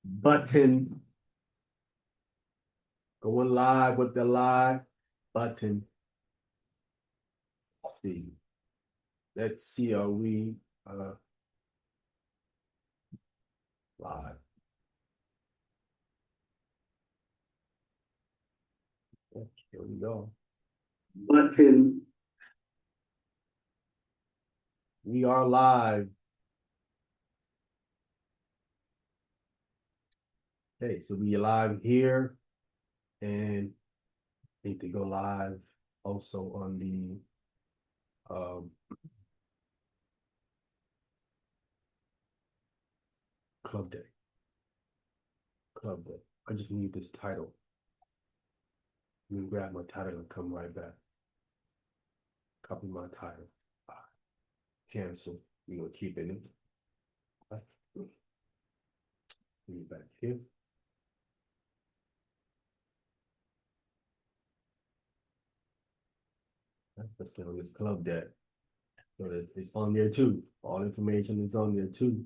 button. Going live with the live button. Let's see. Let's see, are we live? Here we go. Button. We are live. Okay, so we live here and need to go live also on the club day. Club day. I just need this title. Let me grab my title and come right back. Copy my title. Cancel. We're gonna keep it in. Back here. Let's get on this club deck. So it's on there too. All information is on there too.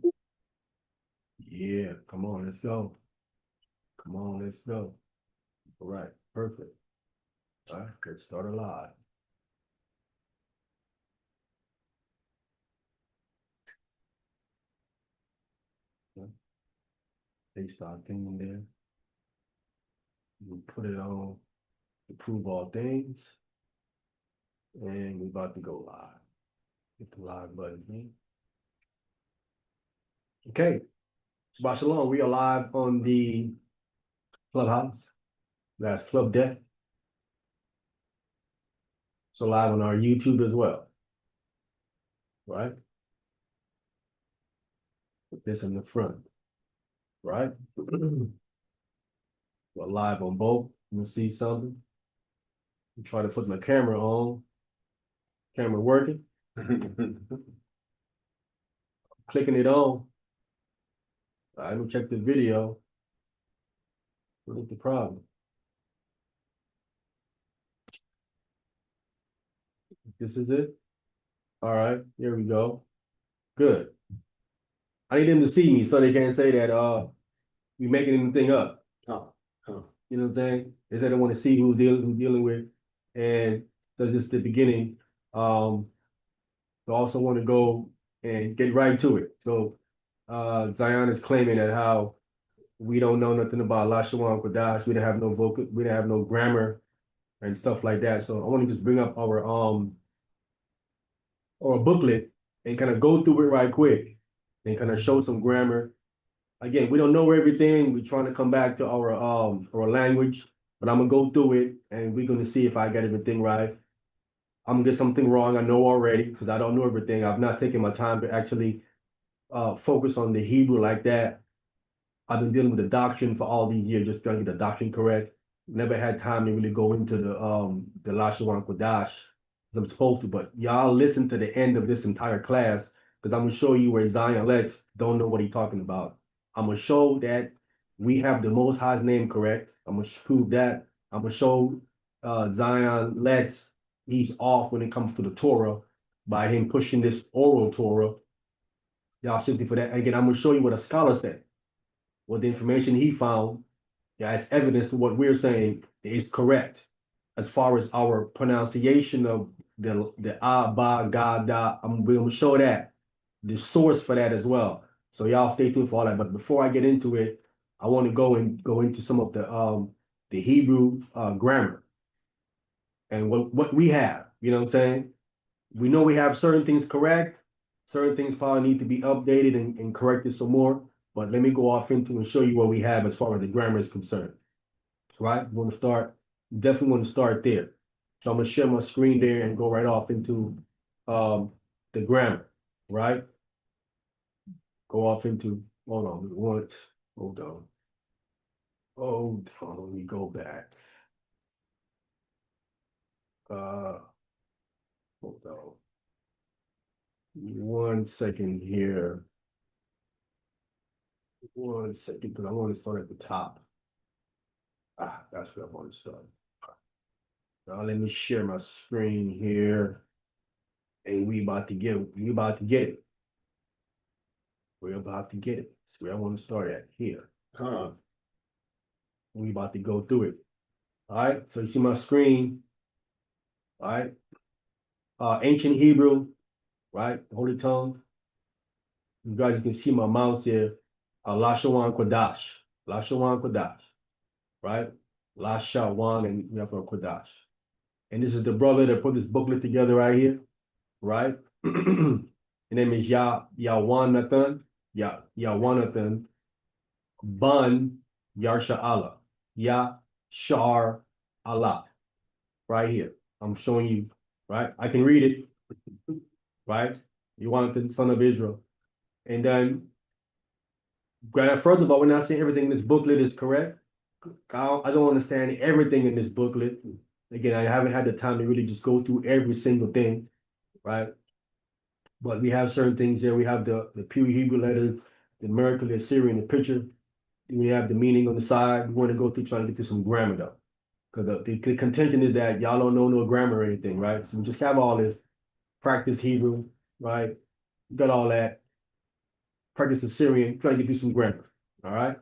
Yeah, come on, let's go. Come on, let's go. All right, perfect. All right, get started live. Paste our thing in there. We put it on to prove all things. And we're about to go live. Hit the live button here. Okay. Shabbat Shalom. We are live on the Clubhouse. That's Club Deck. So live on our YouTube as well. Right? Put this in the front. Right? We're live on both. You'll see something. I'm trying to put my camera on. Camera working. Clicking it on. All right, let me check the video. What is the problem? This is it. All right, here we go. Good. I need them to see me so they can't say that we making anything up. You know what I'm saying? They said they want to see who's dealing with, and that's just the beginning. I also want to go and get right to it. So Zion is claiming that how we don't know nothing about Lashawan Qadash. We didn't have no vocal, we didn't have no grammar and stuff like that. So I want to just bring up our or a booklet and kind of go through it right quick and kind of show some grammar. Again, we don't know everything. We're trying to come back to our language, but I'm gonna go through it and we're gonna see if I get everything right. I'm gonna get something wrong. I know already because I don't know everything. I've not taken my time to actually focus on the Hebrew like that. I've been dealing with the doctrine for all these years, just trying to get the doctrine correct. Never had time to really go into the Lashawan Qadash as I'm supposed to. But y'all listen to the end of this entire class because I'm gonna show you where Zion Lex don't know what he's talking about. I'm gonna show that we have the Most High's name correct. I'm gonna prove that. I'm gonna show Zion Lex he's off when it comes to the Torah by him pushing this oral Torah. Y'all should be for that. And again, I'm gonna show you what a scholar said, what the information he found, as evidence to what we're saying is correct as far as our pronunciation of the ba ga da. I'm going to show that the source for that as well. So y'all stay tuned for all that. But before I get into it, I want to go into some of the Hebrew grammar and what we have. You know what I'm saying? We know we have certain things correct. Certain things probably need to be updated and corrected some more. But let me go off into and show you what we have as far as the grammar is concerned. Right? We want to start, definitely want to start there. So I'm going to share my screen there and go right off into the grammar, right? Go off into, hold on, hold on. Let me go back. Hold on. 1 second here. 1 second, because I want to start at the top. That's where I want to start. Now let me share my screen here. And we about to get it. We're about to get it. That's where I want to start at here. We about to go through it. All right. So you see my screen. All right. Ancient Hebrew, right? The Holy Tongue. You guys can see my mouse here. Lashawan Qadash. Lashawan Qadash. Right? Lashawan and we have a Qadash. And this is the brother that put this booklet together right here. Right? His name is Yawanathan. Yawanathan Bun Yarsha Allah. Yashar Allah. Right here. I'm showing you, right? I can read it, right? Yawanathan, son of Israel. And then, further of all, we're not saying everything in this booklet is correct. I don't understand everything in this booklet. Again, I haven't had the time to really just go through every single thing, right? But we have certain things there. We have the pure Hebrew letters, the miracle, the Assyrian, the picture. We have the meaning on the side. We want to go through trying to get through some grammar though. Because the contention is that y'all don't know no grammar or anything, right? So we just have all this, practice Hebrew, right? Got all that. Practice Assyrian, try to get through some grammar, all right?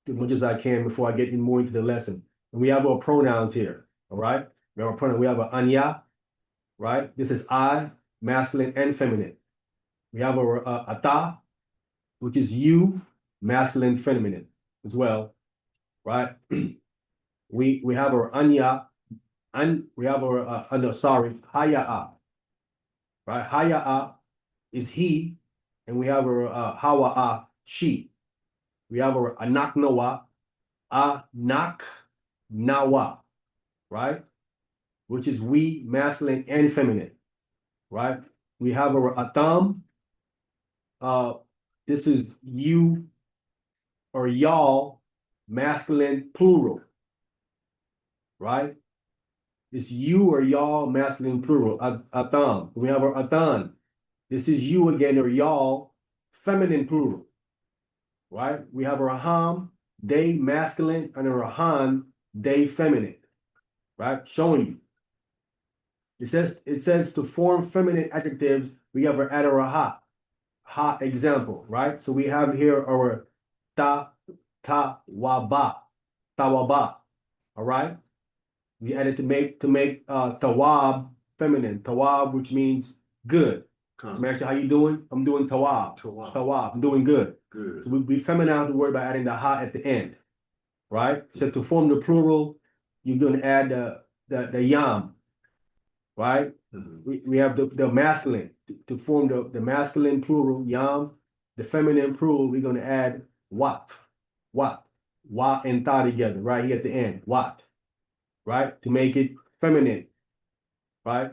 As much as I can before I get more into the lesson. And we have our pronouns here, all right? We have a pronoun. We have an anya, right? This is I, masculine and feminine. We have our ata, which is you, masculine, feminine as well, right? we have our anya, and we have our haya'a, right? Haya'a is he, and we have our hawa'a, she. We have our anak nawa, anak nawa, right? Which is we, masculine and feminine, right? We have our atam. This is you or y'all, masculine plural, right? It's you or y'all, masculine plural, atam. We have our atan. This is you again or y'all, feminine plural, right? We have our ham, they masculine, and our han, they feminine, right? Showing you. It says to form feminine adjectives, we have our add or a ha example, right? So we have here our waba, tawaba, all right? We added to make tawab feminine, tawab, which means good. So actually, how you doing? I'm doing tawab. Tawab. I'm doing good. Good. So we feminize the word by adding the ha at the end, right? So to form the plural, you're going to add the yam, right? We have the masculine to form the masculine plural yam. The feminine plural, we're going to add wat, wa and ta together right here at the end, wat, right? To make it feminine, right?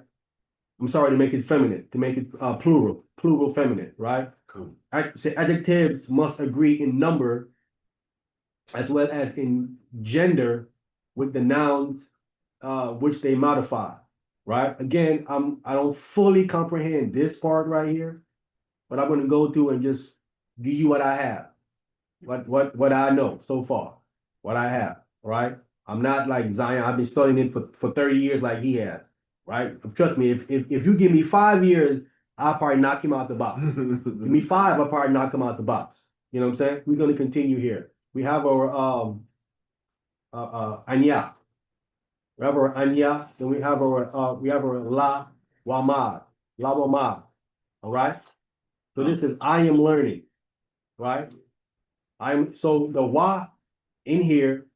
I'm sorry, to make it feminine, to make it plural feminine, right? Cool. Adjectives must agree in number as well as in gender with the nouns which they modify, right? Again, I don't fully comprehend this part right here, but I'm going to go through and just give you what I have, what I know so far, what I have, right? I'm not like Zion. I've been studying it for 30 years like he has, right? Trust me, if you give me 5 years, I'll probably knock him out the box. Give me 5, I'll probably knock him out the box. You know what I'm saying? We're going to continue here. We have our anya. We have our anya. Then we have our la wamad. La wamad. All right. So this is I am learning, right? So the wa in here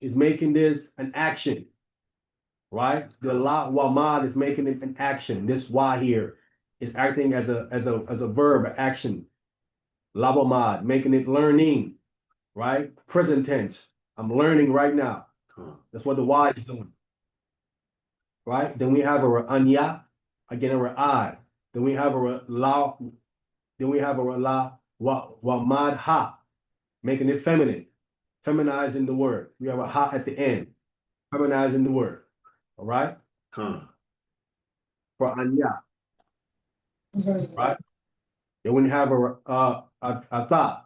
is making this an action, right? The la wamad is making it an action. This wa here is acting as a verb, an action. La wamad, making it learning, right? Present tense. I'm learning right now. That's what the wa is doing, right? Then we have our anya, again our I. Then we have our la. Then we have our la wamad ha, making it feminine, feminizing the word. We have a ha at the end, feminizing the word. All right? For anya, right? Then we have our ata.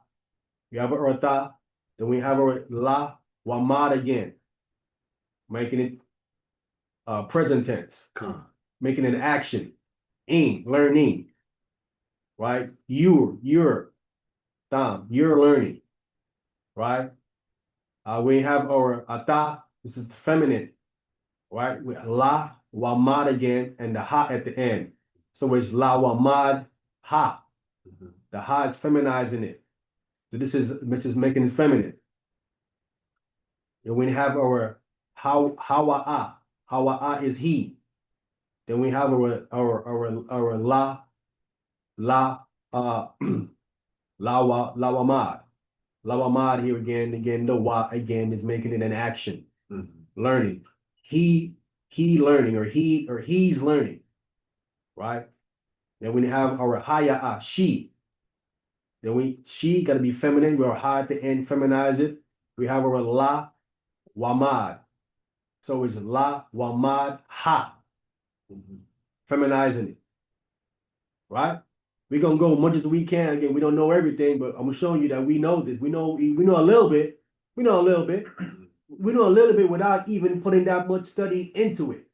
We have our ata. Then we have our la wamad again, making it present tense, making it action, learning, right? You're learning, right? We have our ata, this is the feminine, right? With la, wa mad again, and the ha at the end. So it's la wa mad ha. The ha is feminizing it. So this is making it feminine. And we have our hawa a is he. Then we have our la lawamad. Lawamad here again, the wa again is making it an action. Learning. He learning, or he's learning. Right? Then we have our haya she. Then she gotta be feminine. We're ha at the end, feminize it. We have our la wamad. So it's la wamad ha. Feminizing it. Right? We're gonna go as much as we can. Again, we don't know everything, but I'm showing you that we know this. We know a little bit. We know a little bit. We know a little bit without even putting that much study into it.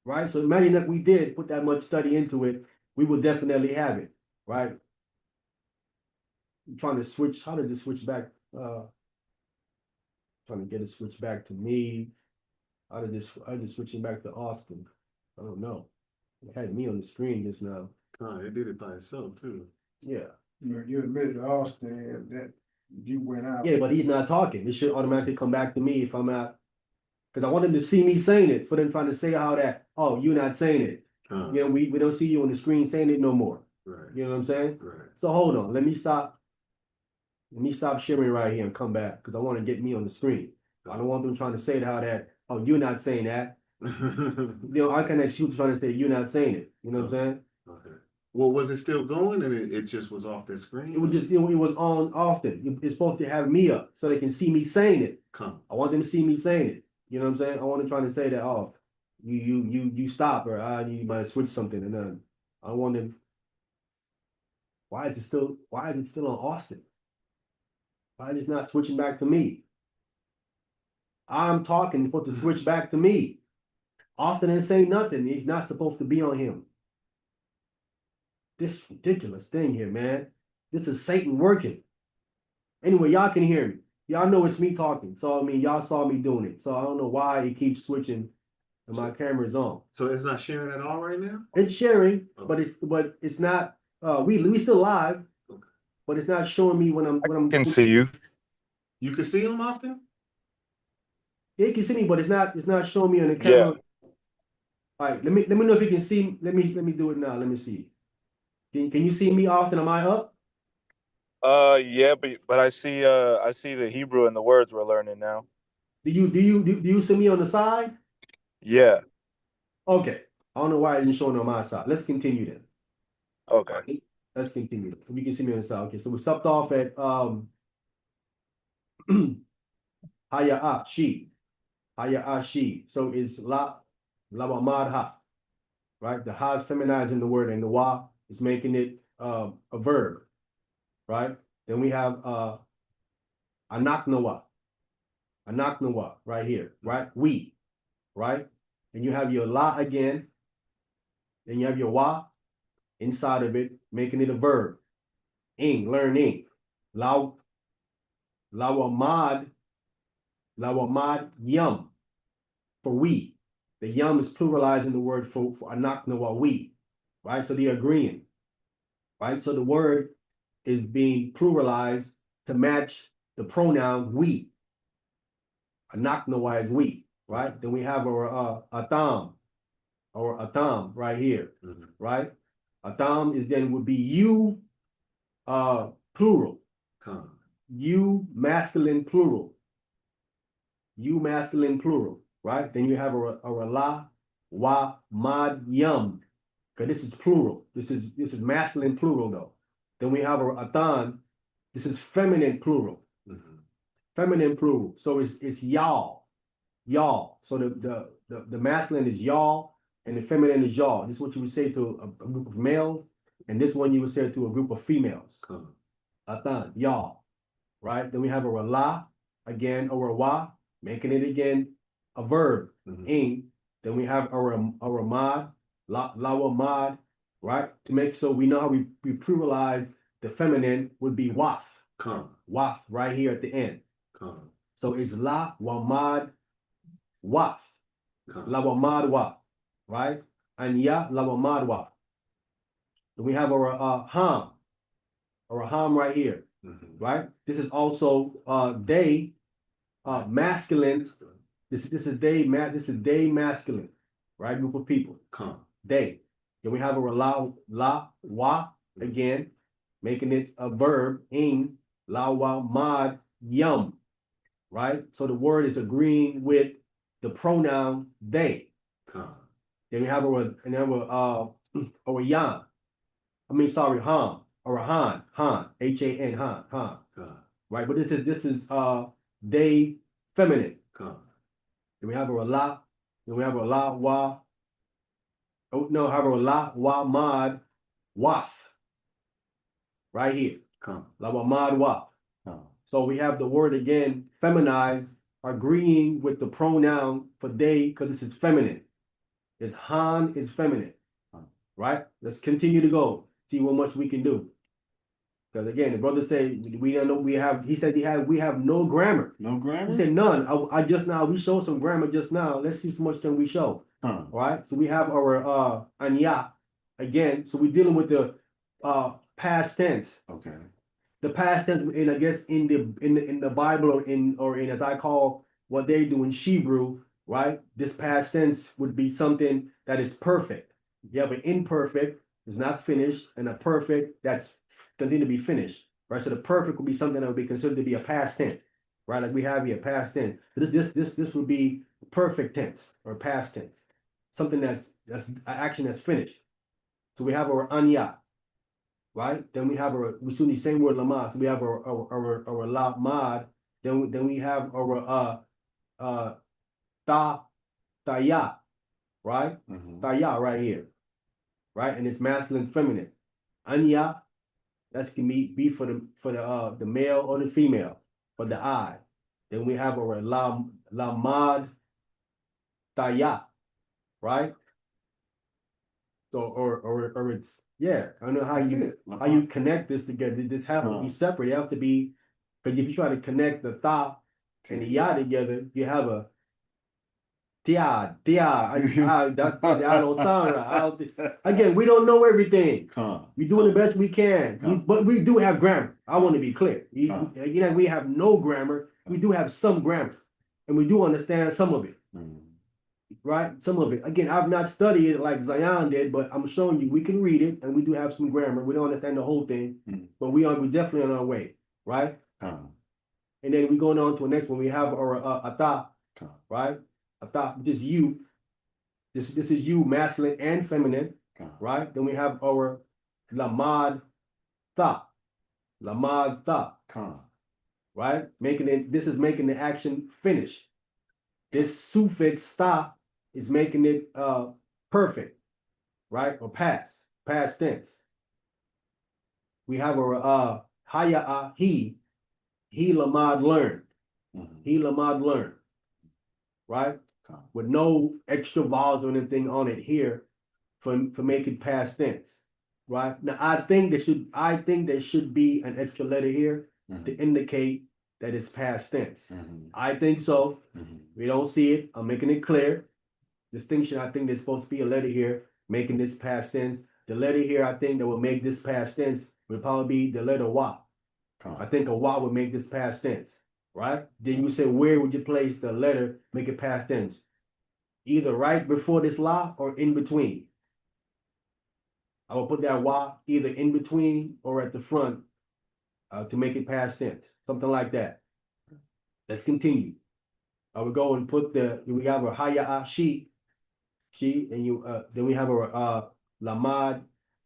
Right? So imagine that we did put that much study into it, we would definitely have it. Right? I'm trying to switch. How did this switch back? Trying to get it switched back to me. How did this switching back to Austin? I don't know. It had me on the screen just now. It did it by itself too. Yeah. You admitted to Austin that you went out. Yeah, but he's not talking. It should automatically come back to me if I'm not, because I want them to see me saying it, for them trying to say how that, oh, you're not saying it. You know, we don't see you on the screen saying it no more. Right. You know what I'm saying? Right. So hold on. Let me stop sharing right here and come back, because I want to get me on the screen. I don't want them trying to say how that, oh, you're not saying that. You know, I can actually trying to say you're not saying it. You know what I'm saying? Okay. Well, was it still going and it just was off the screen? It was just, it was on often. It's supposed to have me up so they can see me saying it. I want them to see me saying it. You know what I'm saying? I want them trying to say that, oh, you stop, or you might switch something, and then I want them. Why is it still on Austin? Why is it not switching back to me? I'm talking, it's supposed to switch back to me. Austin didn't say nothing. He's not supposed to be on him. This ridiculous thing here, man. This is Satan working. Anyway, y'all can hear me. Y'all know it's me talking. So, I mean, y'all saw me doing it. So, I don't know why it keeps switching and my camera's on. So, it's not sharing at all right now? It's sharing, okay. but it's not, we still live, okay. But it's not showing me when I'm. I can see you. You can see him, Austin? Yeah, you can see me, but it's not showing me on the camera. Yeah. All right, let me know if you can see. Let me do it now. Let me see. Can you see me, Austin? Am I up? Yeah, but I see the Hebrew and the words we're learning now. Do you see me on the side? Yeah. Okay. I don't know why it didn't show it on my side. Let's continue then. Okay. Right. Let's continue. You can see me on the side. Okay, so we stopped off at Haya she. Haya she. So it's la wamad ha. Right? The ha is feminizing the word, and the wa is making it a verb. Right? Then we have anaknawa. Anaknawa right here. Right? We. Right? And you have your la again. Then you have your wa inside of it, making it a verb. Ing, learning. Lawamad yum, for we. The yum is pluralizing the word for anaknawa, we. Right? So they're agreeing. Right? So the word is being pluralized to match the pronoun we. Anaknawa is we. Right? Then we have our atam, right here. Right? Atam is then would be you, plural. You masculine plural. You masculine plural, right? Then you have a la, wa, mad, yum. Okay, this is plural. This is masculine plural though. Then we have a atan. This is feminine plural. Feminine plural. So it's y'all. Y'all. So the masculine is y'all and the feminine is y'all. This is what you would say to a group of males, and this one you would say to a group of females. Atan, y'all. Right? Then we have a la, again, or a wa, making it again a verb. Ing. Then we have our mad, lawa mad, right? To make so we know how we pluralize the feminine would be waf. Con. Waf right here at the end. Con. So it's la wamad waf. Con. La wamad waf. Right? And ya la wamad waf. Then we have our ham. Our ham right here. Mhm. Right? This is also they masculine. This is they masculine, right? Group of people. Con. They. Then we have a la wa again, making it a verb in la wa mad yum, right? So the word is agreeing with the pronoun they. Con. Then we have our yan. I mean, sorry, han or han, han, han, Con. right? But this is they feminine. Con. Then we have a la. Then we have a la wa. Oh no, have a la wa mad waf. Right here. Con. La wa mad waf. Con. So we have the word again, feminized, agreeing with the pronoun for they, because this is feminine. It's han is feminine. Right? Let's continue to go. See what much we can do. Because again, the brother said we don't know he said we have no grammar. No grammar? He said none. I just now we showed some grammar just now. Let's see how much can we show. Huh. All right. So we have our anya again. So we're dealing with the past tense. Okay. The past tense, and I guess in the Bible or in as I call what they do in Hebrew, right? This past tense would be something that is perfect. You have an imperfect, is not finished, and a perfect that's continue to be finished, right? So the perfect would be something that would be considered to be a past tense, right? Like we have here, past tense. This would be perfect tense or past tense, something that's an action that's finished. So we have our anya, right? Then we have we soon the same word lamad. So we have our lamad. Then we have our taya, right? Mhm. Taya right here, right? And it's masculine, feminine. Anya, that's can be for the male or the female, for the I. Then we have our lamad taya, right? So or it's yeah. I don't know how That's you it. how you connect this together. This has to be separate. It has to be because if you try to connect the tha and the ya together, you have a tia. That don't sound right. Again, we don't know everything. Con. We're doing the best we can, but we do have grammar. I want to be clear. We have no grammar. We do have some grammar, and we do understand some of it. Mhm. Right? Some of it. Again, I've not studied it like Zion did, but I'm showing you we can read it and we do have some grammar. We don't understand the whole thing, but we definitely on our way, right? Con. And then we going on to the next one. We have our ata, Con. right? Ata, which is you. This is you, masculine and feminine, Con. right? Then we have our lamad tha, lamad tha, Con. right? This is making the action finish. This suffix tha is making it perfect, right? Or past tense. We have a haya he lamad learned. Mhm. He lamad learned, right? Con. With no extra vowels or anything on it here for making past tense, right? Now I think there should be an extra letter here to Mhm. indicate that it's past tense. Mhm. I think so. Mhm. We don't see it. I'm making it clear. Distinction, I think there's supposed to be a letter here making this past tense. The letter here, I think that would make this past tense would probably be the letter wa. Con. I think a wa would make this past tense, right? Then you say, where would you place the letter make it past tense? Either right before this la or in between. I will put that wa either in between or at the front to make it past tense, something like that. Let's continue. I would go and put we have a haya she, and you then we have a lamad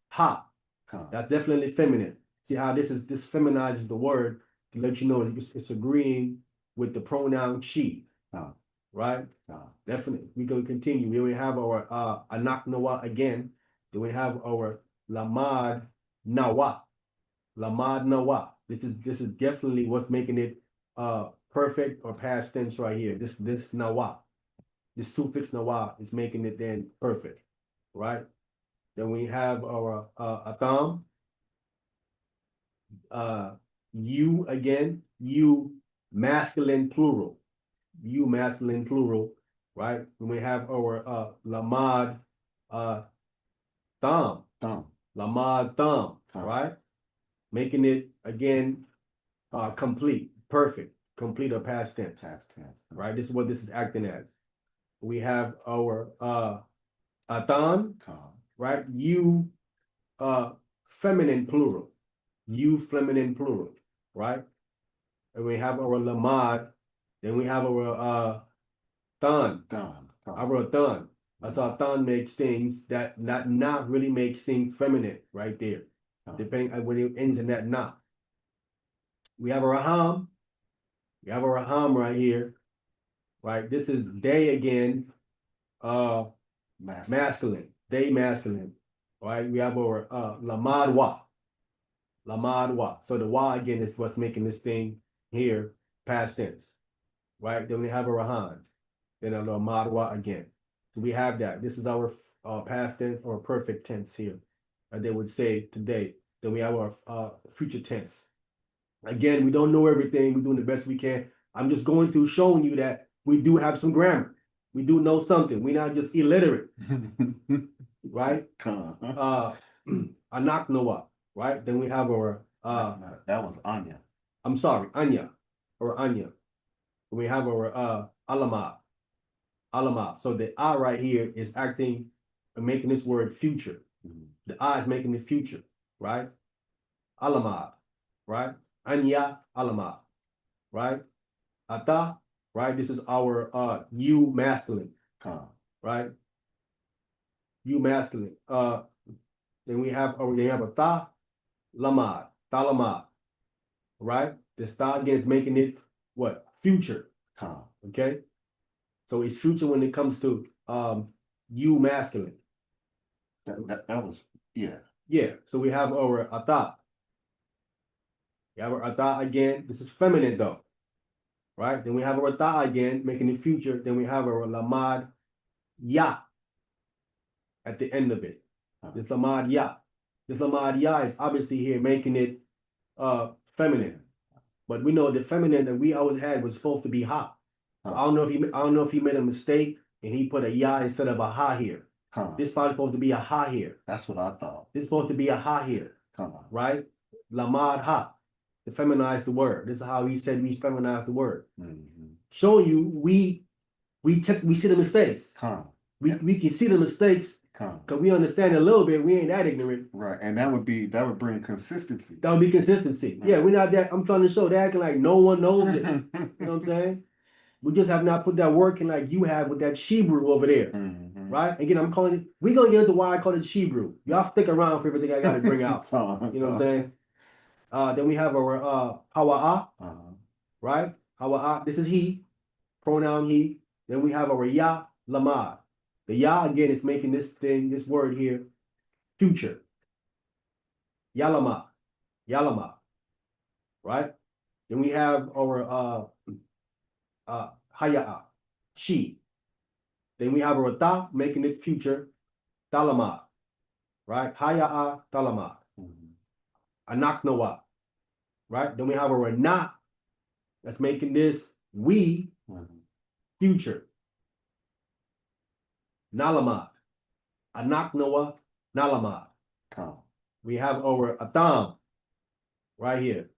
ha. Con. That's definitely feminine. See how this feminizes the word to let you know it's agreeing with the pronoun she. Con. Right? Con. Definitely. We're gonna continue. We have our anak nawa again. Then we have our lamad nawa. Lamad nawa. This is definitely what's making it perfect or past tense right here. This nawa. This suffix nawa is making it then perfect. Right? Then we have our atam. you again, you masculine plural. You masculine plural, right? When we have our lamad thumb, Thumb. lamad thumb, Thumb. right? Making it again complete, perfect, complete or past tense, Past tense. right? This is what this is acting as. We have our atan, Calm. right? You feminine plural. You feminine plural, right? And we have our lamad, then we have our tan, Thumb. our tan. So tan makes things that not really makes things feminine right there. Depending on when it ends in that na. We have our raham. We have our raham right here, right? This is they again, masculine, they masculine, right? We have our lamadwa, lamadwa. So the wa again is what's making this thing here past tense, right? Then we have a rahan, then a lamadwa again. So we have that. This is our past tense or perfect tense here. They would say today. Then we have our future tense. Again, we don't know everything. We're doing the best we can. I'm just going through showing you that we do have some grammar. We do know something. We're not just illiterate, right? Calm. Anak Noah, right? Then we have our That was Anya. I'm sorry, Anya or Anya. We have our alama. Alama. So the I right here is acting making this word future. The I is making the future, right? Alama, right? Anya alama, right? Ata, right? This is our you masculine, Calm. right? You masculine. Then we have a ta lamad, talamad, right? This ta again is making it what? Future. Calm. Okay. So it's future when it comes to you masculine. That was, yeah. Yeah. So we have our ata. We have our ata again. This is feminine though. Right? Then we have our ta again, making it future. Then we have our lamad ya at the end of it. This lamad ya. This lamad ya is obviously here making it feminine. But we know the feminine that we always had was supposed to be ha. So I don't know if he made a mistake and he put a ya instead of a ha here. This is probably supposed to be a ha here. That's what I thought. This is supposed to be a ha here. Right? Lamad ha. To feminize the word. This is how he said we feminize the word. Showing you we see the mistakes. We can see the mistakes because we understand a little bit. We ain't that ignorant. Right. And that would bring consistency. That would be consistency. Yeah, we're not that. I'm trying to show they're acting like no one knows it. You know what I'm saying? We just have not put that work in like you have with that Shebrew over there. Right? Again, I'm calling it, we're gonna get into why I call it Shebrew. Y'all stick around for everything I gotta bring out. You know what I'm saying? Then we have our hawa'a, right? Hawa'a, this is he, pronoun he. Then we have our ya lamad. The ya again is making this word here, future. Yalama, yalama, right? Then we have our haya'a, she. Then we have our ta, making it future, talama, right? Haya'a, talama. Anak Noah, right? Then we have our na, that's making this we, future. Nalamad, Anak Noah, Nalamad. We have our Atam right here.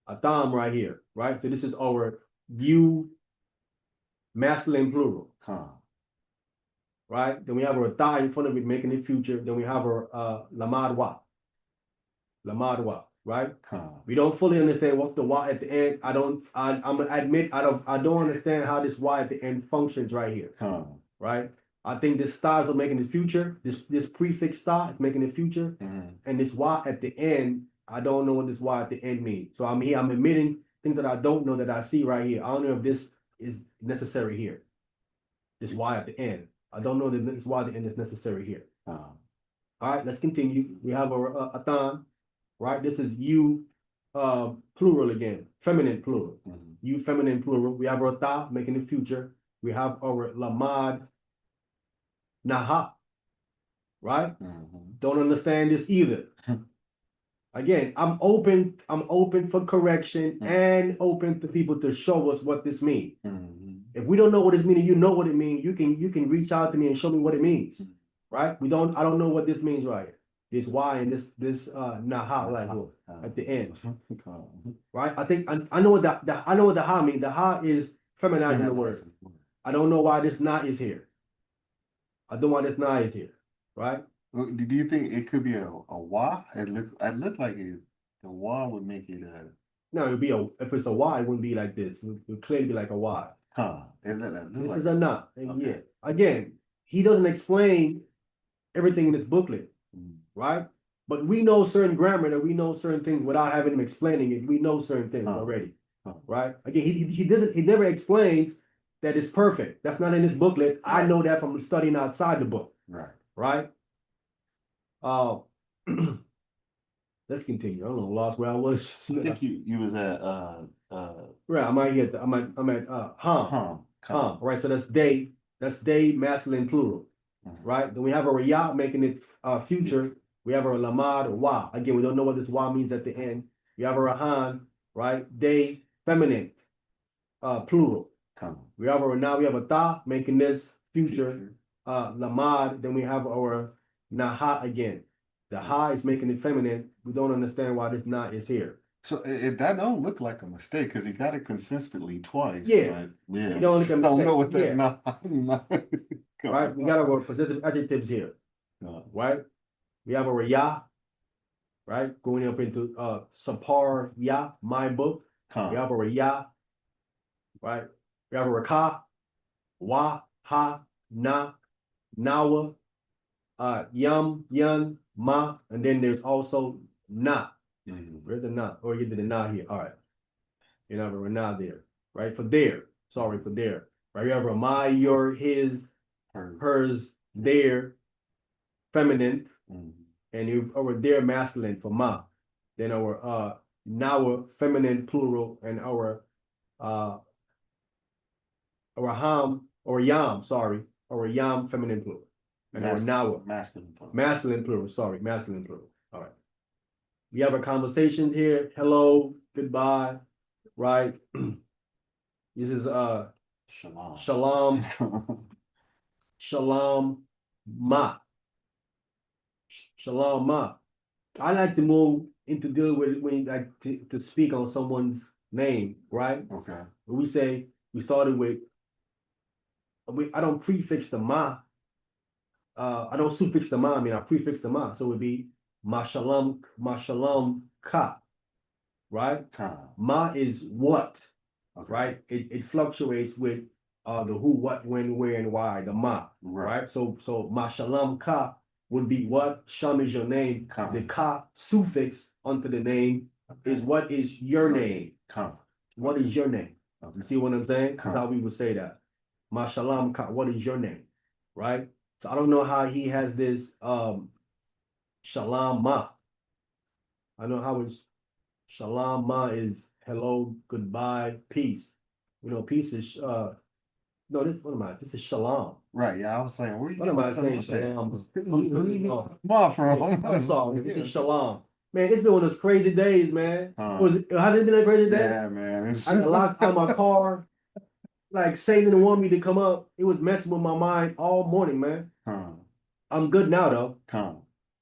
Atam right here, right? So this is our you masculine plural. Right? Then we have our ta in front of it, making it future. Then we have our lamadwa. Lamadwa, right? We don't fully understand what's the wa at the end. I'm gonna admit I don't understand how this y at the end functions right here. Right? I think this star is making the future. This prefix star is making the future. And this y at the end, I don't know what this y at the end means. So I'm admitting things that I don't know that I see right here. I don't know if this is necessary here. This y at the end. I don't know that this y at the end is necessary here. All right, let's continue. We have our atan, right? This is you plural again, feminine plural. You feminine plural. We have our ta, making the future. We have our lamad naha, right? Don't understand this either. Again, I'm open for correction and open to people to show us what this means. Mhm. If we don't know what this means, you know what it means, you can reach out to me and show me what it means. Right? I don't know what this means right. This Y and this naha language at the end. Right? I know what I know what the ha means. The ha is feminizing the word. I don't know why this na is here. I don't know why this na is here. Right? Well, do you think it could be a wah? It look like the wah would make it a No, it'd be if it's a Y, it wouldn't be like this. It would clearly be like a Y. This is a na. And yeah. Again, he doesn't explain everything in this booklet, right? But we know certain grammar that we know certain things without having him explaining it. We know certain things already, right? Again, he never explains that it's perfect. That's not in this booklet. I know that from studying outside the book, right? Let's continue. I don't know, lost where I was. I think you was at Right, I'm at Ham. Right, so that's day masculine plural. Right? Then we have a ya making it future. We have a lamad wa. Again, we don't know what this wa means at the end. We have a rahan, right? They feminine, plural. We have a ta making this future, lamad. Then we have our naha again. The ha is making it feminine. We don't understand why this na is here. So that don't look like a mistake because he got it consistently twice. Yeah. But yeah. You don't look at I don't know what mistake. that Right? We got our possessive adjectives here. Right? We have our ya, right? Going up into Sapar ya, my book. We have our ya, right? We have our ka, wa, ha, na, nawa, yum, yun, ma, and then there's also na. Where's the na? Or you did the na here. All right. You have a na there, right? For there. Sorry, for there. Right? We have a my, your, his, hers, their, feminine, and you over there masculine for ma. Then our nawa feminine plural and our ham or yam, sorry, our yam feminine plural. And our nawa masculine plural, sorry, masculine plural. All right. We have our conversations here. Hello, goodbye, right? This is shalom, shalom, ma. Shalom ma. I like to move into dealing with when you like to speak on someone's name, right? Okay. When we say we started with I don't prefix the ma. I don't suffix the ma, I mean I prefix the ma. So it would be mashalom ka, right? Ma is what, right? It fluctuates with the who, what, when, where, and why, the ma, right? So mashalom ka would be what, sham is your name. The ka suffix onto the name is what is your name. What is your name? You see what I'm saying? That's how we would say that. Mashalom ka, what is your name? Right? So I don't know how he has this shalom ma. I know how it's shalom ma is hello, goodbye, peace. You know, peace is no, this is shalom. Right, yeah, I was saying, where you What am I saying? Shalom. Ma from? I'm sorry, this is shalom. Man, it's been one of those crazy days, man. Has it been a crazy day? Yeah, man. I got locked out of my car. Like Satan didn't want me to come up. It was messing with my mind all morning, man. I'm good now though.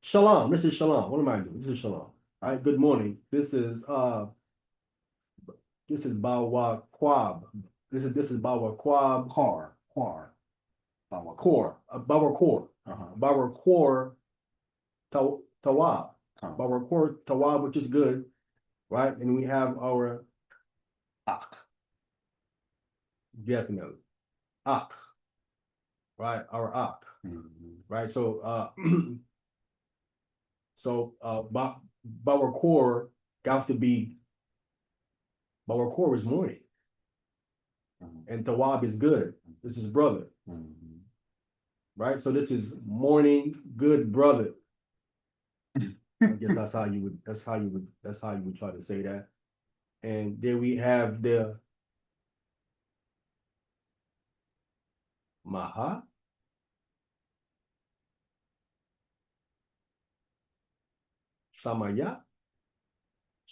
Shalom. This is shalom. What am I doing? This is shalom. All right, good morning. This is Bawa Quab. This is Bawa Quab. Quar. Core. Bawa Core. Bawa Core Tawab. Bawa Core Tawab, which is good. Right? And we have our Ak. Definitely. Ak. Right? Our Ak. Right? So Bawa Core got to be Bawa Core is morning. And Tawab is good. This is brother. Right? So this is morning, good brother. I guess that's how you would try to say that. And there we have the Maha. Samaya.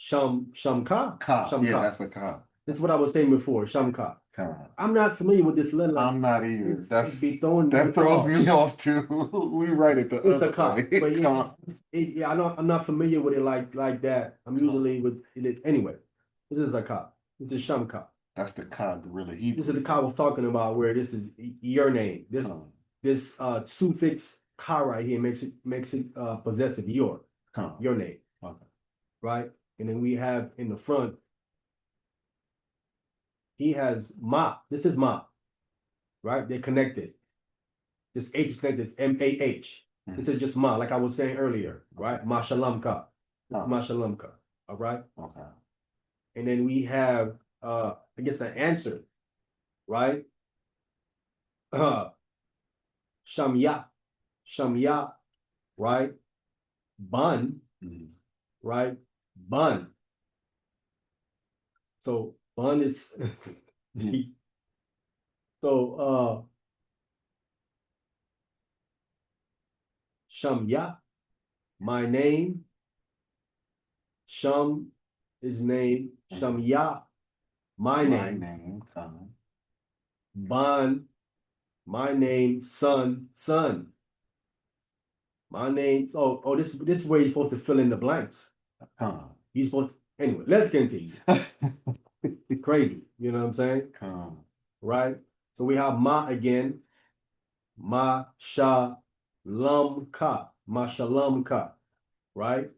Shamka. Ka, yeah, Shamka. that's a ka. This is what I was saying before. Shamka. Ka. I'm not familiar with this letter. I'm not either. It'd be throwing That me throws off. me off too. We write it the It's a other cop, way. but yeah, Ka. yeah, I'm not familiar with it like that. I'm usually with it anyway. This is a cop. This is Shamka. That's the ka, really Hebrew. This is the cop I was talking about, where this is your name. Ka. This suffix ka right here makes it possessive. Your Ka. name, Okay. right? And then we have in the front, he has ma. This is ma, right? They're connected. This H is connected. It's M-A-H. This is just ma, like I was saying earlier, right? Okay. Ma shalamka. Oh. Ma shalamka. All right. Okay. And then we have I guess an answer, right? Shamya. Shamya, right? Bun, Mhm. right? Bun. So bun is Mhm. so Shamya, my name. Sham is name. Shamya, my My name. name, Ka. Ban, my name. Son, son. My name. Oh, this is where you're supposed to fill in the blanks. Ka. You're supposed anyway, let's continue. Crazy, you know what I'm saying? Ka. Right? So we have ma again. Ma sha lam ka. Ma shalom ka. Right?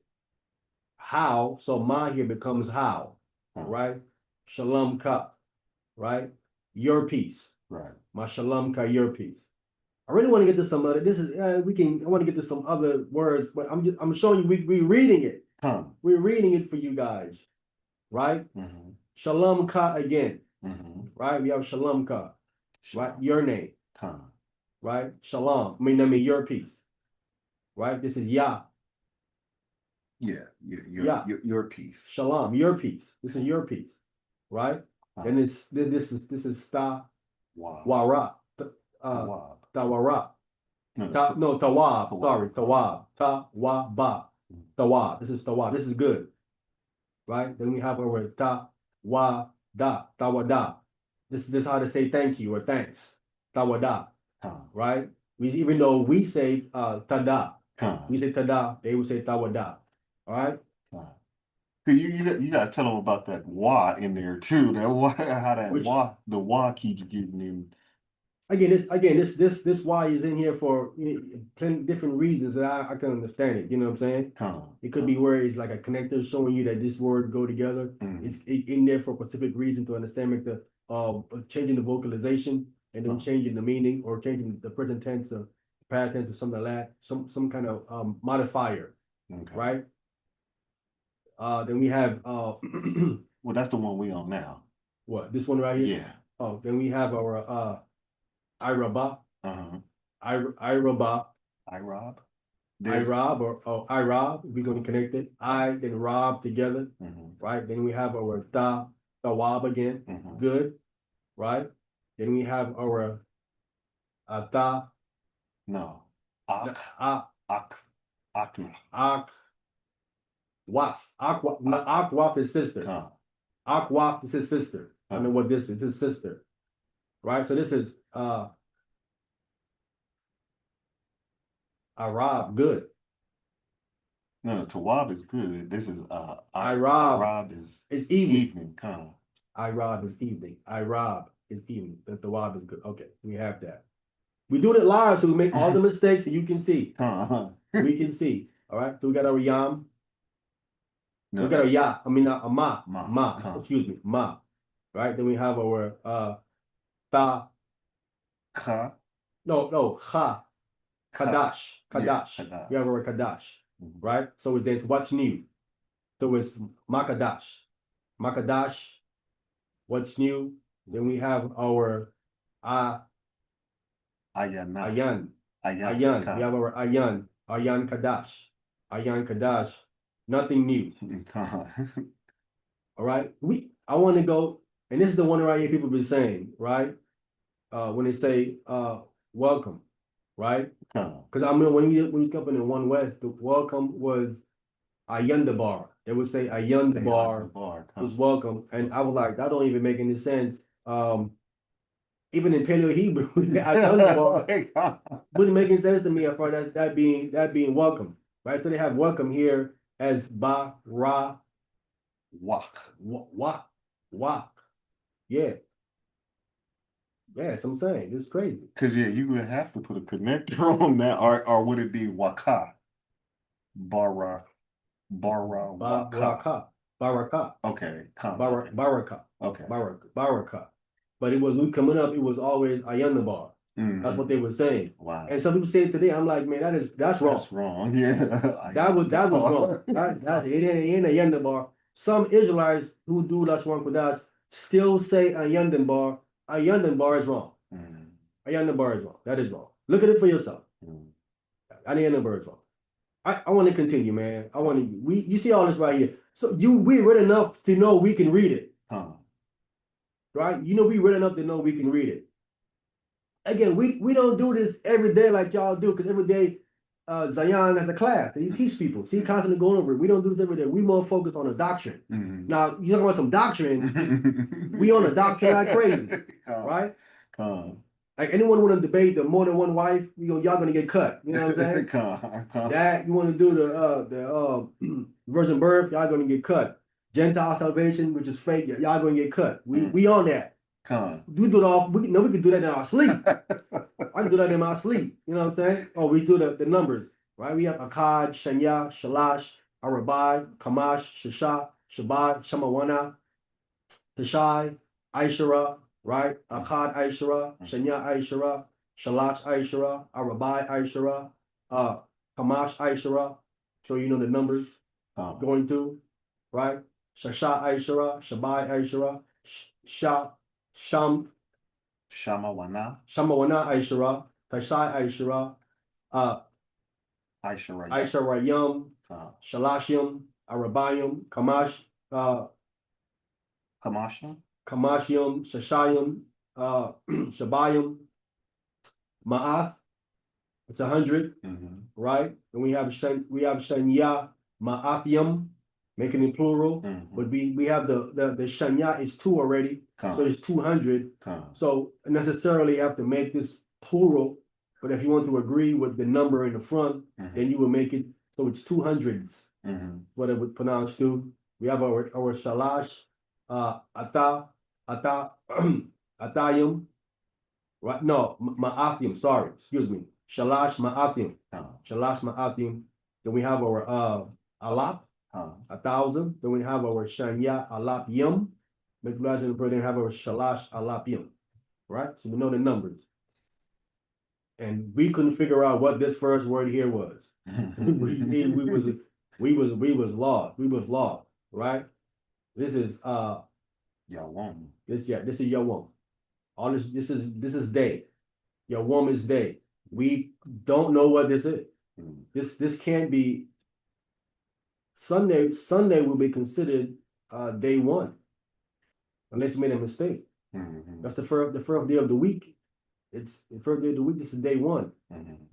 How? So ma here becomes how. Right? Shalom ka. Right? Your peace. Right. Ma shalom ka, your peace. I really want to get to some other. This is I want to get to some other words, but I'm showing you we're reading it. Ka. We're reading it for you guys, right? Mhm. Shalom ka again, Mhm. right? We have shalom ka, right? Your name, Ka. right? Shalom. I mean your peace, right? This is Yah. Yeah. Yeah. Your piece. Shalom, your peace. This is your peace, right? Ka. And this is ta Wa. wara, Wa. tawara. No, Tawab. Tawab. Sorry, tawab. Tawaba. Tawab. This is tawab. This is good. Right? Then we have our tawada. This is how to say thank you or thanks. Tawada. Ka. Right? Even though we say tada, Ka. we say tada, they would say tawada. All right? Ka. You gotta tell them about that wa in there too. That wa, how that Which- the wa keeps getting in. This why is in here for plenty different reasons that I can understand it. You know what I'm saying? Ka. It could be where it's like a connector showing you that this word go together. Mhm. It's in there for a specific reason to understand like the changing the vocalization and then changing the meaning or changing the present tense or past tense or something like that. Some kind of modifier, Okay. right? Then we have Well, that's the one we on now. what, this one right here? Yeah. Oh, then we have our Iraba, Uh-huh. Iraba, I Rob. Irob or Irob. We're going to connect it. I then Rob together. Mhm. Right? Then we have our Tawab again, Mhm. good, right? Then we have our Ta, No. Ak. Ak. Akna. Ak, Waf. Ak Waf is sister. Ka. Ak Waf is his sister. I don't know what this is, his sister. Right? So this is Arab, good. No, Tawab is good. This is Irab Rob is is evening. evening. Ka. Irab is evening. Irab is evening. The Tawab is good. Okay, we have that. We do it live, so we make all the mistakes and you can see. Ka. We can see. All right. So we got our yam. No, We got our ya. I mean a ma. Ma. Excuse me. Ma. Right. Then we have our ta. Ka. No. Cha. Qadash. Yeah, Qadash. Qadash. We have our Qadash. Mhm. Right. So it's what's new. So it's Makadash. Makadash. What's new? Then we have our Ayana. Ayan. Ayan. We have our Ayan. Ayan Qadash. Ayan Qadash. Nothing new. Ka. All right. I want to go, and this is the one right here people been saying, right? When they say welcome, right? Ka. Because I mean when we come in One West, the welcome was Ayandabar. they would say Ayun the bar Bar. was welcome. And I was like, that don't even make any sense. Even in Paleo Hebrew, Ayun the bar wouldn't make any sense to me as far as that being welcome, right? So they have welcome here as ba ra Walk. wak wak. Yeah. Yeah, that's what I'm saying. It's crazy. Cause yeah, you would have to put a connector on that, or would it be waka? Bara waka. Baraka. Baraka. Okay, Baraka. Okay. Baraka. But it was when coming up, it was always Ayana bar. That's what they were saying. Wow. And some people say it today, I'm like, man, that's wrong. That's wrong. Yeah. That was wrong. It ain't Ayana bar. Some Israelites who do Lashawan Qadash still say Ayana bar. Ayana bar is wrong. Ayana bar is wrong. That is wrong. Look at it for yourself. Ayana bar is wrong. I want to continue, man. You see all this right here. So we read enough to know we can read it. Right? You know, we read enough to know we can read it. Again, we don't do this every day like y'all do, because every day Zion has a class and he teach people. See, constantly going over it. We don't do this every day. We more focus on the doctrine. Now, you talking about some doctrine, we on a doctrine like crazy. Right? Like anyone want to debate the more than one wife, y'all gonna get cut. You know what I'm saying? That you want to do the virgin birth, y'all gonna get cut. Gentile salvation, which is fake, y'all gonna get cut. We on that. We do it all. We can do that in our sleep. I can do that in my sleep. You know what I'm saying? Oh, we do the numbers, right? We have Akkad, Shanya, Shalash, Arabai, Kamash, Shasha, Shabbat, Shamawana, Tashai, Aishara, right? Akkad Aishara, Shanya Aishara, Shalash Aishara, Arabai Aishara, Kamash Aishara. So you know the numbers going to, right? Shasha Aishara, Shabai Aishara, Shamawana Aishara, Tashai Aishara, Aisharayam, Shalashim, Arabayim, Kamashim, Shashayim, Shabayim, Ma'ath, it's 100, right? And we have Shanya, Ma'athim, making it plural. But we have the Shanya is 2 already, so it's 200. So necessarily have to make this plural. But if you want to agree with the number in the front, then you will make it so it's 200s. What it would pronounce to. We have our Shalash, Atayim, right? No, Ma'athim, sorry, excuse me. Shalash Ma'athim. Shalash Ma'athim. Then we have our Alap, 1,000. Then we have our Shanya Alap Yim. Then have our Shalash Alap Yim. Right? So we know the numbers. And we couldn't figure out what this first word here was. we was lost. We was lost, right? This is Yawam. This is Yawam. All this is day. Yawam is day. We don't know what this is. This can't be Sunday. Sunday will be considered day 1. Unless you made a mistake. That's the first day of the week. It's the first day of the week. This is day 1.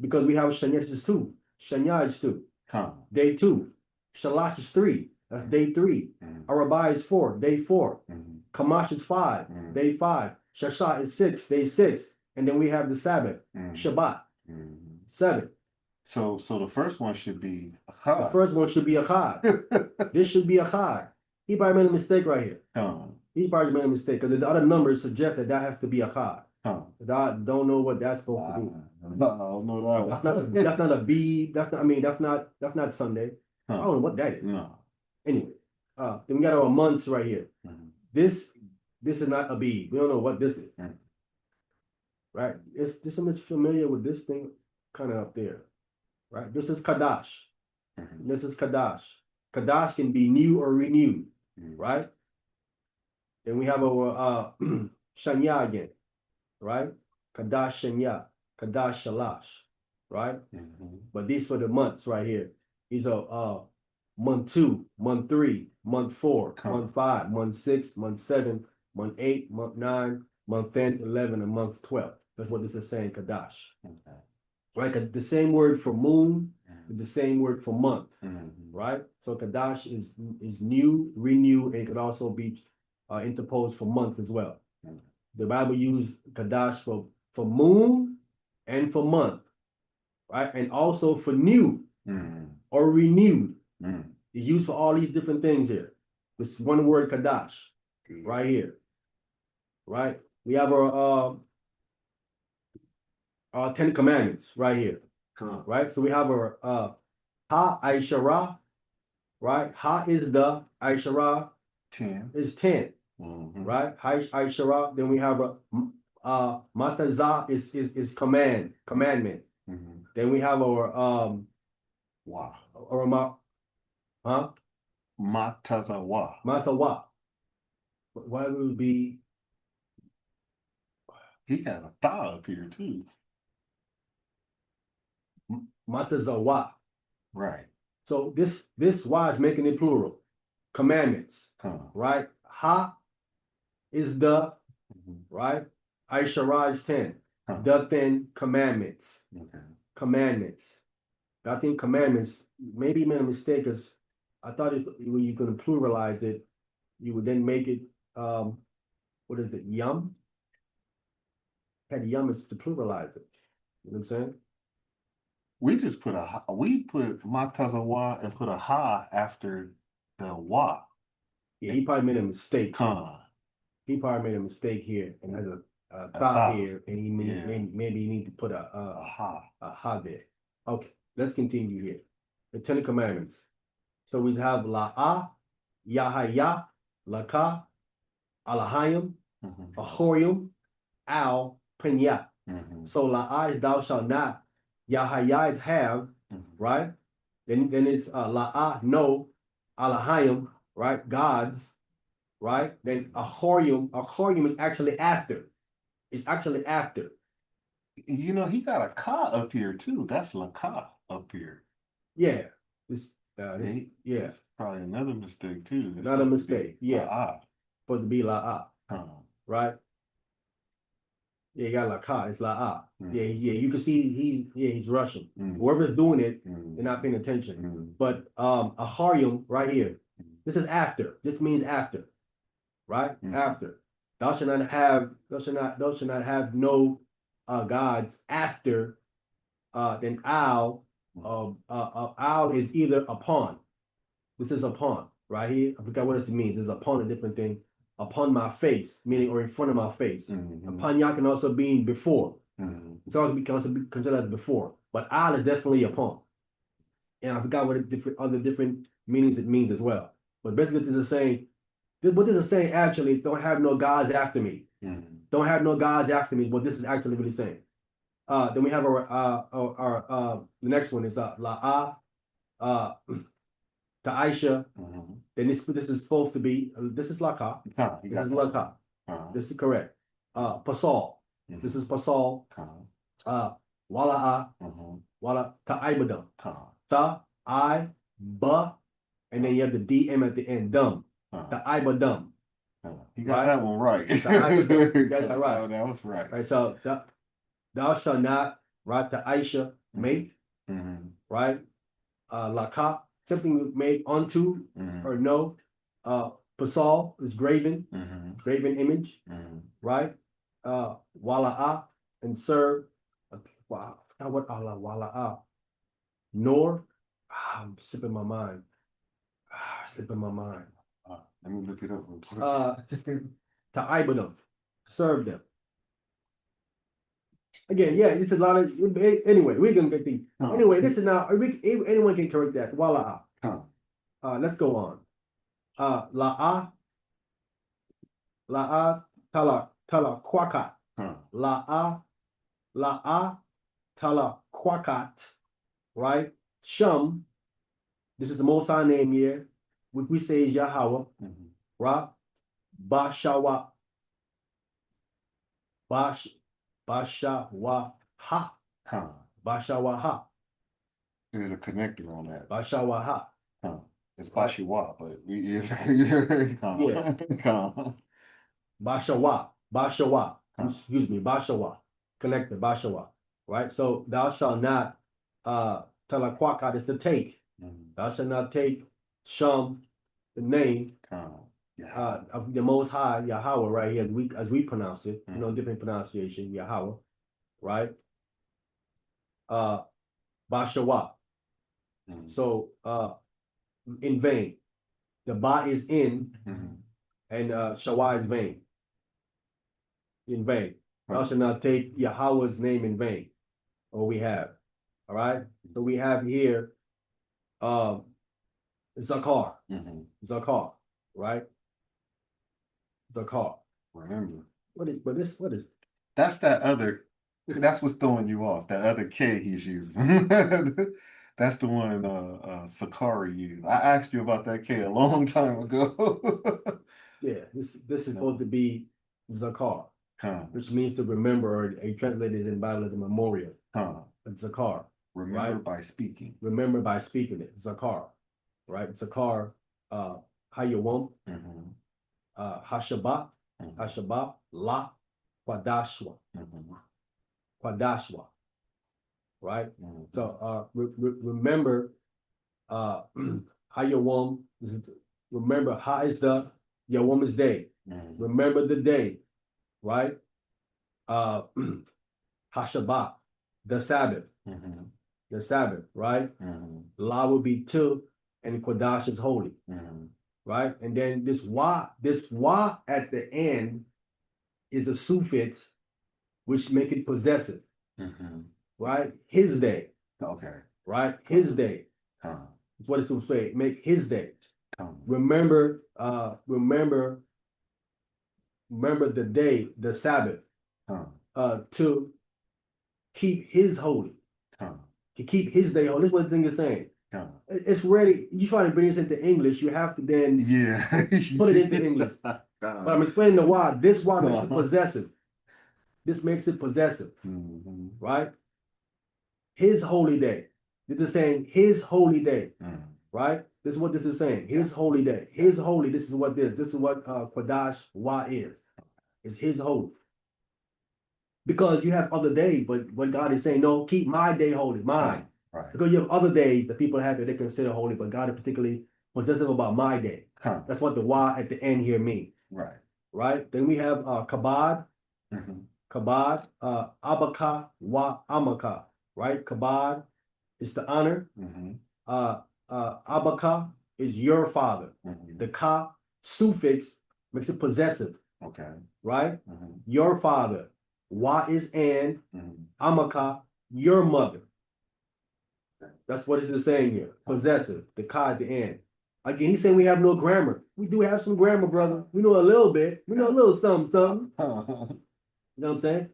Because we have Shanya, this is 2. Shanya is 2. Day 2. Shalash is 3. That's day 3. Arabai is 4. Day 4. Kamash is 5. Day 5. Shasha is 6. Day 6. And then we have the Sabbath. Shabbat. 7. So the first one should be Akkad. The first one should be Akkad. This should be Akkad. He probably made a mistake right here. He probably made a mistake because the other numbers suggest that has to be Akkad. I don't know what that's supposed to do. I don't know that. That's not a B. That's not Sunday. I don't know what that is. No. Anyway, then we got our months right here. This is not a B. We don't know what this is. Right? This is familiar with this thing kind of up there. Right? This is Qadash. This is Qadash. Qadash can be new or renewed. Right? Then we have our Shanya again. Right? Qadash Shanya. Qadash Shalash. Right? But these are the months right here. These are month 2, month 3, month 4, month 5, month 6, month 7, month 8, month 9, month 10, 11, and month 12. That's what this is saying, Qadash. Right? The same word for moon It's the same word for month, Mhm. right? So Qadash is new, renew, and it could also be interposed for month as well. Mhm. The Bible used Qadash for moon and for month, right? And also for new Mhm. or renewed. Mhm. It's used for all these different things here. This one word Qadash Good. right here, right? We have our 10 Commandments right here, Come. right? So we have our Ha Aishara, right? Ha is the, Aishara 10. is 10, Mhm. right? Ha Aishara. Then we have a Mataza is commandment. Mhm. Then we have our Wow. Matazawa. Masawa. Why would it be He has a thigh up here too. Matazawa? Right. So this Y is making it plural. Commandments, Come. right? Ha is the, Mhm. right? Aishara is 10. Huh. The 10 commandments. Okay. Commandments. I think commandments, maybe you made a mistake because I thought when you could pluralize it, you would then make it what is it, yum? Had yum is to pluralize it. You know what I'm saying? We just put we put Matazawa and put a ha after the wa. Yeah, he probably made a mistake. Come. He probably made a mistake here and has a A thought thought. here, and he Yeah. maybe you need to put A ha. a ha there. Okay, let's continue here. The 10 Commandments. So we have La'ah, Yahaya, Laka, Alahayim, Mhm. Ahorim, Al, Penya. Mhm. So La'ah is thou shalt not. Yahaya is have, Mhm. right? Then it's La'ah, no, Alahayim, right? Gods, right? Then Ahorim is actually after. It's actually after. You know, he got a ka up here too. That's la ka up here. Yeah. This yeah. That's probably another mistake too. It's Not a supposed to be mistake. Yeah. la-ah. Supposed to be La'ah, right? Yeah, you got La'ah. It's La'ah. Mhm. Yeah, you can see he's Russian. Mhm. Whoever's doing it, Mhm. they're not paying attention. Mhm. But Aharium right here. Mhm. This is after. This means after, right? Mhm. After. Thou shalt not have no gods after then Al Al is either upon. This is upon right here. I forgot what this means. It's upon a different thing. Upon my face, meaning or in front of my face. Mhm. Upon y'all can also be before. Mhm. It's also be considered as before. But Al is definitely upon. And I forgot what other different meanings it means as well. But basically, this is saying what this is saying actually is don't have no gods after me. Mhm. Don't have no gods after me is what this is actually really saying. Then we have our the next one is La'ah to Aisha. Mhm. Then this is supposed to be this is Laka. Ka, you This got is that Laka. one. This is correct. Pasal. Mhm. This is Pasal. Ka. Wala'a. Mhm. Wala Ta'ibadam. Ka. Ba, and then you have the DM at the end. Dum. Ta'ibadam. He got Right? that one right. Ta'ibadam. You got that right. Oh, that was right. Right. So thou shalt not, right? To Aisha make, Mhm. right? Laka, something made onto Mhm. or no. Pasal is graven, Mhm. graven image, Mhm. right? Wala'a and serve. Wow, what Allah wala'a. Nor, I'm slipping my mind. Slipping my mind. Let me look it up. To Ibadam, serve them. Again, yeah, it's a lot of. Anyway, we're gonna get the. Anyway, this is now. Anyone can correct that. Wala'a. Let's go on. La'a tala kwakat. La'a tala kwakat. Right? Shum. This is the Most High name here, which we say is Yahweh. Mhm. Right? Bashawa. Bashawa ha. Bashawa ha. There's a connector on that. Bashawa ha. It's Right. Bashiwa, but we is Bashawa. Bashawa. Huh. Excuse me. Bashawa. Connector. Bashawa. Right? So thou shalt not Talaquakat is to take. Thou shalt not take Shum, the name Yeah. of the Most High, Yahweh, right here, as we pronounce it, you know, different pronunciation, Yahweh, right? Bashawa. So, in vain. The ba is in, and shawa is vain. In vain. Thou shalt not take Yahweh's name in vain. What we have. All right. So we have here Zakar. Zakar, right? Zakar. Remember. What is That's that other. That's what's throwing you off. That other K he's using. That's the one Sakari used. I asked you about that K a long time ago. yeah, this is supposed to be Zakar, which means to remember, or translated in Bible as a memorial. Zakar. Remember by speaking. Remember by speaking it. Zakar. Right? Zakar, Hayawam, Hashabah, Hashabah, La, Qadashwa. Qadashwa. Right? So remember Hayawam, remember Ha is the Yawam is day. Remember the day, right? Hashabah, the Sabbath. The Sabbath, right? La would be two, and Qadash is holy. Right? And then this wa at the end is a suffix which make it possessive. Right? His day. Okay. Right? His day. That's what it's to say. Make his day. Remember the day, the Sabbath, to keep his holy. To keep his day holy. This is what the thing is saying. It's really, you try to bring this into English, you have to then put it into English. But I'm explaining the why. This why makes it possessive. This makes it possessive. Right? His holy day. This is saying his holy day. Right? This is what this is saying. His holy day. His holy. This is what this is what Qadash Wa is. It's his holy. Because you have other days, but what God is saying, no, keep my day holy, mine. Right. Because you have other days that people have that they consider holy, but God is particularly possessive about my day. That's what the Wa at the end here means. Right. Right? Then we have Kabad. Kabad, Abaka, Wa Amaka. Right? Kabad is the honor. Abaka is your father. The Ka suffix makes it possessive. Okay. Right? Your father. Wa is and. Amaka, your mother. That's what it's saying here. Possessive. The Ka at the end. Again, he's saying we have no grammar. We do have some grammar, brother. We know a little bit. We know a little something. You know what I'm saying?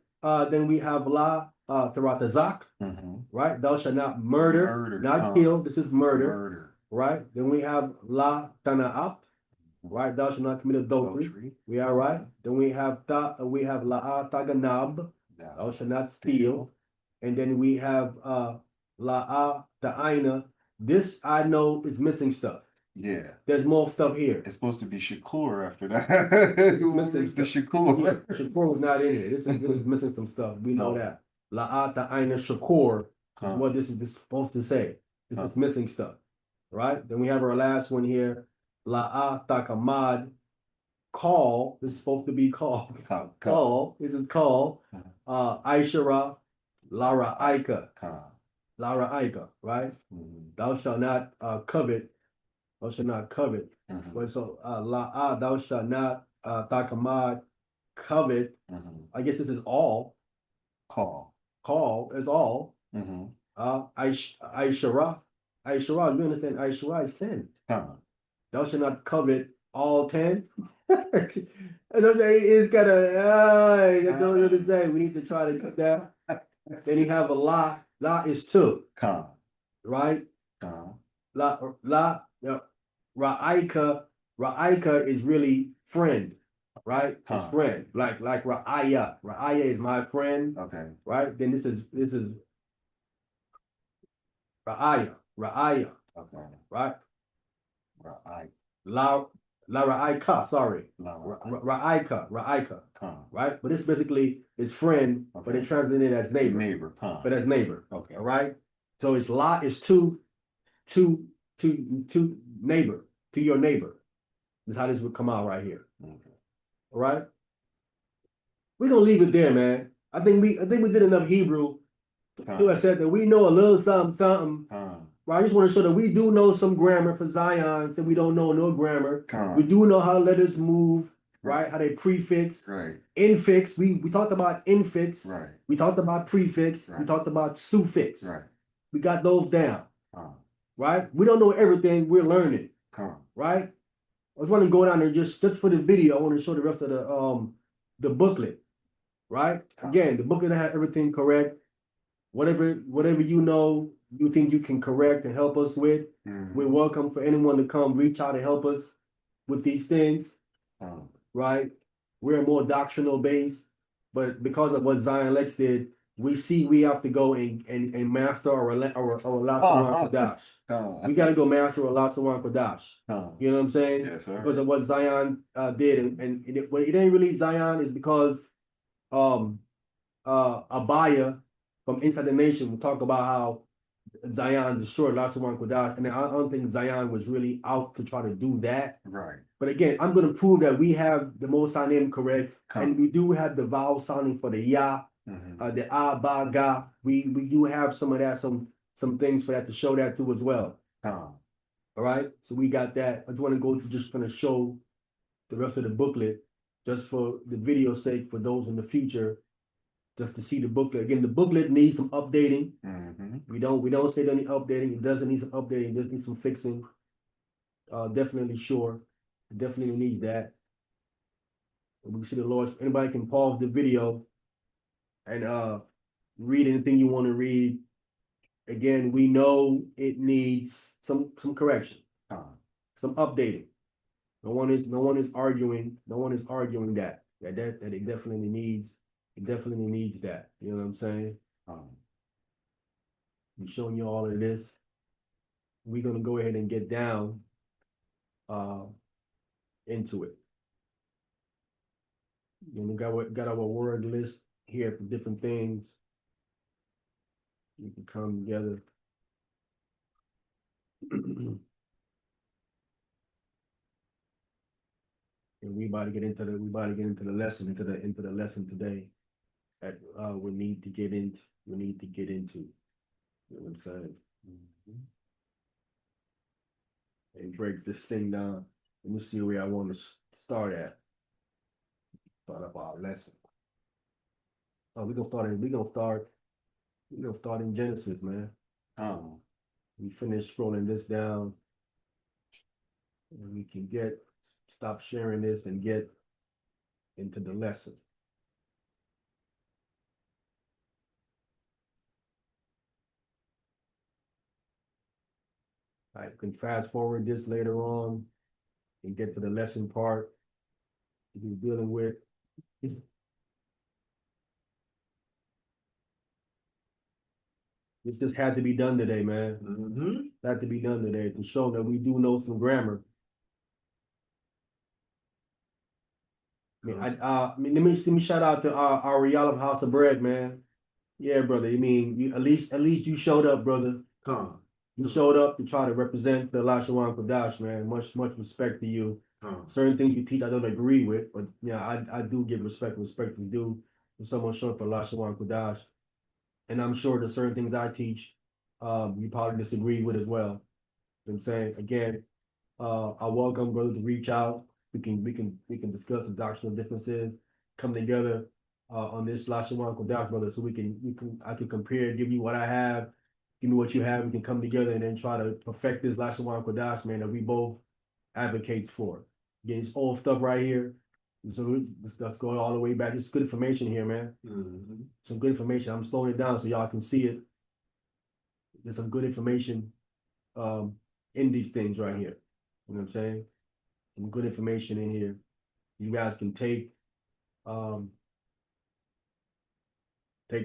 Then we have La Taratazak. Right? Thou shalt not murder. Not kill. This is murder. Right? Then we have La Tana'ap. Right? Thou shalt not commit adultery. We are right. Then we have La Taganab. Thou shalt not steal. And then we have La Ta'ina. This I know is missing stuff. Yeah. There's more stuff here. It's supposed to be Shakur after that. Who was the Shakur? Yeah, Shakur was not in here. This is missing some stuff. We know that. La Ta'ina Shakur is what this is supposed to say. This is missing stuff. Right? Then we have our last one here. La Takamad. Call. This is supposed to be called. Call. This is called. Aishara. Lara Aika. Lara Aika. Right? Thou shalt not covet. Thou shalt not covet. But so thou shalt not takamad covet. I guess this is all. Call is all. Aishara. Aishara, you understand? Aishara is 10. Thou shalt not covet all 10. It's kind of I don't know what to say. We need to try to do that. Then you have a la. La is 2. Right? Ra'aika. Ra'aika is really friend. Right? It's friend. Like Ra'aya. Ra'aya is my friend. Okay. Right? Then this is Ra'aya. Ra'aya. Okay. Right? Ra'ai. La Ra'aika, sorry. Ra'aika. Right? But this basically is friend, but they translate it as neighbor. But as neighbor. Okay. All right? So it's lot is to neighbor, to your neighbor. Is how this would come out right here. Okay. All right. We're gonna leave it there, man. I think we did enough Hebrew to accept that we know a little something. Right? I just want to show that we do know some grammar for Zion, so we don't know no grammar. We do know how letters move, right? How they prefix, Right. infix. We talked about infix. Right. We talked about prefix. Right. We talked about suffix. Right. We got those down. Right? We don't know everything. We're learning. Right? I just want to go down there just for the video. I want to show the rest of the booklet. Right? Again, the booklet has everything correct. Whatever you know, you think you can correct and help us with, we're welcome for anyone to come reach out and help us with these things. Right? We're more doctrinal based, but because of what Zion Lex did, we see we have to go and master our Lashawan Qadash. We got to go master our Lashawan Qadash. You know what I'm saying? Yes, sir. Because of what Zion did, and it ain't really Zion is because Abaya from Inside the Nation will talk about how Zion destroyed Lashawan Qadash, and I don't think Zion was really out to try to do that. Right. But again, I'm going to prove that we have the Most High name correct, and we do have the vowel sounding for the Ya, the Ah, Ba, Ga. We do have some of that, some things for that to show that too as well. All right, so we got that. I just want to go to just going to show the rest of the booklet, just for the video's sake, for those in the future, just to see the booklet. Again, the booklet needs some updating. We don't say that need updating. It doesn't need some updating. It does need some fixing. Definitely sure. It definitely needs that. And we see the Lord. Anybody can pause the video and read anything you want to read. Again, we know it needs some correction, some updating. No one is arguing. No one is arguing that it definitely needs. It definitely needs that. You know what I'm saying? I'm showing you all of this. We're gonna go ahead and get down into it. And we got our word list here for different things. We can come together. And we about to get into the lesson, into the lesson today that we need to get into. You know what I'm saying? And break this thing down. Let me see where I want to start at. Start up our lesson. Oh, we're gonna start in Genesis, man. We finish scrolling this down, and we can stop sharing this and get into the lesson. I can fast forward this later on and get to the lesson part we're dealing with. This just had to be done today, man. Had to be done today to show that we do know some grammar. Let me shout out to our Realm House of Bread, man. Yeah, brother. I mean, at least you showed up, brother. You showed up to try to represent the Lashawan Qadash, man. Much respect to you. Certain things you teach I don't agree with, but yeah, I do give respect is due to someone showing for Lashawan Qadash. And I'm sure there's certain things I teach you probably disagree with as well. You know what I'm saying? Again, I welcome brother to reach out. We can discuss the doctrinal differences, come together on this Lashawan Qadash, brother, so I can compare, give you what I have, give me what you have, we can come together and then try to perfect this Lashawan Qadash, man, that we both advocates for. Again, it's old stuff right here. So let's go all the way back. It's good information here, man. Some good information. I'm slowing it down so y'all can see it. There's some good information in these things right here. You know what I'm saying? Some good information in here. You guys can take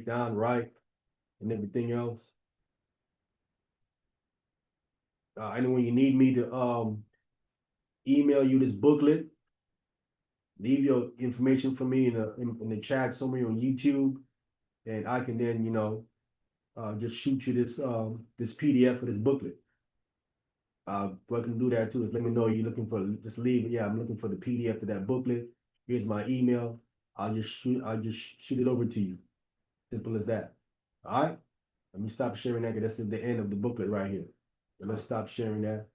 down, right, and everything else. I know when you need me to email you this booklet, leave your information for me in the chat somewhere on YouTube, and I can then just shoot you this PDF for this booklet. What I can do that too is let me know you're looking for, just leave it. Yeah, I'm looking for the PDF to that booklet. Here's my email. I'll just shoot it over to you. Simple as that. All right. Let me stop sharing that because that's the end of the booklet right here. So let's stop sharing that.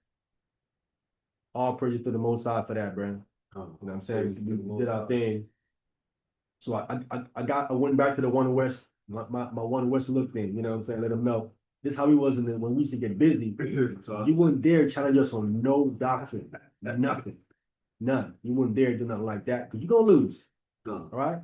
All praise to the Most High for that, Brandon. You know what I'm saying? We did our thing. So I went back to the One West, my One West look thing, you know what I'm saying? Let them know. This is how we was when we used to get busy. You wouldn't dare challenge us on no doctrine, nothing, none. You wouldn't dare do nothing like that because you're gonna lose. All right.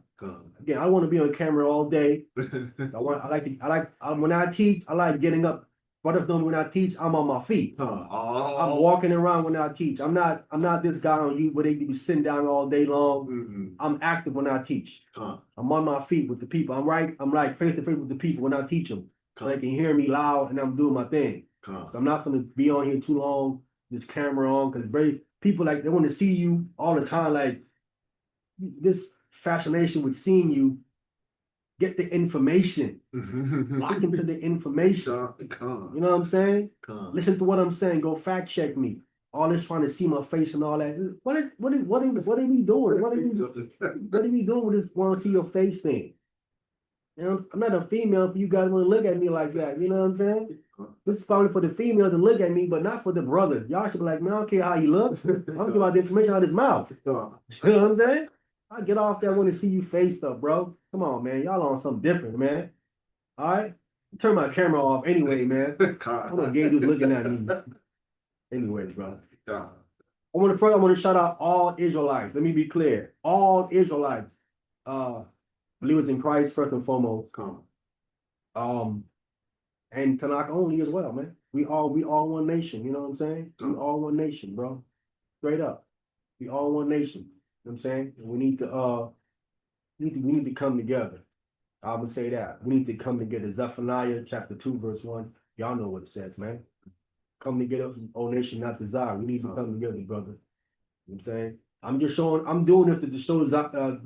Again, I want to be on camera all day. When I teach, I like getting up. Brothers know when I teach, I'm on my feet. I'm walking around when I teach. I'm not this guy on you where they be sitting down all day long. I'm active when I teach. I'm on my feet with the people. I'm like face to face with the people when I teach them. So they can hear me loud and I'm doing my thing. So I'm not gonna be on here too long, this camera on, because people like they want to see you all the time. Like this fascination with seeing you. Get the information. Lock into the information. You know what I'm saying? Listen to what I'm saying. Go fact check me. All this trying to see my face and all that. What are we doing? What are we doing with this want to see your face thing? You know, I'm not a female for you guys want to look at me like that. You know what I'm saying? This is probably for the female to look at me, but not for the brothers. Y'all should be like, man, I don't care how he looks. I don't care about the information out of his mouth. You know what I'm saying? I get off there. I want to see you face stuff, bro. Come on, man. Y'all on something different, man. All right? Turn my camera off anyway, man. I'm gonna gay dudes looking at me. Anyways, bro. I want to shout out all Israelites. Let me be clear. All Israelites, believers in Christ first and foremost. And Tanakh only as well, man. We all one nation. You know what I'm saying? We all one nation, bro. Straight up. We all one nation. You know what I'm saying? And we need to come together. I'm gonna say that. We need to come together. Zephaniah chapter 2, verse 1. Y'all know what it says, man. Come together, O nation, not desire. We need to come together, brother. You know what I'm saying? I'm doing this to show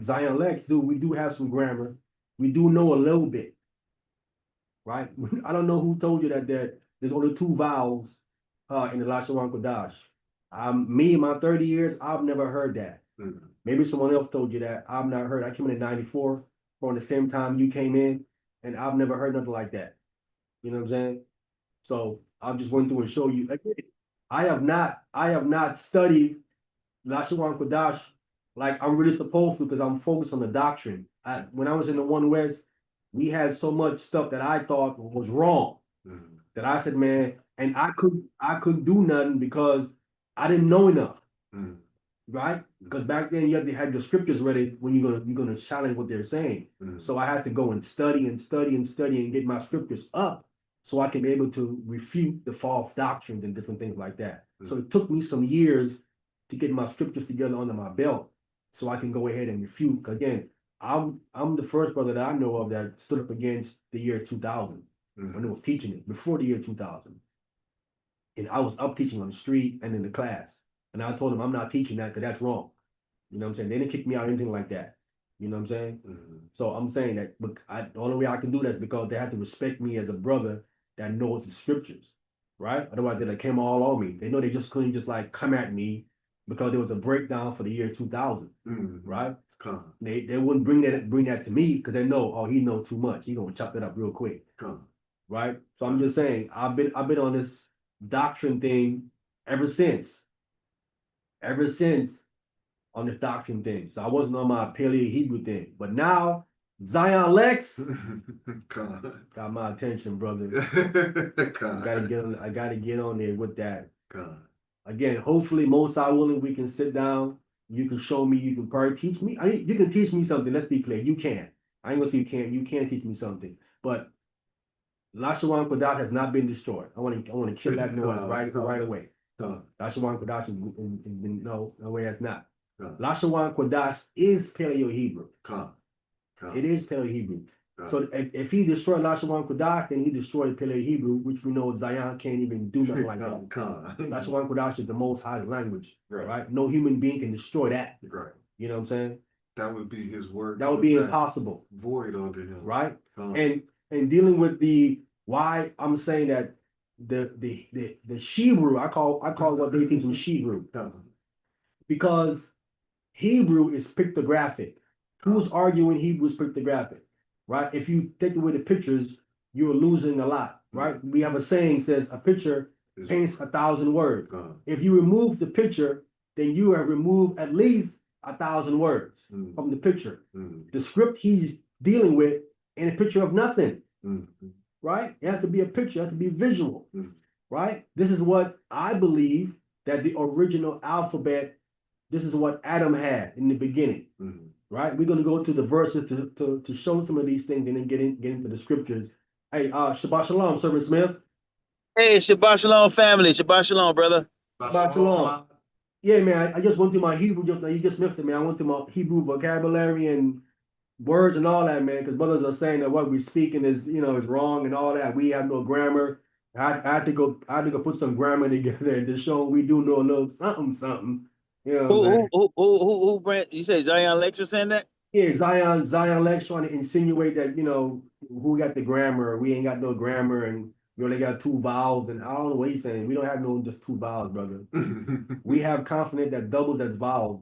Zion Lex, dude. We do have some grammar. We do know a little bit. Right? I don't know who told you that there's only 2 vowels in the Lashawan Qadash. Me in my 30 years, I've never heard that. Maybe someone else told you that. I've not heard. I came in 94, around the same time you came in, and I've never heard nothing like that. You know what I'm saying? So I just went through and show you. Again, I have not studied Lashawan Qadash like I'm really supposed to because I'm focused on the doctrine. When I was in the One West, we had so much stuff that I thought was wrong that I said, man, and I couldn't do nothing because I didn't know enough. Right? Because back then you had to have your scriptures ready when you're gonna challenge what they're saying. So I had to go and study and get my scriptures up so I can be able to refute the false doctrines and different things like that. So it took me some years to get my scriptures together under my belt so I can go ahead and refute. Again, I'm the first brother that I know of that stood up against the year 2000 when it was teaching it, before the year 2000. And I was up teaching on the street and in the class. And I told them I'm not teaching that because that's wrong. You know what I'm saying? They didn't kick me out or anything like that. You know what I'm saying? So I'm saying that the only way I can do that is because they have to respect me as a brother that knows the scriptures, right? Otherwise, they came all on me. They know they just couldn't just like come at me because there was a breakdown for the year 2000, right? They wouldn't bring that to me because they know, oh, he knows too much. He gonna chop it up real quick, right? So I'm just saying, I've been on this doctrine thing ever since on this doctrine thing. So I wasn't on my Paleo Hebrew thing. But now, Zion Lex got my attention, brother. I gotta get on there with that. Again, hopefully, most I willing, we can sit down. You can show me, you can probably teach me. You can teach me something. Let's be clear. You can. I ain't gonna say you can't. You can teach me something. But Lashawan Qadash has not been destroyed. I want to kill that noise right away. Lashawan Qadash no way that's not. Lashawan Qadash is Paleo Hebrew. It is Paleo Hebrew. So if he destroyed Lashawan Qadash, then he destroyed Paleo Hebrew, which we know Zion can't even do nothing like that. Lashawan Qadash is the most high language, right? No human being can destroy that. Right. You know what I'm saying? That would be his word. That would be impossible. Void unto him. Right? And dealing with the Why I'm saying that the Hebrew, I call what they teach in Hebrew, because Hebrew is pictographic. Who's arguing Hebrew is pictographic, right? If you take away the pictures, you're losing a lot, right? We have a saying says a picture paints 1,000 words. If you remove the picture, then you have removed at least 1,000 words from the picture. The script he's dealing with in a picture of nothing, right? It has to be a picture, it has to be visual, right? This is what I believe that the original alphabet, this is what Adam had in the beginning, right? We're going to go to the verses to show some of these things and then get into the scriptures. Hey, Shabbat Shalom, Servant Smith. Hey, Shabbat Shalom family. Shabbat Shalom, brother. Shabbat Shalom. Yeah, man, I just went through my Hebrew, you just missed it, man. I went through my Hebrew vocabulary and words and all that, man, because brothers are saying that what we're speaking is, is wrong and all that. We have no grammar. I had to go put some grammar together to show we do know a little something. You know what I'm saying? Who Brent? You say Zion Lecture saying that? Yeah, Zion Lex trying to insinuate that, who got the grammar, we ain't got no grammar, and we only got 2 vowels, and I don't know what he's saying. We don't have no just 2 vowels, brother. We have confident that doubles as vowels.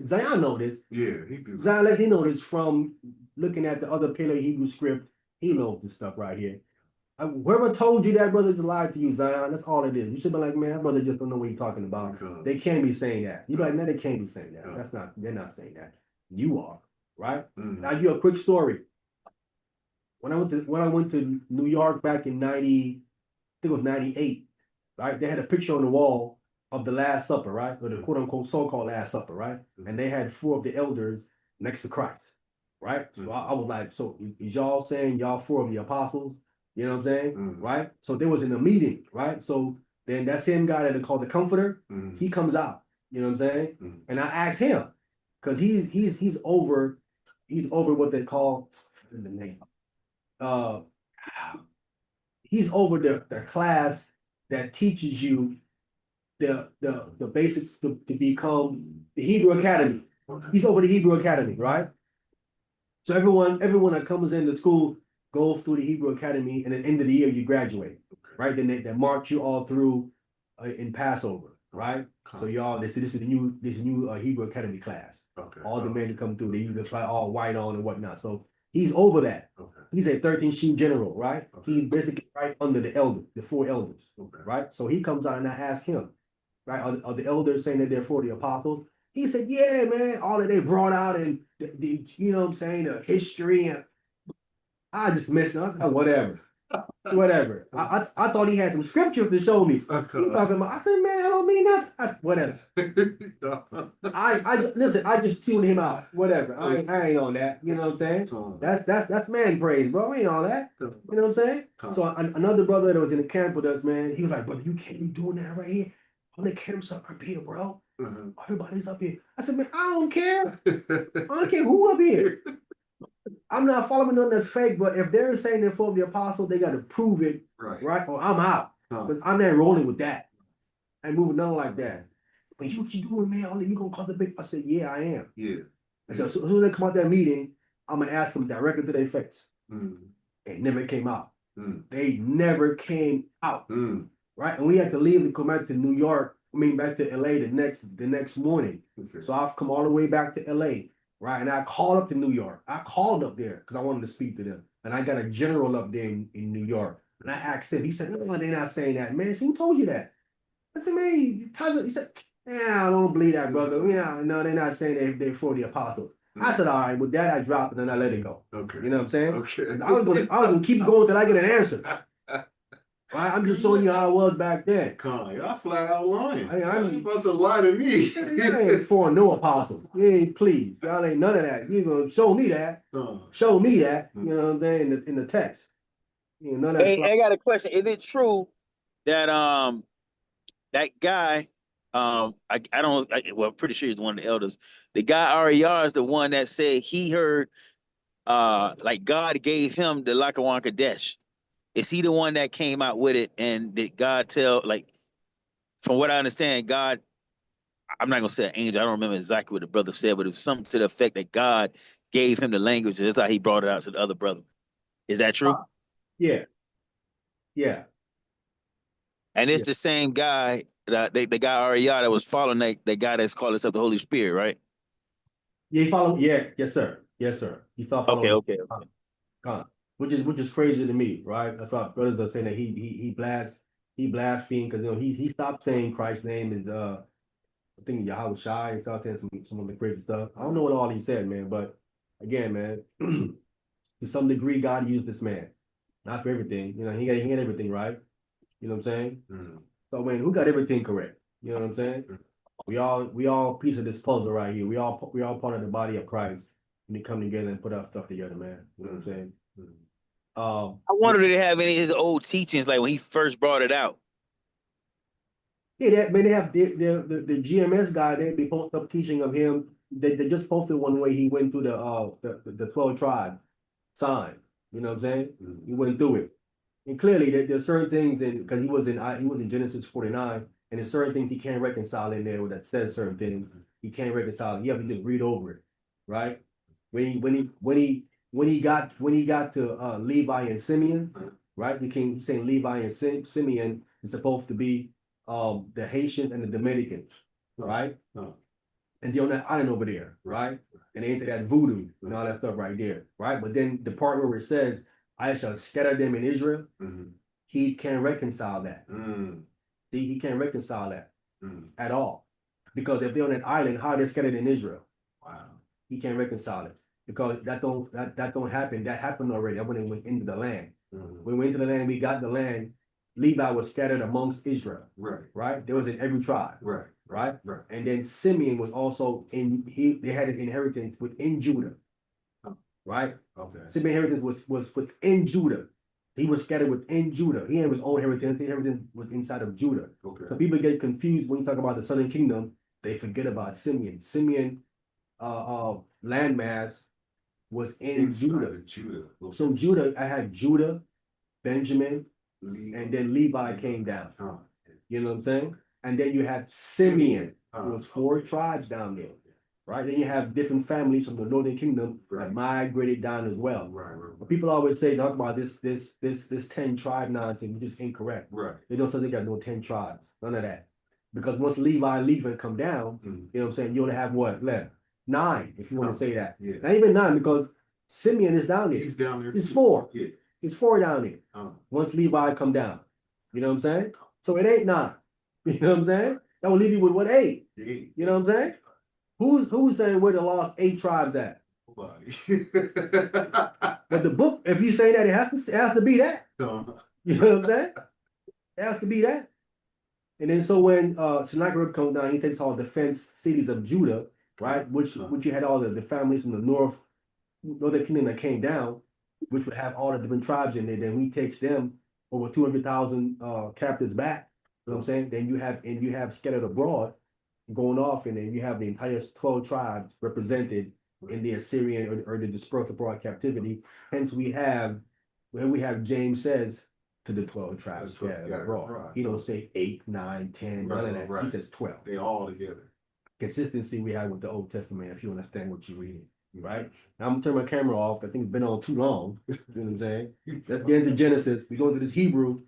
Zion know this. Yeah, he do. Zion Lex, he know this from looking at the other Paleo Hebrew script. He knows this stuff right here. Whoever told you that, brother, just lied to you, Zion. That's all it is. You should be like, man, that brother just don't know what he's talking about. They can't be saying that. You be like, man, they can't be saying that. They're not saying that. You are, right? Now, you a quick story. When I went to New York back in 90, I think it was 98, right? They had a picture on the wall of the Last Supper, right? Or the quote unquote so-called Last Supper, right? And they had 4 of the elders next to Christ, right? So I was like, so is y'all saying y'all 4 of the apostles? You know what I'm saying? Right? So there was in a meeting, right? So then that same guy that they call the comforter, he comes out, you know what I'm saying? And I asked him, because he's over what they call in the name. He's over the class that teaches you the basics to become the Hebrew Academy. He's over the Hebrew Academy, right? So everyone that comes into school goes through the Hebrew Academy, and at the end of the year you graduate, right? Then they march you all through in Passover, right? So y'all, this is the new Hebrew Academy class. Okay. All the men that come through, they usually fly all white on and whatnot. So he's over that. Okay. He's a 13 shoe general, right? Okay. He's basically right under the 4 elders, right? So he comes out and I ask him, right? Are the elders saying that they're for the apostles? He said, yeah, man, all that they brought out and the you know what I'm saying, the history, and I just missed it. I said, whatever. I thought he had some scripture to show me. He talking about, I said, man, I don't mean nothing. Whatever. I just tuned him out. Whatever. I ain't on that. You know what I'm saying? That's man praise, bro. I ain't on that. You know what I'm saying? So another brother that was in the camp with us, man, he was like, brother, you can't be doing that right here. All the camps up here, bro. Everybody's up here. I said, man, I don't care. I don't care who up here. I'm not following on that fake, but if they're saying they're for the apostle, they got to prove it, right? Or I'm out. Because I'm not rolling with that. I ain't moving nothing like that. But you what you doing, man? You gonna cause a big? I said, yeah, I am. Yeah. I said, so as soon as they come out that meeting, I'm gonna ask them directly to their face. It never came out. They never came out. Right? And we had to leave to come back to New York. Back to LA the next morning. Okay. So I've come all the way back to LA. Right. And I called up to New York. I called up there because I wanted to speak to them. And I got a general up there in New York. And I asked him, he said, no, they're not saying that. Man, who told you that? I said, man, he said, yeah, I don't believe that, brother. No, they're not saying they're for the apostles. I said, all right, with that, I dropped it and I let it go. Okay. You know what I'm saying? Okay. I was gonna keep going till I get an answer. Right? I'm just showing you how I was back then. Y'all flat out lying. You supposed to lie to me. I ain't for no apostles. Yeah, please. Y'all ain't none of that. You gonna show me that. Show me that. You know what I'm saying? In the text. None of that. Hey, I got a question. Is it true that that guy, well, I'm pretty sure he's one of the elders. The guy RER is the one that said he heard like God gave him the Lashawan Qadash. Is he the one that came out with it? And did God tell, like, from what I understand, God, I'm not going to say an angel. I don't remember exactly what the brother said, but it was something to the effect that God gave him the language. That's how he brought it out to the other brother. Is that true? Yeah. Yeah. And it's Yeah. the same guy that the guy Ariel that was following that guy that's called himself the Holy Spirit, right? Yeah, he follow. Yeah, yes, sir. Yes, sir. He started Okay, following okay. Con, which is crazy to me, right? That's why brothers are saying that he blasphemed because he stopped saying Christ's name is I think Yahweh Shai and started saying some of the crazy stuff. I don't know what all he said, man, but again, man, to some degree, God used this man, not for everything. You know, he got everything right. You know what I'm saying? So man, who got everything correct? You know what I'm saying? We all piece of this puzzle right here. We all part of the body of Christ. And we come together and put our stuff together, man. You know what I'm saying? I wonder if they have any of his old teachings like when he first brought it out. Yeah, man, they have the GMS guy. They be posting up teaching of him. They just posted one way he went through the 12 tribe sign. You know what I'm saying? He went through it, and clearly there's certain things in because he was in Genesis 49, and there's certain things he can't reconcile in there that says certain things he can't reconcile. You have to just read over it, right? When he got to Levi and Simeon, right? He's saying Levi and Simeon is supposed to be the Haitians and the Dominicans, right? And they're on that island over there, right? And they into that voodoo and all that stuff right there, right? But then the part where it says, I shall scatter them in Israel, he can't reconcile that. See, he can't reconcile that at all. Because if they're on that island, how are they scattered in Israel? Wow. He can't reconcile it. Because that don't happen. That happened already. That when they went into the land. When we went into the land, we got the land. Levi was scattered amongst Israel. Right? There was in every tribe. Right? And then Simeon was also they had an inheritance within Judah. Right? Okay. Simeon inheritance was within Judah. He was scattered within Judah. He had his own inheritance. The inheritance was inside of Judah. Okay. So people get confused when you talk about the southern kingdom. They forget about Simeon. Simeon landmass was in Inside Judah. of Judah. So Judah, I had Judah, Benjamin, Levi. and then Levi came down. You know what I'm saying? And then you have Simeon. It was 4 tribes down there. Right? Then you have different families from the northern kingdom that migrated down as well. But people always talk about this 10 tribe nonsense, which is incorrect. They don't say they got no 10 tribes. None of that. Because once Levi leave and come down, you know what I'm saying, you only have what left? 9, if you want to say that. Yeah. Not even 9, because Simeon is down there. He's down there. It's too. 4. Yeah. It's 4 down there. Once Levi come down. You know what I'm saying? So it ain't 9. You know what I'm saying? That will leave you with what 8. You know what I'm saying? Who's saying where the lost 8 tribes at? But the book, if you say that, it has to be that. You know what I'm saying? It has to be that. And then so when Sennacherib comes down, he takes all the fenced cities of Judah, right? Which you had all the families from the northern kingdom that came down, which would have all the different tribes in there. Then he takes them over 200,000 captives back. You know what I'm saying? Then you have scattered abroad going off, and then you have the entire 12 tribes represented in the Assyrian or the dispersed abroad captivity. Hence we have James says to the 12 tribes abroad. He don't say 8, 9, 10, none of that. He says 12. They all together. Consistency we have with the Old Testament, if you understand what you're reading. Right? Now I'm gonna turn my camera off. I think it's been on too long. You know what I'm saying? Let's get into Genesis. We go into this Hebrew.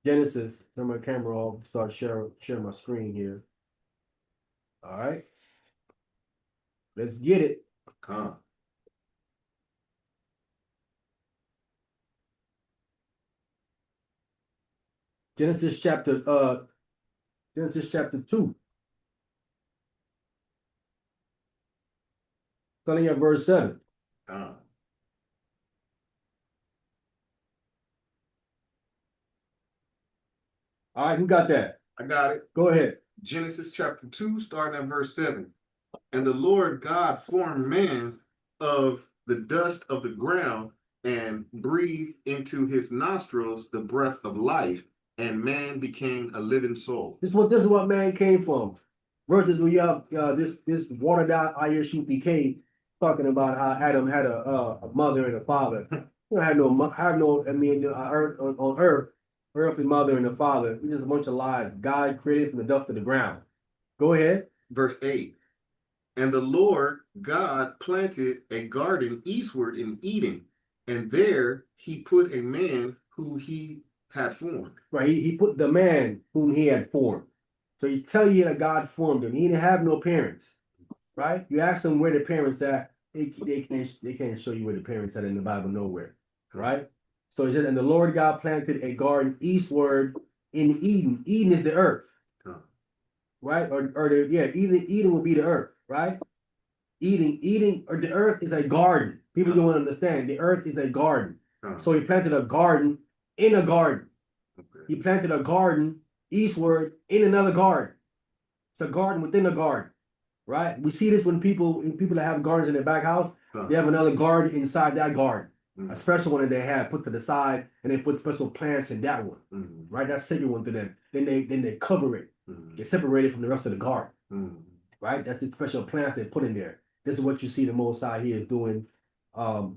Genesis, turn my camera off, start share my screen here. All right. Let's get it. Genesis chapter 2. Starting at verse 7. All right, who got that? I got it. Go ahead. Genesis chapter 2, starting at verse 7. And the Lord God formed man of the dust of the ground and breathed into his nostrils the breath of life, and man became a living soul. This is what man came from. Versus when you have this watered out ISUPK talking about how Adam had a mother and a father. You don't have no earth on earth, earthly mother and a father. It's just a bunch of lies. God created from the dust of the ground. Go ahead. Verse 8. And the Lord God planted a garden eastward in Eden, And there he put a man who he had formed. Right, he put the man whom he had formed. So he's telling you that God formed him. He didn't have no parents, right? You ask them where the parents at, they can't show you where the parents at in the Bible nowhere, right? So it says, and the Lord God planted a garden eastward in Eden. Eden is the earth, right? Eden will be the earth, right? Eden, or the earth is a garden. People don't understand. The earth is a garden. So he planted a garden in a garden. He planted a garden eastward in another garden. It's a garden within a garden, right? We see this when people that have gardens in their back house, they have another garden inside that garden. A special one that they have put to the side, and they put special plants in that one, right? That's sacred one to them. Then they cover it. They separate it from the rest of the garden, right? That's the special plants they put in there. This is what you see the Most High here is doing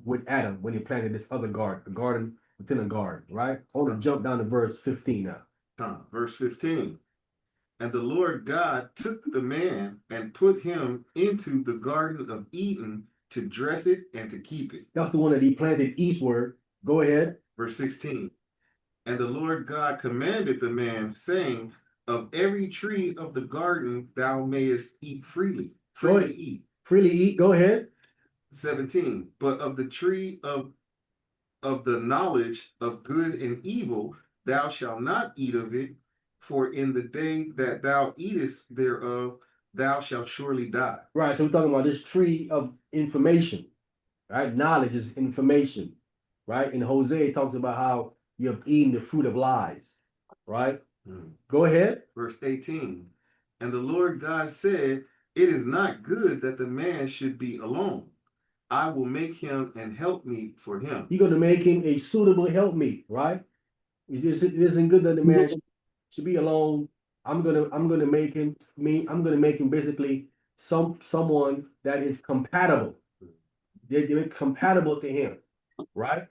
with Adam when he planted this other garden, a garden within a garden, right? I want to jump down to verse 15 now. Verse 15. And the Lord God took the man and put him into the Garden of Eden to dress it and to keep it. That's the one that he planted eastward. Go ahead. Verse 16. And the Lord God commanded the man, saying, of every tree of the garden thou mayest eat freely. Freely eat. Freely eat. Go ahead. 17. But of the tree of the knowledge of good and evil, thou shalt not eat of it, for in the day that thou eatest thereof, thou shalt surely die. Right. So we're talking about this tree of information, right? Knowledge is information, right? And Hosea talks about how you have eaten the fruit of lies, right? Go ahead. Verse 18. And the Lord God said, it is not good that the man should be alone. I will make him an helpmeet for him. You're going to make him a suitable helpmeet, right? It isn't good that the man should be alone. I'm gonna make him basically someone that is compatible. They're compatible to him, right?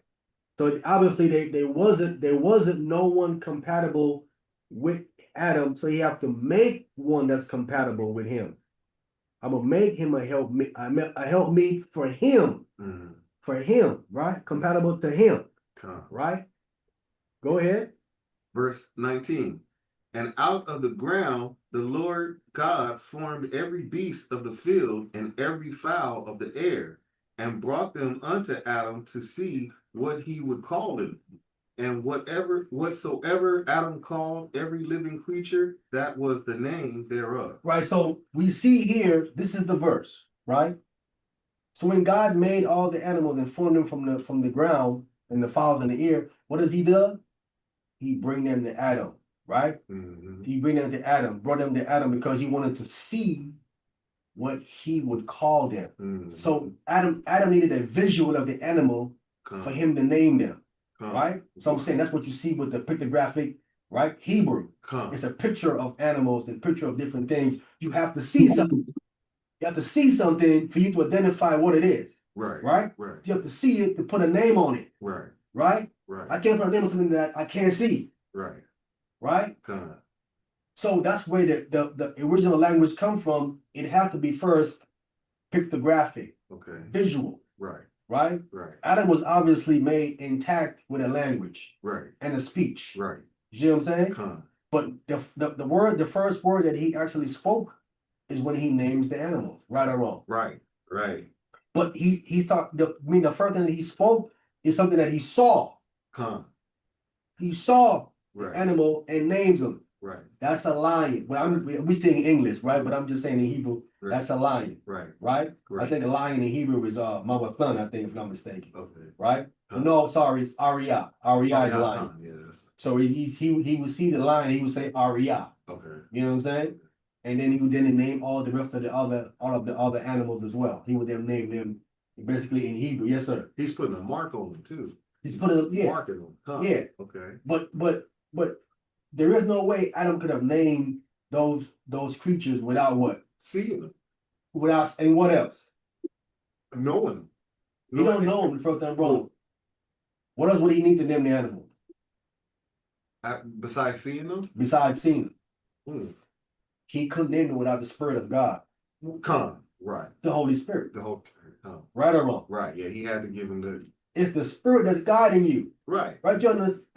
So obviously there wasn't no one compatible with Adam, so you have to make one that's compatible with him. I'm gonna make him a helpmeet for him, right? Compatible to him, right? Go ahead. Verse 19. And out of the ground the Lord God formed every beast of the field and every fowl of the air, and brought them unto Adam to see what he would call them. And whatsoever Adam called every living creature, that was the name thereof. Right. So we see here, this is the verse, right? So when God made all the animals and formed them from the ground and the fowls in the air, what does he do? He bring them to Adam, right? He bring them to Adam, brought them to Adam because he wanted to see what he would call them. So Adam needed a visual of the animal for him to name them, right? So I'm saying that's what you see with the pictographic, right? Hebrew. It's a picture of animals and picture of different things. You have to see something. You have to see something for you to identify what it is. Right? You have to see it to put a name on it. Right? I can't put a name on something that I can't see. Right? So that's where the original language come from. It had to be first pictographic, visual. Right? Adam was obviously made intact with a language and a speech. You see what I'm saying? But the first word that he actually spoke is when he names the animals, right or wrong. But he thought the first thing that he spoke is something that he saw. He saw the animal and names them. That's a lion. Well, we saying English, right? But I'm just saying in Hebrew, that's a lion. Right? I think a lion in Hebrew is Mama Thun, I think, if I'm not mistaken. Right? No, sorry, it's Aria. Aria is a lion. So he would see the lion, he would say Aria. You know what I'm saying? And then he would then name all the rest of all of the other animals as well. He would then name them basically in Hebrew. Yes, sir. He's putting a mark on them too. He's putting a Mark on them. Yeah. But there is no way Adam could have named those creatures without what? Seeing them. And what else? Knowing them. He don't know them the first time wrong. What else would he need to name the animals? Besides seeing them? Besides seeing them. He couldn't name them without the Spirit of God. Right. The Holy Spirit. The Holy Spirit. Right or wrong? Right. Yeah, he had to give him It's the spirit that's guiding you. Right. Right?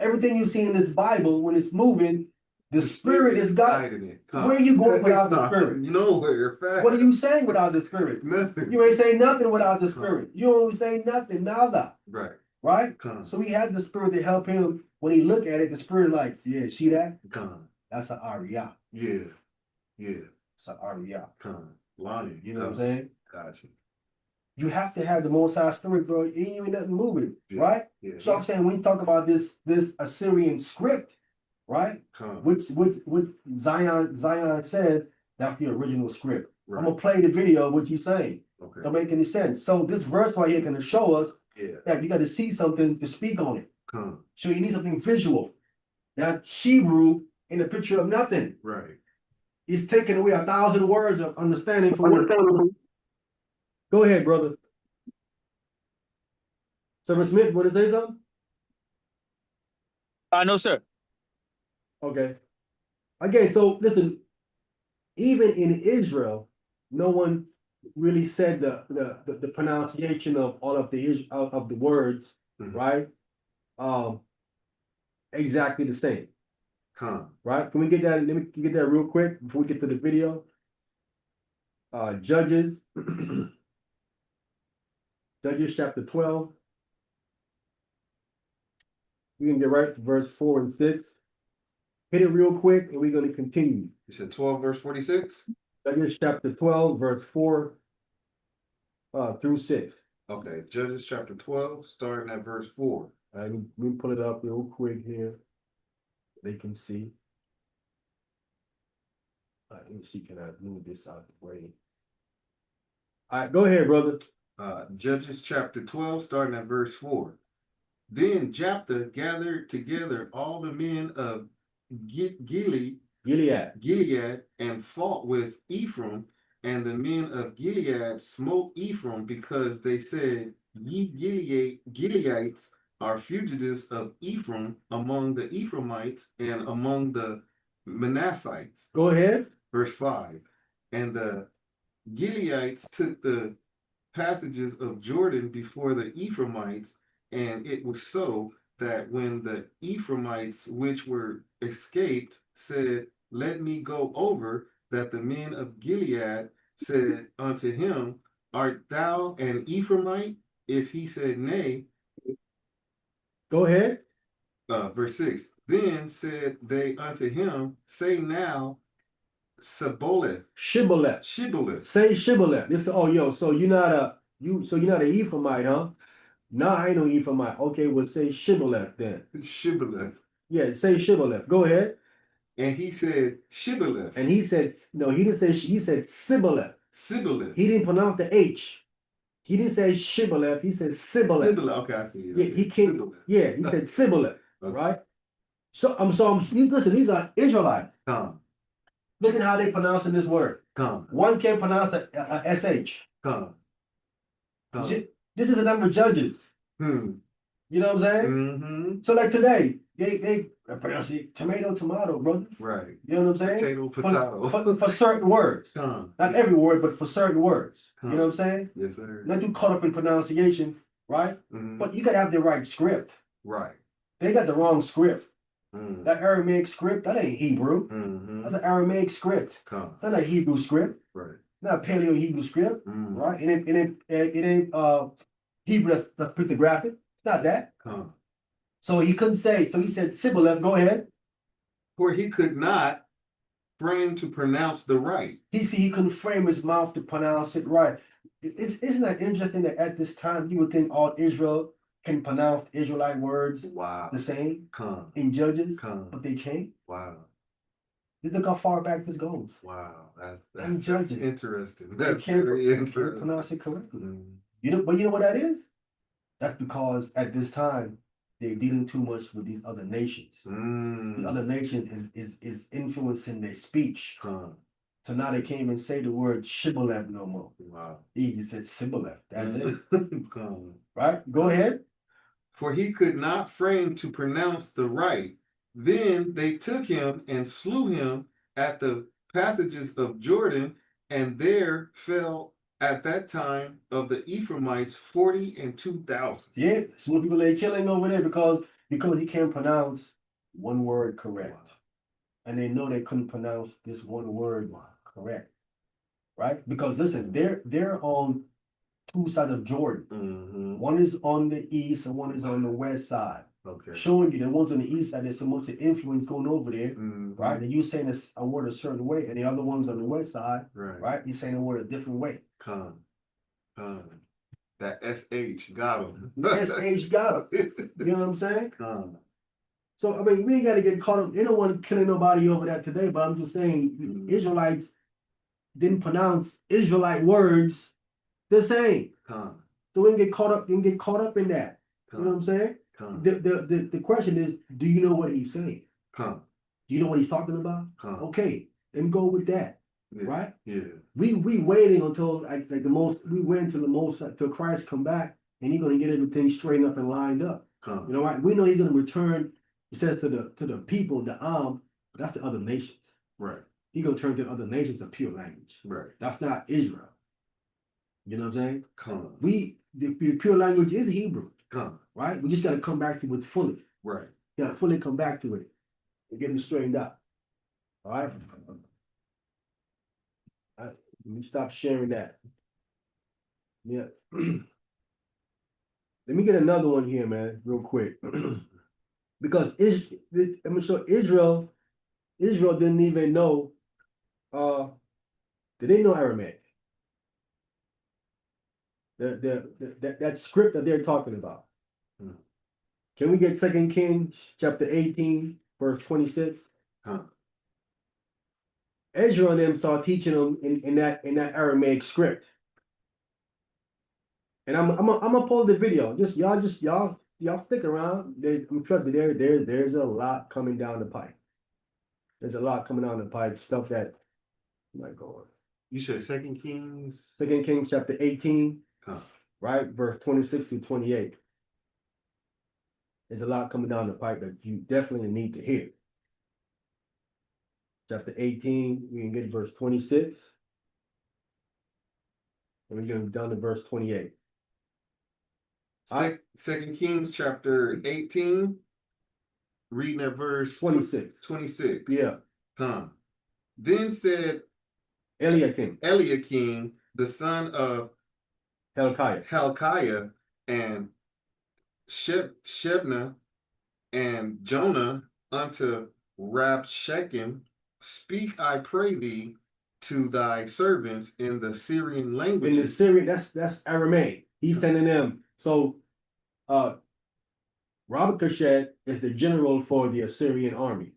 Everything you see in this Bible, when it's moving, the spirit is guiding. it. Where are you going without the spirit? Nowhere. Fast. What are you saying without the spirit? Nothing. You ain't saying nothing without the spirit. You don't say nothing, nada. Right. Right? Come. So he had the spirit to help him. When he look at it, the spirit like, yeah, see that? Come. That's an aria. Yeah. Yeah. It's an aria. Come. Lion. You know what I'm saying? Gotcha. You have to have the Most High Spirit, bro. You ain't nothing moving, Yeah. right? Yeah. So I'm saying when you talk about this Assyrian script, right? Come. Which Zion says that's the original script. Right. I'm gonna play the video what he's saying. Okay. Don't make any sense. So this verse right here gonna show us that you got to see something to speak on it. Come. So you need something visual. That Hebrew in a picture of nothing. Right. It's taking away 1,000 words of understanding for what. Go ahead, brother. Sir Smith, want to say something? No, sir. Okay. Again, so listen, even in Israel, no one really said the pronunciation of all of the words, right? Exactly the same. Right? Can we get that? Let me get that real quick before we get to the video. Judges. Judges chapter 12. We can get right to verse 4 and 6. Hit it real quick and we're going to continue. You said 12 verse 46? Judges chapter 12, verse 4 through 6. Okay, Judges chapter 12, starting at verse 4. Let me pull it up real quick here. They can see. Let me see, can I move this out of the way? All right, go ahead, brother. Judges chapter 12, starting at verse 4. Then Jephthah gathered together all the men of Gilead and fought with Ephraim, and the men of Gilead smote Ephraim because they said, Ye Gileadites are fugitives of Ephraim among the Ephraimites and among the Manassites. Go ahead. Verse 5. And the Gileadites took the passages of Jordan before the Ephraimites, and it was so that when the Ephraimites which were escaped said, Let me go over, that the men of Gilead said unto him, Art thou an Ephraimite? If he said, Nay. Go ahead. Verse 6. Then said they unto him, Say now, Shibboleth. Say Shibboleth. This so you're not an Ephraimite, huh? No, I ain't no Ephraimite. Okay, well say Shibboleth then. Shibboleth. Yeah, say Shibboleth. Go ahead. And he said Shibboleth. And he said, no, he didn't say, he said Sibboleth. Sibboleth. He didn't pronounce the H. He didn't say Shibboleth, he said Sibboleth. Okay, I see it. Yeah, he can't. Sibboleth. Yeah, he said Sibboleth, okay. Right? So listen, these are Israelites. Look at how they pronouncing this word. One can't pronounce a SH. This is a number of judges. You know what I'm saying? Mm-hmm. So like today, they pronounce it tomato, brother. Right. You know what I'm saying? Potato. For certain words. Not every word, but for certain words. You know what I'm saying? Yes, sir. Not too caught up in pronunciation, right? But you gotta have the right script. Right. They got the wrong script. That Aramaic script, that ain't Hebrew. That's an Aramaic script. That's not a Hebrew script. Right. Not a Paleo Hebrew script. Right? It ain't Hebrew that's pictographic. It's not that. So he couldn't say, so he said Sibboleth, go ahead. For he could not frame to pronounce the right. He couldn't frame his mouth to pronounce it right. Isn't that interesting that at this time you would think all Israel can pronounce Israelite words the same in Judges, but they can't? Wow. Look how far back this goes. Wow, that's interesting. That's very interesting. Can't pronounce it correctly. But you know what that is? That's because at this time they're dealing too much with these other nations. The other nation is influencing their speech. So now they can't even say the word Shibboleth no more. Wow. He said Sibboleth. That's it. Right? Go ahead. For he could not frame to pronounce the right. Then they took him and slew him at the passages of Jordan, and there fell at that time of the Ephraimites 40 and 2,000. Yeah, so people they killing over there because he can't pronounce one word correct. And they know they couldn't pronounce this one word correct. Right? Because listen, they're on two sides of Jordan. Mm-hmm. One is on the east and one is on the west side. Okay. Showing you the ones on the east side, there's so much influence going over there, Mhm. right? And you saying a word a certain way, and the other ones on the west side, Right. right? You're saying a word a different way. Con. That SH got him. SH got him. You know what I'm saying? Con. So I mean, we ain't got to get caught up. They don't want to killing nobody over that today, but I'm just saying, Israelites didn't pronounce Israelite words the same. Con. So we can get caught up. You can get caught up in that. You know what I'm saying? Con. The question is, do you know what he's saying? Con. Do you know what he's talking about? Con. Okay, then go with that. Yeah. Right? Yeah. We waiting until like the most. We wait until the most till Christ come back, and he's gonna get everything straightened up and lined up. Con. You know what? We know he's gonna return. He says to the people, the that's the other nations. Right. He's gonna turn to other nations a pure language. Right. That's not Israel. You know what I'm saying? Con. The pure language is Hebrew. Con. Right? We just gotta come back to it fully. Right. You gotta fully come back to it and get it straightened out. All right. Let me stop sharing that. Yeah. Let me get another one here, man, real quick. Because I'm sure Israel didn't even know, they didn't know Aramaic. That script that they're talking about. Hmm. Can we get 2 Kings chapter 18, verse 26? Huh. Ezra and them start teaching them in that Aramaic script. And I'm gonna pull the video. Y'all stick around. I'm trusting there's a lot coming down the pipe. There's a lot coming down the pipe. Stuff that might go on. You said 2 Kings. 2 Kings chapter 18, Huh. right? Verse 26 through 28. There's a lot coming down the pipe that you definitely need to hear. Chapter 18, we can get verse 26. And we're going down to verse 28. Second Kings chapter 18. Reading at verse 26. 26. Yeah. Huh. Then said Eliakim, the son of Hilkiah, and Shebna and Jonah unto Rabshakeh, speak, I pray thee, to thy servants in the Syrian language. in the Syrian, that's Aramaic. He's sending them. So Robert Kashet is the general for the Assyrian army,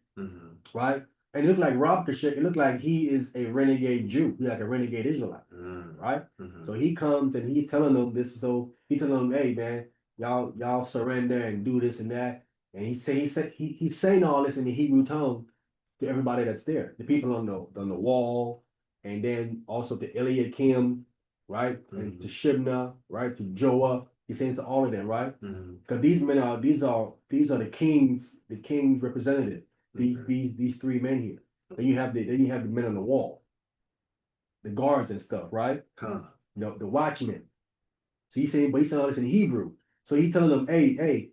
right? And it looked like Robert Kashet, it looked like he is a renegade Jew, he's like a renegade Israelite, right? So he comes and he's telling them this. So he's telling them, hey man, y'all surrender and do this and that. And he's saying all this in the Hebrew tongue to everybody that's there, the people on the wall, and then also to Eliakim, right? And to Shibna, right? To Joah. He's saying to all of them, right? Because these are the king's representative. These three men here. Then you have the men on the wall, the guards and stuff, right? The watchmen. So he's saying all this in Hebrew. So he's telling them, hey,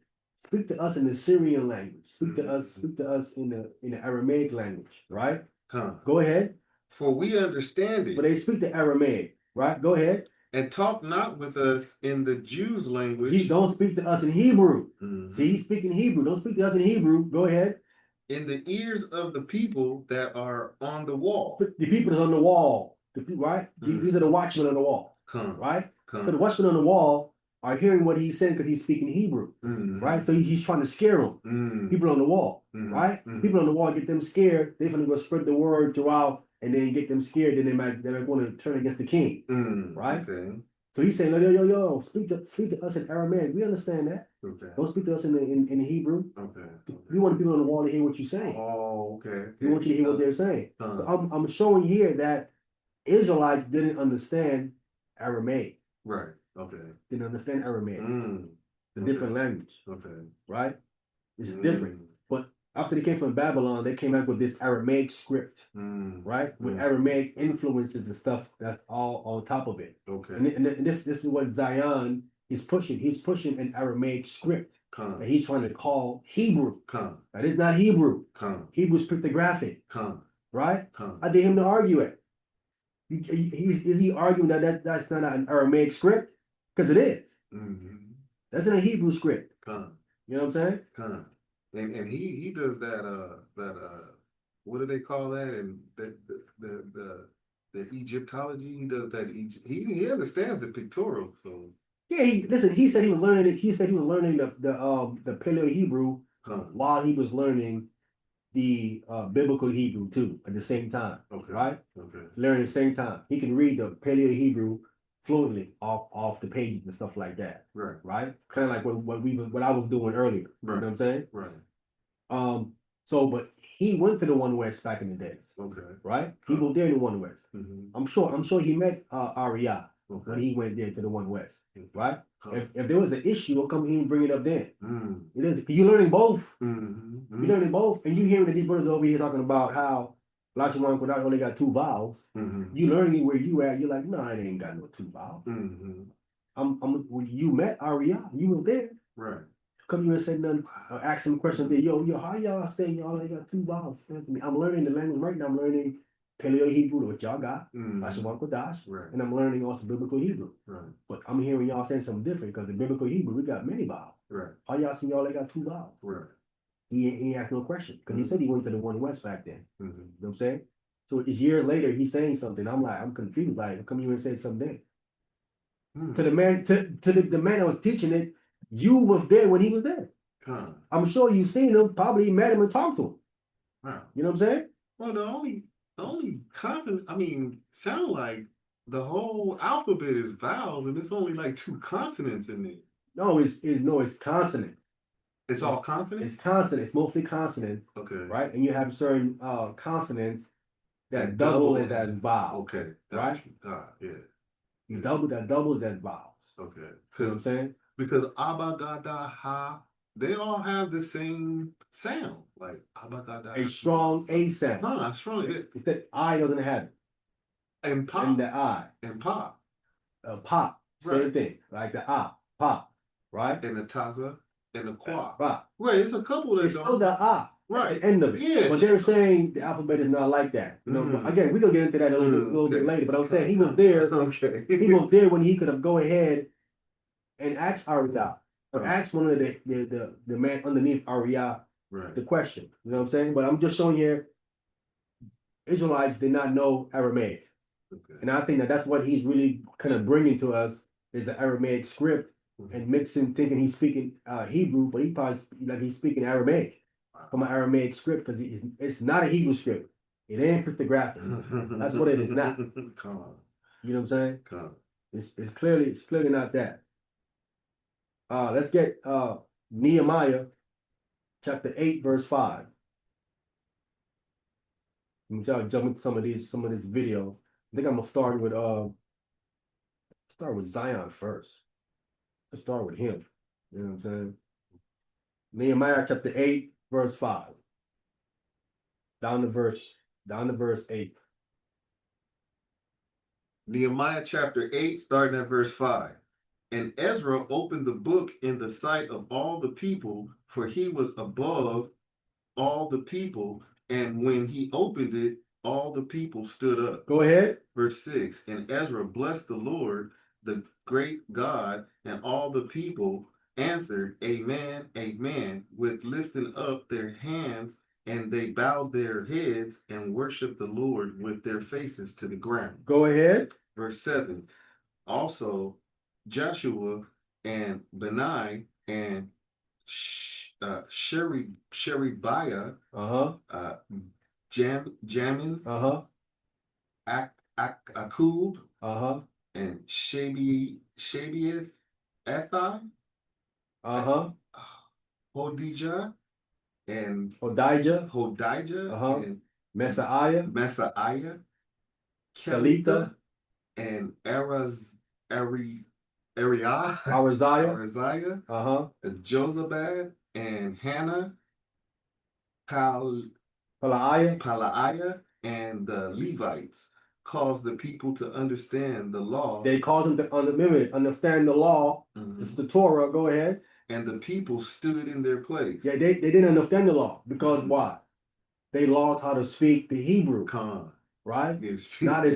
speak to us in the Syrian language. Speak to us in the Aramaic language, right? Go ahead. For we understand it. But they speak the Aramaic, right? Go ahead. And talk not with us in the Jews' language. Don't speak to us in Hebrew. See, he's speaking Hebrew. Don't speak to us in Hebrew. Go ahead. In the ears of the people that are on the wall. The people that's on the wall, right? These are the watchmen on the wall, right? So the watchmen on the wall are hearing what he's saying because he's speaking Hebrew, right? So he's trying to scare them. People on the wall, right? People on the wall get them scared. They're going to go spread the word throughout, and then get them scared. Then they might want to turn against the king, right? Okay. So he's saying, yo, speak to us in Aramaic. We understand that. Okay. Don't speak to us in the Hebrew. Okay. We want people on the wall to hear what you're saying. Oh, okay. We want you to hear what they're saying. So I'm showing here that Israelites didn't understand Aramaic. Right. Okay. Didn't understand Aramaic. The different language. Okay. Right? It's different. But after they came from Babylon, they came up with this Aramaic script, right? With Aramaic influences and stuff that's all on top of it. Okay. And this is what Zion is pushing. He's pushing an Aramaic script. And he's trying to call Hebrew. That is not Hebrew. Hebrew's cryptographic. Right? I did him to argue it. Is he arguing that that's not an Aramaic script? Because it is. That's in a Hebrew script. You know what I'm saying? And he does that what do they call that? And the Egyptology, he does that. He understands the pictorial. So yeah, he said he was learning it. He said he was learning the Paleo Hebrew while he was learning the biblical Hebrew too at the same time. Okay. Right? Okay. Learning at the same time. He can read the Paleo Hebrew fluently off the pages and stuff like that. Right. Right? Kind of like what I was doing earlier. Right. You know what I'm saying? Right. So but he went to the One West back in the days. Okay. Right? He was there in the One West. I'm sure he met Arya when he went there to the One West. Right? If there was an issue, how come he didn't bring it up then? It is you're learning both. You're learning both, and you hearing that these brothers over here talking about how Lashawan Qadash only got 2 vowels. You learning where you at, you're like, no, it ain't got no 2 vowels. When you met Arya, you were there. Right. Come here and say nothing, ask him questions. Yo, how y'all saying y'all ain't got 2 vowels? I'm learning the language right now. I'm learning Paleo Hebrew, what y'all got, Lashawan Qadash, Right. and I'm learning also biblical Hebrew. Right. But I'm hearing y'all saying something different because in biblical Hebrew we got many vowels. Right. How y'all see y'all ain't got 2 vowels? Right. He ain't asked no question because he said he went to the One West back then. Mm-hmm. You know what I'm saying? So it's years later he's saying something. I'm confused. Like, how come you and say something then? To the man, to the man that was teaching it, you was there when he was there. I'm sure you seen him, probably met him and talked to him. Wow. You know what I'm saying? Well, the only consonant, I mean, sound like the whole alphabet is vowels, and it's only like 2 consonants in there. No, it's consonant. It's all consonants? It's consonant. It's mostly consonants. Okay. Right? And you have certain consonants that double double as that vowel. Okay. Right? Yeah. You doubles as vowels. Okay. You know what I'm saying? Because Abba, Gada, Ha, they all have the same sound. Like Abba, Gada. A strong A sound. Strong. It's that I doesn't have it. And Pop. And the I. And Pop. Pop. Same Right. thing. Like the ah, pop. Right? And the Taza. And the Qua. Right. Right. It's a couple that It's still the ah. Right. At the end of it. Yeah. But they're saying the alphabet is not like that. You know, but again, we're gonna get into that a little bit later. But I'm saying he was there. Okay. He was there when he could have go ahead and asked Arya. Or asked one of the man underneath Arya the question. You know what I'm saying? But I'm just showing here Israelites did not know Aramaic. Okay. And I think that's what he's really kind of bringing to us is the Aramaic script and mixing, thinking he's speaking Hebrew, but he probably he's speaking Aramaic from an Aramaic script because it's not a Hebrew script. It ain't cryptographic. That's what it is not. Come on. You know what I'm saying? Come on. It's clearly not that. Let's get Nehemiah chapter 8, verse 5. Let me try to jump into some of this video. I think I'm gonna start with Zion first. Let's start with him. You know what I'm saying? Nehemiah chapter 8, verse 5. Down to verse 8. Nehemiah chapter 8, starting at verse 5. And Ezra opened the book in the sight of all the people, for he was above all the people. And when he opened it, all the people stood up. Go ahead. Verse 6. And Ezra blessed the Lord, the great God, and all the people answered, Amen, Amen, with lifting up their hands, and they bowed their heads and worshiped the Lord with their faces to the ground. Go ahead. Verse 7. Also, Joshua and Benai and Sheribiah, Jamin, Akub, and Shabieth, Ethi, Hodijah, and Hodijah, and Messiah, Kelita, and Ariziah, Josabad, and Hannah, Palaiah. Palaiah and the Levites caused the people to understand the law. They caused them to understand the law. Mhm. It's the Torah. Go ahead. And the people stood in their place. Yeah, they didn't understand the law because Mhm. why? They lost how to speak the Hebrew, Con. right? Yes. Now they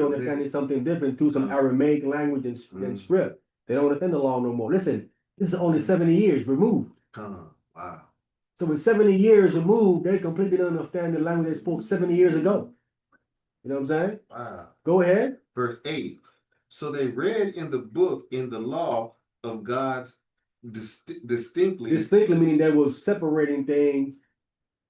understanding something different through some Aramaic language and script. They don't understand the law no more. Listen, this is only 70 years removed. Con. Wow. So in 70 years removed, they completely don't understand the language they spoke 70 years ago. You know what I'm saying? Wow. Go ahead. Verse 8. So they read in the book, in the law of God's distinctly. Distinctly meaning they were separating things,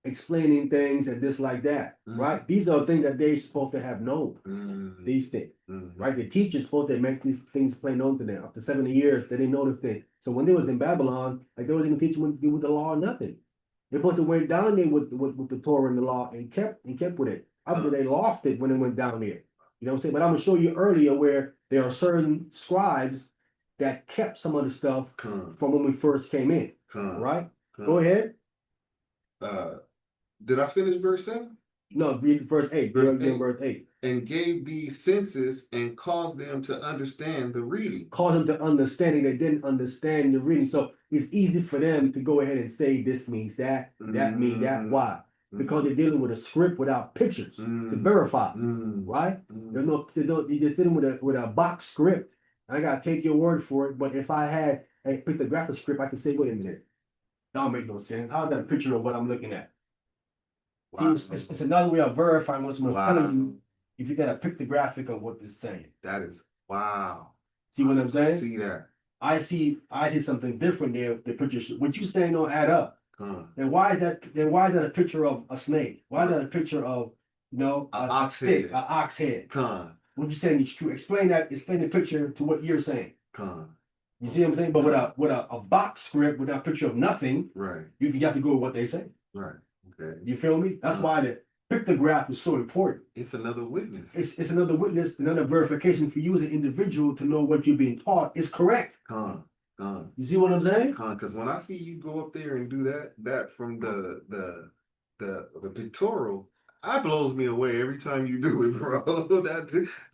explaining things, and this like that, right? These are things that they're supposed to have known. These things, right? The teacher's supposed to make these things plain known to them. After 70 years, they didn't know the thing. So when they was in Babylon, like they wasn't even teaching what to do with the law or nothing. They're supposed to went down there with the Torah and the law and kept with it. After they lost it when they went down there. You know what I'm saying? But I'm gonna show you earlier where there are certain scribes that kept some of the stuff from when we first came in. Right? Go ahead. Did I finish verse 7? No, read verse 8. Verse 8. And gave these senses and caused them to understand the reading. Caused them to understanding. They didn't understand the reading. So it's easy for them to go ahead and say this means that, that means that. Why? Because they're dealing with a script without pictures to verify. Right? They're just dealing with a box script. I gotta take your word for it. But if I had a pictographic script, I could say, wait a minute. That don't make no sense. How's that a picture of what I'm looking at? Wow. See, it's another way of verifying what someone's telling you if you got a pictographic of what it's saying. That is wow. See what I'm saying? See that. I see something different there. The picture, what you saying don't add up. Then why is that? Then why is that a picture of a snake? Why is that a picture of a stick, an ox head? What you saying is true. Explain that. Explain the picture to what you're saying. You see what I'm saying? But with a box script with a picture of nothing, right? You have to go with what they say. Right. Okay. You feel me? That's why the pictograph is so important. It's another witness. It's another witness, another verification for you as an individual to know what you're being taught is correct. You see what I'm saying? Because when I see you go up there and do that from the pictorial, that blows me away every time you do it, bro.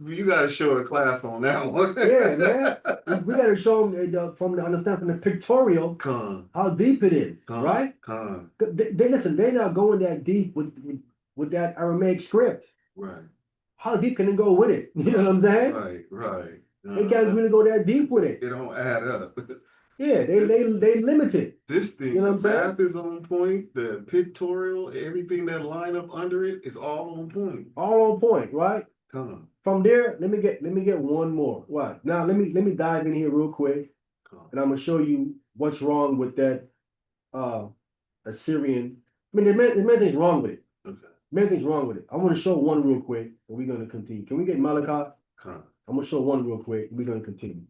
You gotta show a class on that one. Yeah, man. We gotta show them from the pictorial how deep it is, right? They listen. They're not going that deep with that Aramaic script. Right. How deep can they go with it? You know what I'm saying? Right. They can't really go that deep with it. It don't add up. Yeah, they limit it. This thing, you know what I'm the saying? math is on point. The pictorial, everything that line up under it is all on point. All on point, right? From there, let me get one more. What? Now let me dive in here real quick, and I'm gonna show you what's wrong with that Assyrian. I mean, there's many things wrong with it. Okay. Many things wrong with it. I want to show one real quick, and we're gonna continue. Can we get Malachi? I'm gonna show one real quick, and we're gonna continue.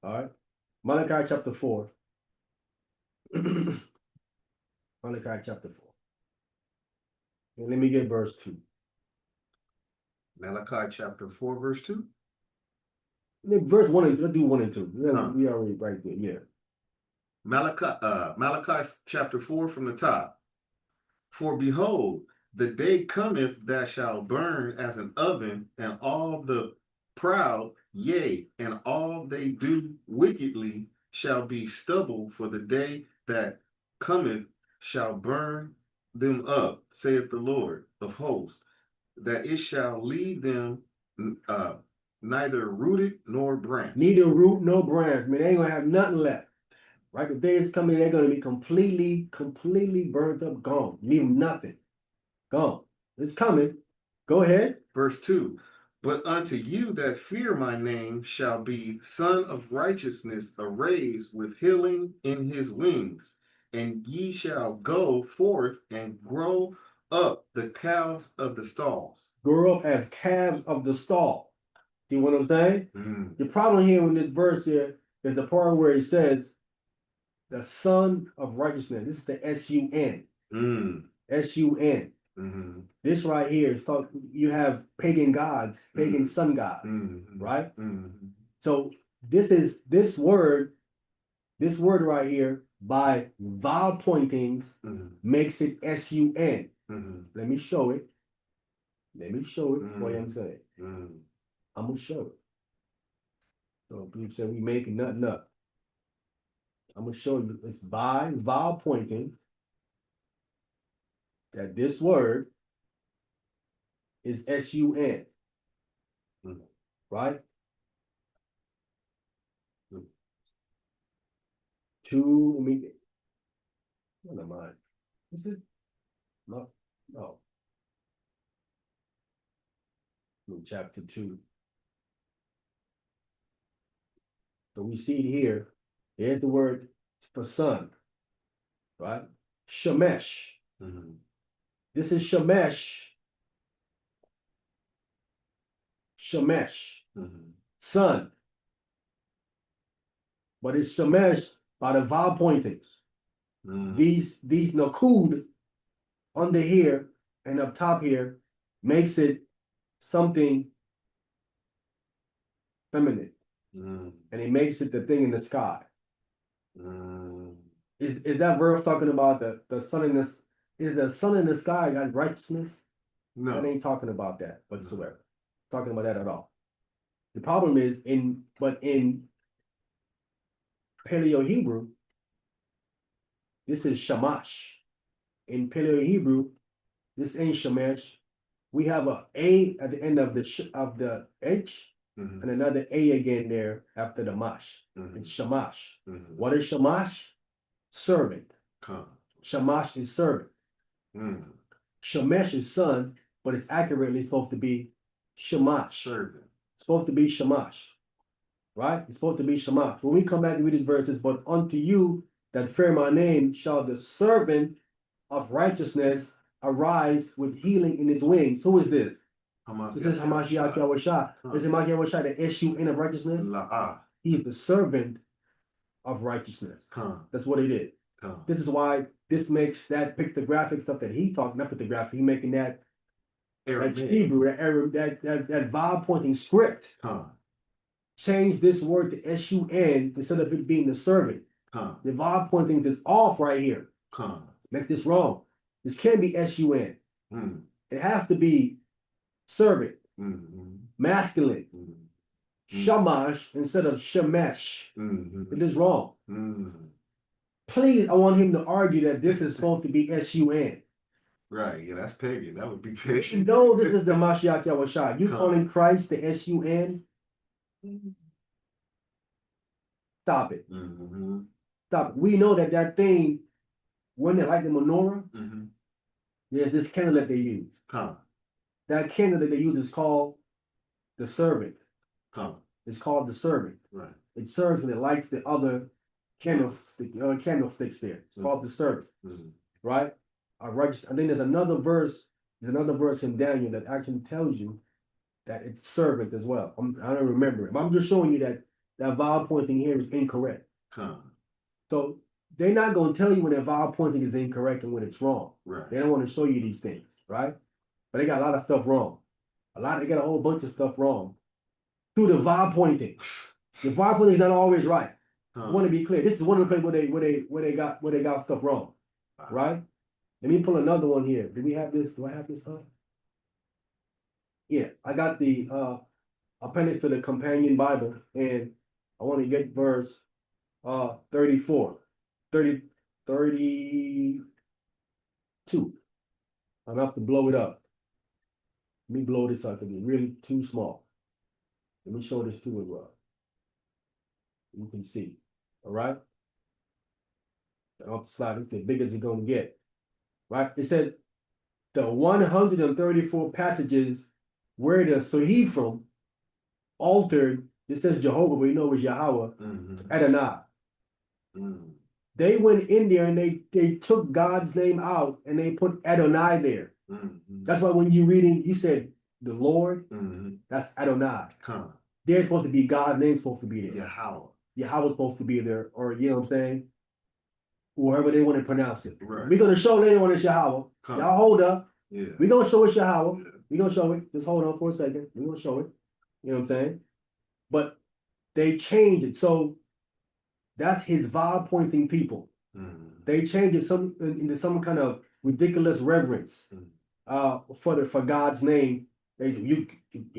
All right. Malachi chapter 4. Malachi chapter 4. And let me get verse 2. Malachi chapter 4, verse 2. Verse 1 and 2. Let's do 1 and 2. We already right there. Yeah. Malachi chapter 4 from the top. For behold, the day cometh that shall burn as an oven, and all the proud, yea, and all they do wickedly shall be stubble, for the day that cometh shall burn them up, saith the Lord of hosts, that it shall leave them neither rooted nor branch. Neither root nor branch. I mean, they ain't gonna have nothing left. Right? The day is coming, they're gonna be completely burnt up, gone. Leave nothing. Gone. It's coming. Go ahead. Verse 2. But unto you that fear my name shall be Son of Righteousness arraised with healing in his wings, and ye shall go forth and grow up the calves of the stalls. Grow up as calves of the stall. See what I'm saying? The problem here with this verse here is the part where it says the Son of Righteousness. This is the S-U-N. S-U-N. This right here is talking, you have pagan gods, pagan sun gods, right? So this word right here, by vowel pointings makes it S-U-N. Let me show it. Let me show it for you. I'm saying. I'm gonna show it. So people say we making nothing up. I'm gonna show you. It's by vowel pointing that this word is S-U-N. Right? Two, let me get. What am I? Is it? No, no. Chapter 2. So we see it here. Here's the word for son, right? Shemesh. This is Shemesh. Shemesh, son. But it's Shemesh by the vowel pointings. These nakud under here and up top here makes it something feminine. And it makes it the thing in the sky. Is that verse talking about the sun in this? Is the sun in the sky got righteousness? No. That ain't talking about that whatsoever. Talking about that at all. The problem is in Paleo Hebrew, this is Shamash. In Paleo Hebrew, this ain't Shamash. We have a at the end of the H and another A again there after the mash. It's Shamash. What is Shamash? Servant. Shamash is servant. Shemesh is son, but it's accurately supposed to be Shamash. Servant. It's supposed to be Shamash. Right? It's supposed to be Shamash. When we come back and read these verses, but unto you that fear my name shall the servant of righteousness arise with healing in his wings. Who is this? This is Hamashiach Yahushua. This is Hamashiach Yahushua, the S-U-N of righteousness. He is the servant of righteousness. That's what it is. This is why this makes that pictographic stuff that he talking, not pictographic, he making that Hebrew, that vowel pointing script. Change this word to S-U-N instead of it being the servant. The vowel pointing is off right here. Make this wrong. This can't be S-U-N. It has to be servant, masculine. Shamash instead of Shemesh. It is wrong. Please, I want him to argue that this is supposed to be S-U-N. Right, yeah, that's pagan. That would be pagan. You know this is the Mashiach Yahushua. You calling Christ the S-U-N? Stop it. Stop it. We know that thing, when they like the menorah, there's this candle that they use. That candle that they use is called the servant. It's called the servant. Right. It serves and it lights the other candlesticks there. It's called the servant. Right? I think there's another verse in Daniel that actually tells you that it's servant as well. I don't remember it. But I'm just showing you that vowel pointing here is incorrect. So they're not going to tell you when that vowel pointing is incorrect and when it's wrong. Right. They don't want to show you these things, right? But they got a lot of stuff wrong. They got a whole bunch of stuff wrong through the vowel pointing. The vowel pointing is not always right. I want to be clear. This is one of the places where they got stuff wrong, right? Let me pull another one here. Do we have this? Do I have this up? Yeah, I got the appendix to the companion Bible, and I want to get verse 32. I'm gonna have to blow it up. Let me blow this up because it's really too small. Let me show this to it well. You can see. All right. Off the slide, it's the biggest it's gonna get. Right? It says the 134 passages where the Sahifrim altered, it says Jehovah, but you know it was Yahweh, Adonai. They went in there and they took God's name out and they put Adonai there. That's why when you reading, you said the Lord, that's Adonai. They're supposed to be God's name supposed to be there. Yahweh's supposed to be there, or you know what I'm saying? Whoever they want to pronounce it. Right. We're gonna show later on it's Yahweh. Y'all hold up. Yeah. We're gonna show it's Yahweh. Yeah. We're gonna show it. Just hold on for a second. We're gonna show it. You know what I'm saying? But they changed it. So that's his vowel pointing people. They changed it into some kind of ridiculous reverence for God's name. You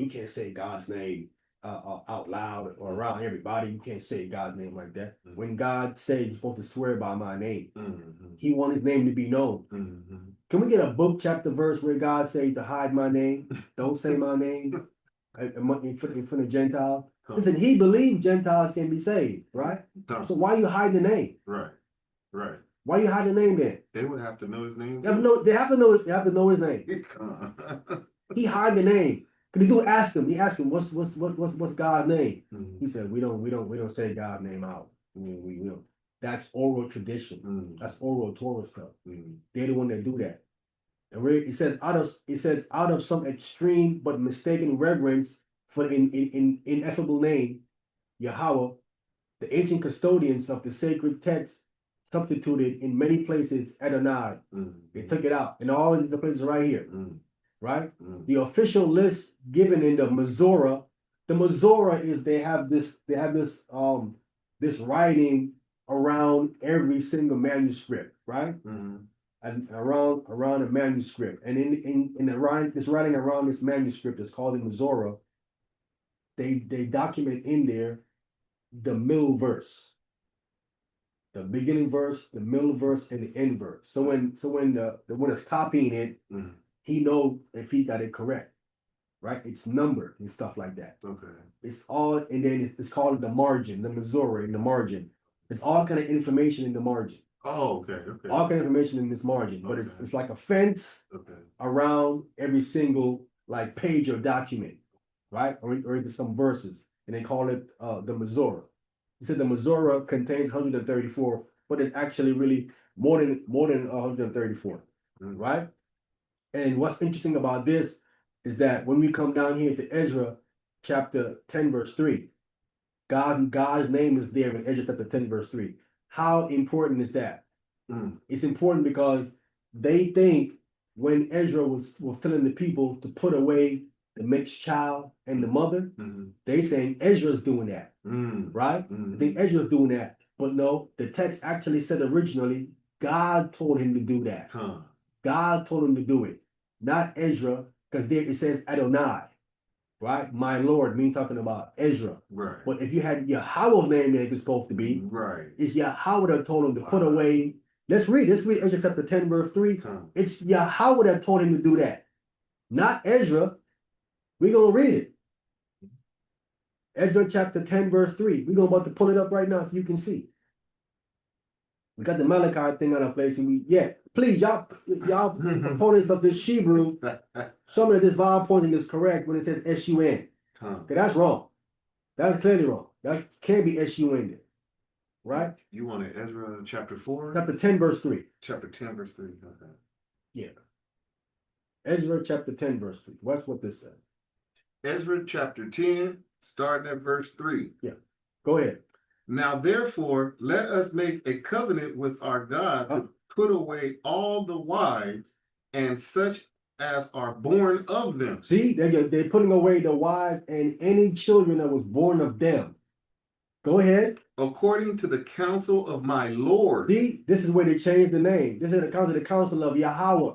can't say God's name out loud or around everybody. You can't say God's name like that. When God said you're supposed to swear by my name, he wanted his name to be known. Can we get a book, chapter, verse where God says to hide my name? Don't say my name in front of Gentiles. Listen, he believed Gentiles can be saved, right? So why you hide the name? Right. Why you hide the name then? They would have to know his name. They have to know his name. He hide the name. Cause the dude asked him. He asked him, "What's God's name?" He said, "We don't say God's name out. We don't. That's oral tradition. That's oral Torah stuff. They're the one that do that." And it says out of some extreme but mistaken reverence for the ineffable name, Yahweh, the ancient custodians of the sacred text substituted in many places Adonai. They took it out, and all of the places right here. Right? The official list given in the Masorah. The Masorah is they have this writing around every single manuscript, right? And around a manuscript. And in this writing around this manuscript is called the Masorah. They document in there the middle verse. The beginning verse, the middle verse, and the end verse. So when it's copying it, he know if he got it correct, right? It's numbered and stuff like that. Okay. It's all, and then it's called the margin, the Masorah in the margin. It's all kind of information in the margin. Oh, okay. All kind of information in this margin, but it's like a fence around every single like page or document, right? Or into some verses, and they call it the Masorah. He said the Masorah contains 134, but it's actually really more than 134, right? And what's interesting about this is that when we come down here to Ezra chapter 10, verse 3, God's name is there in Ezra chapter 10, verse 3. How important is that? It's important because they think when Ezra was telling the people to put away the mixed child and the mother, they saying Ezra's doing that, right? I think Ezra's doing that, but no, the text actually said originally God told him to do that. God told him to do it, not Ezra, because there it says Adonai, right? My Lord, me talking about Ezra. Right. But if you had Yahweh's name that it's supposed to be, right, it's Yahweh that told him to put away. Let's read Ezra chapter 10, verse 3. It's Yahweh that told him to do that, not Ezra. We're going to read it. Ezra chapter 10, verse 3. We're about to pull it up right now so you can see. We got the Malachi thing on our place, and please, y'all proponents of this Hebrew, show me that this vowel pointing is correct when it says S-U-N. Okay, that's wrong. That's clearly wrong. That can't be S-U-N there. Right? You wanted Ezra chapter 4? Chapter 10, verse 3. Chapter 10, verse 3. Okay. Yeah. Ezra chapter 10, verse 3. Watch what this says. Ezra chapter 10, starting at verse 3. Yeah. Go ahead. Now, therefore, let us make a covenant with our God to put away all the wives and such as are born of them. See, they're putting away the wives and any children that was born of them. Go ahead. According to the counsel of my Lord. See, this is where they changed the name. This is the counsel of Yahweh.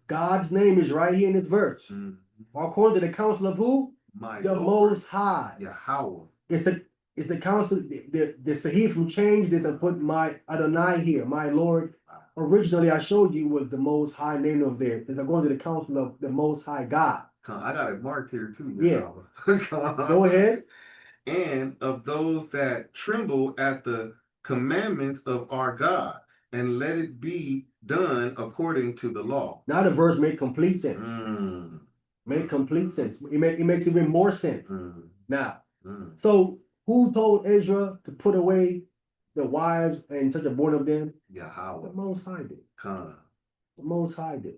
God's name is right here in this verse. According to the counsel of who? The Most High. Yahweh. It's the counsel. The Sahih who changed this and put my Adonai here, my Lord. Originally, I showed you was the Most High name of there. It's according to the counsel of the Most High God. I got it marked here too. Yeah. Go ahead. And of those that tremble at the commandments of our God, and let it be done according to the law. Now the verse make complete sense. Make complete sense. It makes even more sense. Now, so who told Ezra to put away the wives and such a born of them? Yahweh. The Most High did. The Most High did.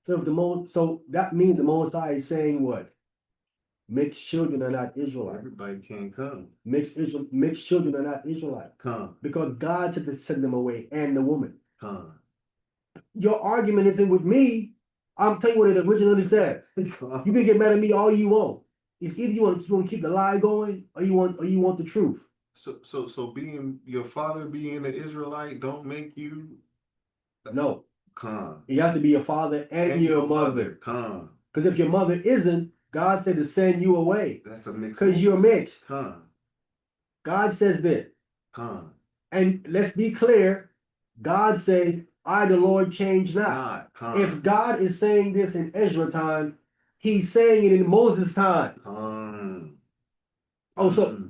So that means the Most High is saying what? Mixed children are not Israelites. Everybody can't come. Mixed children are not Israelites. Because God said to send them away, and the woman. Your argument isn't with me. I'm telling you what it originally says. You can get mad at me all you want. It's either you want to keep the lie going, or you want the truth. So being your father being an Israelite don't make you No, con. you have to be your father and your mother. Con. Because if your mother isn't, God said to send you away. That's a mixed. Because you're mixed. Con. God says this. Con. And let's be clear. God said, I, the Lord, change not. God. Con. If God is saying this in Ezra time, he's saying it in Moses time. Con. Oh, so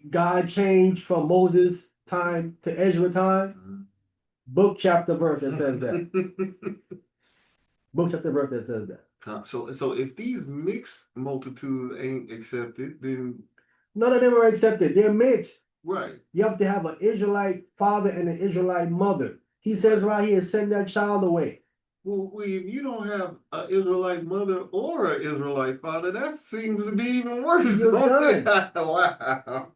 God changed from Moses time to Ezra time? Book, chapter, verse that says that. Book, chapter, verse that says that. So if these mixed multitudes ain't accepted, then None of them are accepted. They're mixed. right. You have to have an Israelite father and an Israelite mother. He says right here, send that child away. Well, if you don't have an Israelite mother or an Israelite father, that seems to be even worse. You're done. Wow.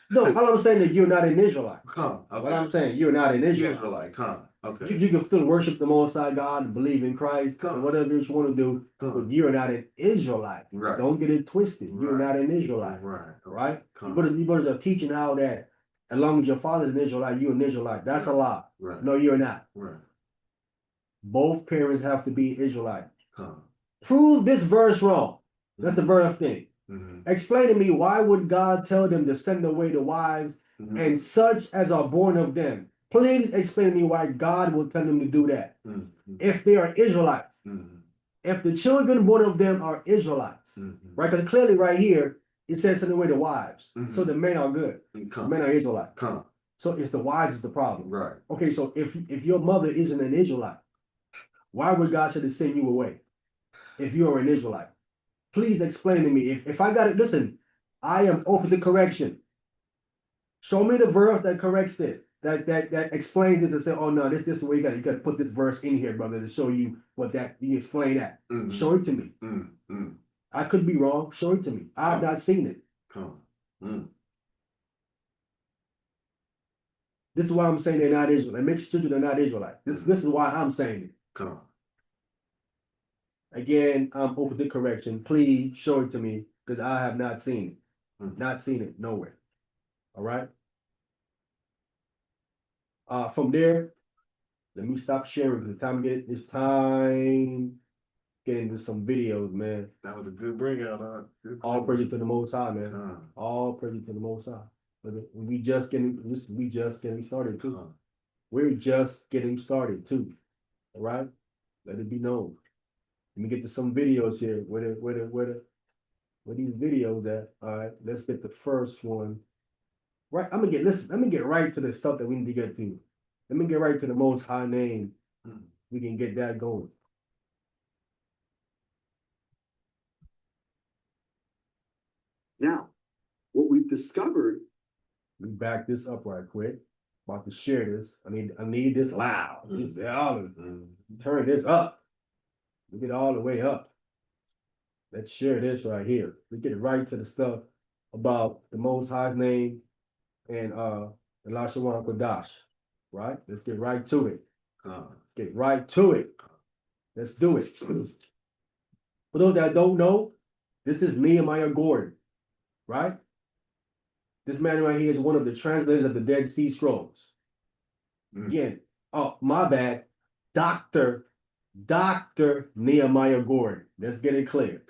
No, all I'm saying is you're not an Israelite. Okay. What I'm saying, you're not an Israelite. Israelite, okay. You can still worship the Most High God and believe in Christ and whatever you want to do, but you're not an Israelite. Right. Don't get it twisted. You're not an Israelite. Right. You brothers are teaching how that as long as your father's an Israelite, you're an Israelite. That's a lie. Right. No, you're not. Right. Both parents have to be Israelite. Prove this verse wrong. That's the verse thing. Explain to me, why would God tell them to send away the wives and such as are born of them? Please explain to me why God will tell them to do that. If they are Israelites. If the children born of them are Israelites. Right? Because clearly right here, it says send away the wives. So the men are good. The men are Israelites. So it's the wives is the problem. Right. Okay, so if your mother isn't an Israelite, why would God say to send you away if you are an Israelite? Please explain to me. If I got it, listen, I am open to correction. Show me the verse that corrects it, that explains this and say, oh no, this is the way you got to put this verse in here, brother, to show you what that you explain that. Show it to me. I could be wrong. Show it to me. I have not seen it. This is why I'm saying they're not Israelite. Mixed children are not Israelite. This is why I'm saying it. Again, I'm open to correction. Please show it to me because I have not seen it. Not seen it nowhere. All right. From there, let me stop sharing because it's time get into some videos, man. That was a good bring out. All praise to the Most High, man. All praise to the Most High. We just getting started too. We're just getting started too. All right. Let it be known. Let me get to some videos here. Where these videos at? All right, let's get the first one. Right, let me get right to the stuff that we need to get to. Let me get right to the Most High name. We can get that going. Now, what we've discovered. Let me back this up right quick. About to share this. I need this loud. Turn this up. We get all the way up. Let's share this right here. We get right to the stuff about the Most High name and the Lashawan Qadash. Right? Let's get right to it. Get right to it. Let's do it. For those that don't know, this is Nehemiah Gordon. Right? This man right here is one of the translators of the Dead Sea Scrolls. Again, oh, my bad. Dr. Nehemiah Gordon. Let's get it clear.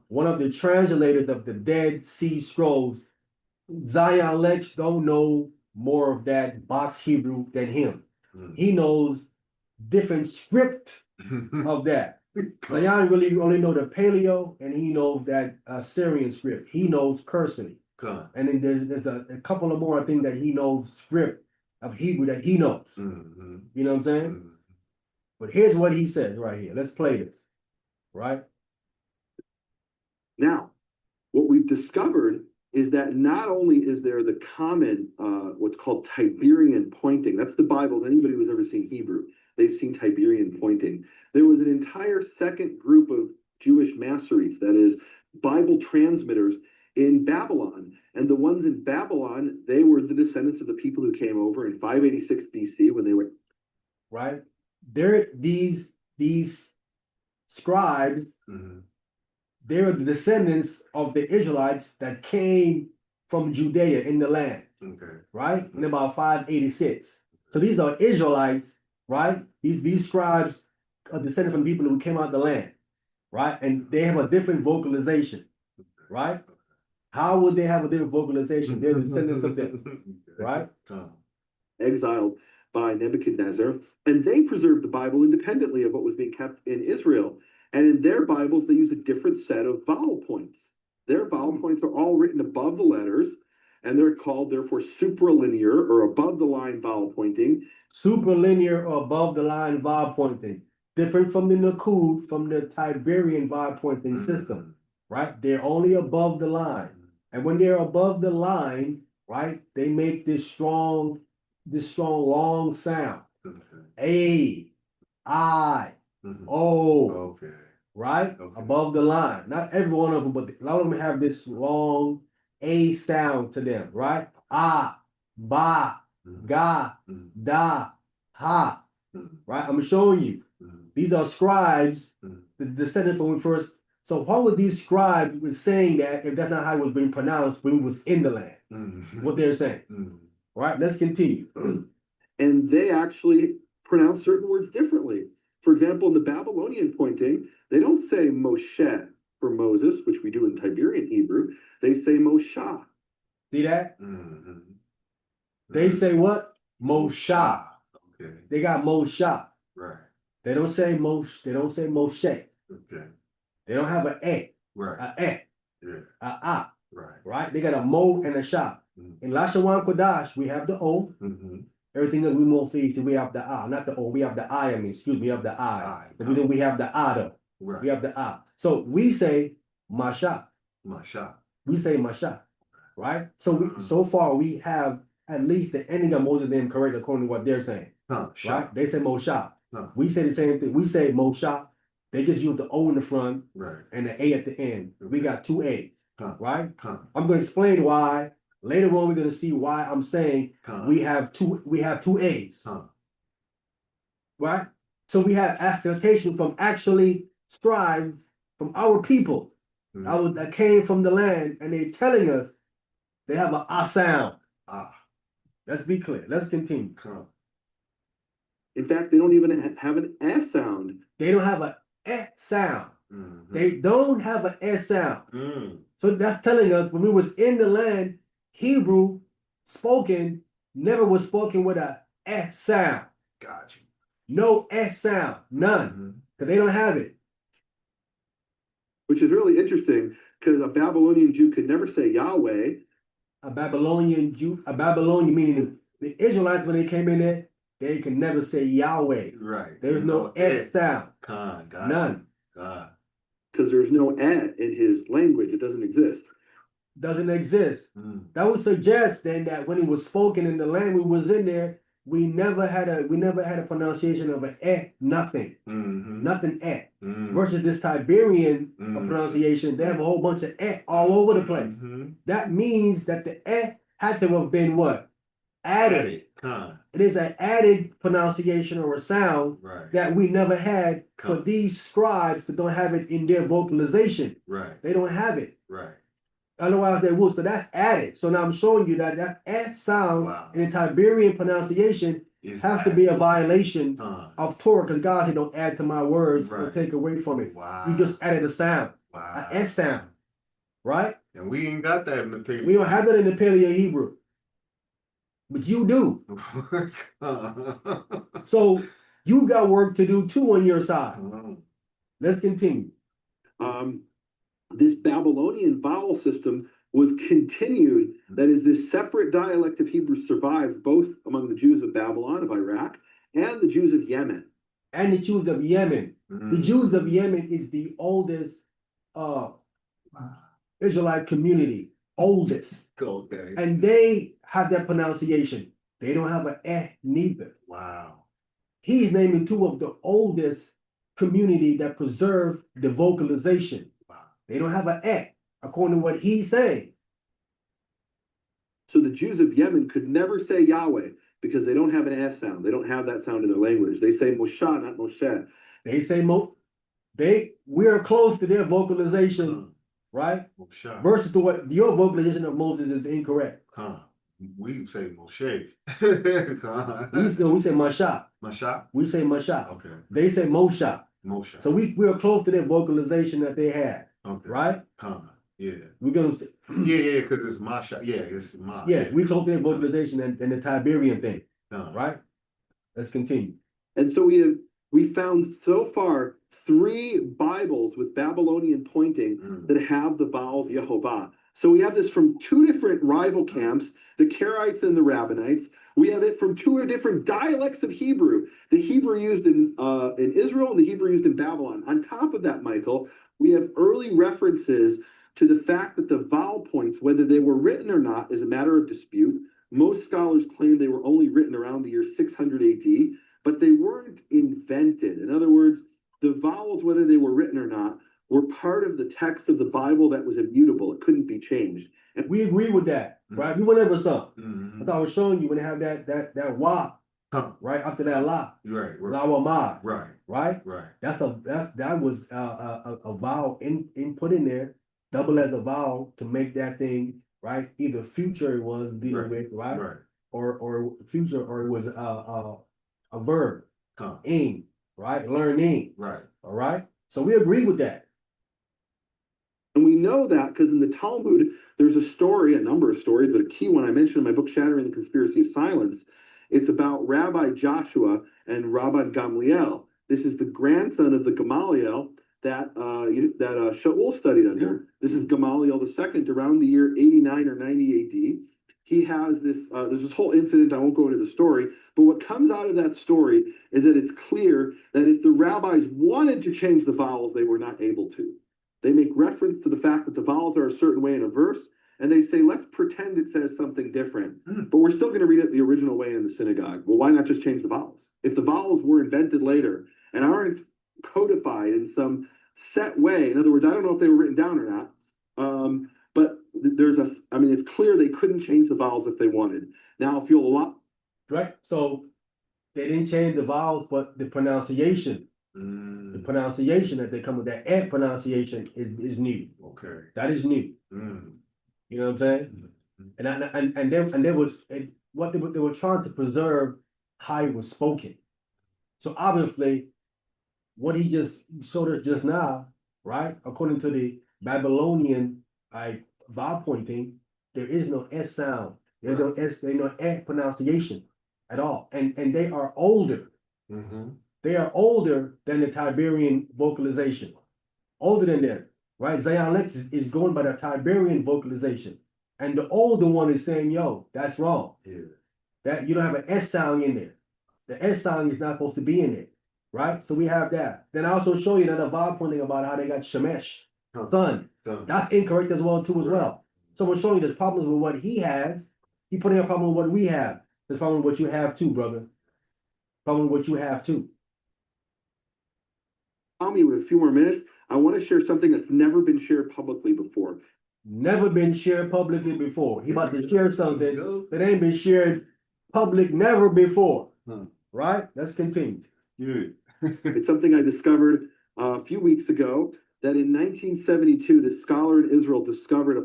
One of the translators of the Dead Sea Scrolls. Zion Lex don't know more of that box Hebrew than him. He knows different script of that. Zion really only know the Paleo and he knows that Syrian script. He knows Cursing. And then there's a couple of more things that he knows script of Hebrew that he knows. You know what I'm saying? But here's what he says right here. Let's play this. Right? Now, what we've discovered is that not only is there the common, what's called Tiberian pointing. That's the Bible. Anybody who's ever seen Hebrew, they've seen Tiberian pointing. There was an entire second group of Jewish Masoretes, that is, Bible transmitters in Babylon. And the ones in Babylon, they were the descendants of the people who came over in 586 BC when they were. Right? These scribes, they're the descendants of the Israelites that came from Judea in the land, Okay. right? In about 586. So these are Israelites, right? These scribes are descended from people who came out of the land, right? And they have a different vocalization, right? How would they have a different vocalization? They're descendants of them, right? Exiled by Nebuchadnezzar, and they preserved the Bible independently of what was being kept in Israel. And in their Bibles, they use a different set of vowel points. Their vowel points are all written above the letters, and they're called, therefore, supralinear or above the line vowel pointing. Superlinear or above the line vowel pointing, different from the Nakud, from the Tiberian vowel pointing system, right? They're only above the line. And when they're above the line, right, they make this strong long sound. A, I, O, Okay. right? Okay. Above the line. Not every one of them, but a lot of them have this long A sound to them, right? Ah, ba, ga, da, ha, right? I'm showing you. These are scribes, the descendants when we first. So how would these scribes was saying that if that's not how it was being pronounced when it was in the land? What they're saying. Right, let's continue. And they actually pronounce certain words differently. For example, in the Babylonian pointing, they don't say Moshe for Moses, which we do in Tiberian Hebrew. They say Moshe. See that? They say what? Moshe. Okay. They got Moshe. Right. They don't say Moshe. They don't say Moshe. Okay. They don't have a e, Right. a e, Yeah. a a. Right. Right? They got a mo and a sha. In Lashawan Qadash, we have the o. Everything that we mostly see, we have the a, not the o. We have the I. We have the I. But we have the a though. Right. We have the a. So we say masha. Masha. We say masha. Right? So so far we have at least the ending of most of them correct according to what they're saying. Right? They say Moshe. We say the same thing. We say Moshe. They just use the O in the front and the A at the end. We got two A's. Right? I'm going to explain why. Later on, we're going to see why I'm saying we have two A's. Right? So we have affectation from actually scribes from our people that came from the land, and they're telling us they have an A sound. Let's be clear. Let's continue. In fact, they don't even have an S sound. They don't have an E sound. They don't have an S sound. So that's telling us when we was in the land, Hebrew spoken never was spoken with a S sound. Got you. No S sound. None. Because they don't have it. Which is really interesting because a Babylonian Jew could never say Yahweh. A Babylonian Jew, a Babylonian meaning the Israelites when they came in there, they could never say Yahweh. Right. There's no S sound. None. Because there's no "eh" in his language. It doesn't exist. Doesn't exist. That would suggest then that when it was spoken in the land we was in there, we never had a pronunciation of an "eh," nothing. Nothing "eh." Versus this Tiberian pronunciation, they have a whole bunch of "eh" all over the place. That means that the "eh" had to have been what? Added. It is an added pronunciation or a sound that we never had for these scribes that don't have it in their vocalization. They don't have it. Otherwise they would. So that's added. So now I'm showing you that that "eh" sound in the Tiberian pronunciation has to be a violation of Torah, because God said, don't add to my words or take away from it. You just added a sound, an S sound, right? And we ain't got that in the Paleo. We don't have that in the Paleo Hebrew, but you do. So you got work to do too on your side. Let's continue. This Babylonian vowel system was continued. That is, this separate dialect of Hebrew survives both among the Jews of Babylon, of Iraq, and the Jews of Yemen. And the Jews of Yemen. The Jews of Yemen is the oldest Israelite community. Oldest. Okay. And they have that pronunciation. They don't have an "eh" neither. Wow. He's naming two of the oldest community that preserve the vocalization. They don't have an "eh," according to what he's saying. So the Jews of Yemen could never say Yahweh because they don't have an S sound. They don't have that sound in their language. They say Moshe, not Moshe. They say we are close to their vocalization right? Moshe. Versus to what your vocalization of Moses is incorrect. We say Moshe. We say Masha. Masha? We say Masha. Okay. They say Mosha. Moshe. So we're close to their vocalization that they had, Okay. right? Yeah. We're gonna say, Yeah, because it's Masha. Yeah, it's Ma. yeah, we close to their vocalization and the Tiberian thing, Right. right? Let's continue. And so we found so far 3 Bibles with Babylonian pointing that have the vowels Yehovah. So we have this from 2 different rival camps, the Karaites and the Rabbinites. We have it from 2 different dialects of Hebrew, the Hebrew used in Israel and the Hebrew used in Babylon. On top of that, Michael, we have early references to the fact that the vowel points, whether they were written or not, is a matter of dispute. Most scholars claim they were only written around the year 600 AD, but they weren't invented. In other words, the vowels, whether they were written or not, were part of the text of the Bible that was immutable. It couldn't be changed. And We agree with that, right? We went over some. Mm-hmm. I thought I was showing you when they have that wa, right after that la, Right. la wa ma, Right. right? Right. That was a vowel put in there, double as a vowel to make that thing right. Either future it was dealing with, right? Right. Or future, or it was a verb, Come. ing, right? Learning, Right. all right. So we agree with that. And we know that because in the Talmud, there's a story, a number of stories, but a key one I mentioned in my book, Shattering the Conspiracy of Silence. It's about Rabbi Joshua and Rabbi Gamliel. This is the grandson of the Gamaliel that Shaul studied under. This is Gamaliel II, around the year 89 or 90 AD. He has this, there's this whole incident, I won't go into the story, but what comes out of that story is that it's clear that if the rabbis wanted to change the vowels, they were not able to. They make reference to the fact that the vowels are a certain way in a verse, and they say, let's pretend it says something different, but we're still going to read it the original way in the synagogue. Well, why not just change the vowels? If the vowels were invented later and aren't codified in some set way, in other words, I don't know if they were written down or not, but it's clear they couldn't change the vowels if they wanted. Now, if you'll Right. So they didn't change the vowels, but the pronunciation. The pronunciation that they come with, that ed pronunciation is new. Okay. That is new. You know what I'm saying? And there was what they were trying to preserve how it was spoken. So obviously, what he just showed us just now, right? According to the Babylonian vowel pointing, there is no S sound. There's no S, there's no ed pronunciation at all. And they are older. They are older than the Tiberian vocalization. Older than them, right? Zion Lex is going by the Tiberian vocalization. And the older one is saying, yo, that's wrong. Yeah. That you don't have an S sound in there. The S sound is not supposed to be in there, right? So we have that. Then I also show you another vowel pointing about how they got Shemesh, son. That's incorrect as well, too, as well. So we're showing you there's problems with what he has. He putting a problem with what we have. There's problem with what you have too, brother. Problem with what you have too. allow me with a few more minutes, I want to share something that's never been shared publicly before. Never been shared publicly before. He about to share something that ain't been shared public never before. Right? Let's continue. It's something I discovered a few weeks ago, that in 1972, this scholar in Israel discovered a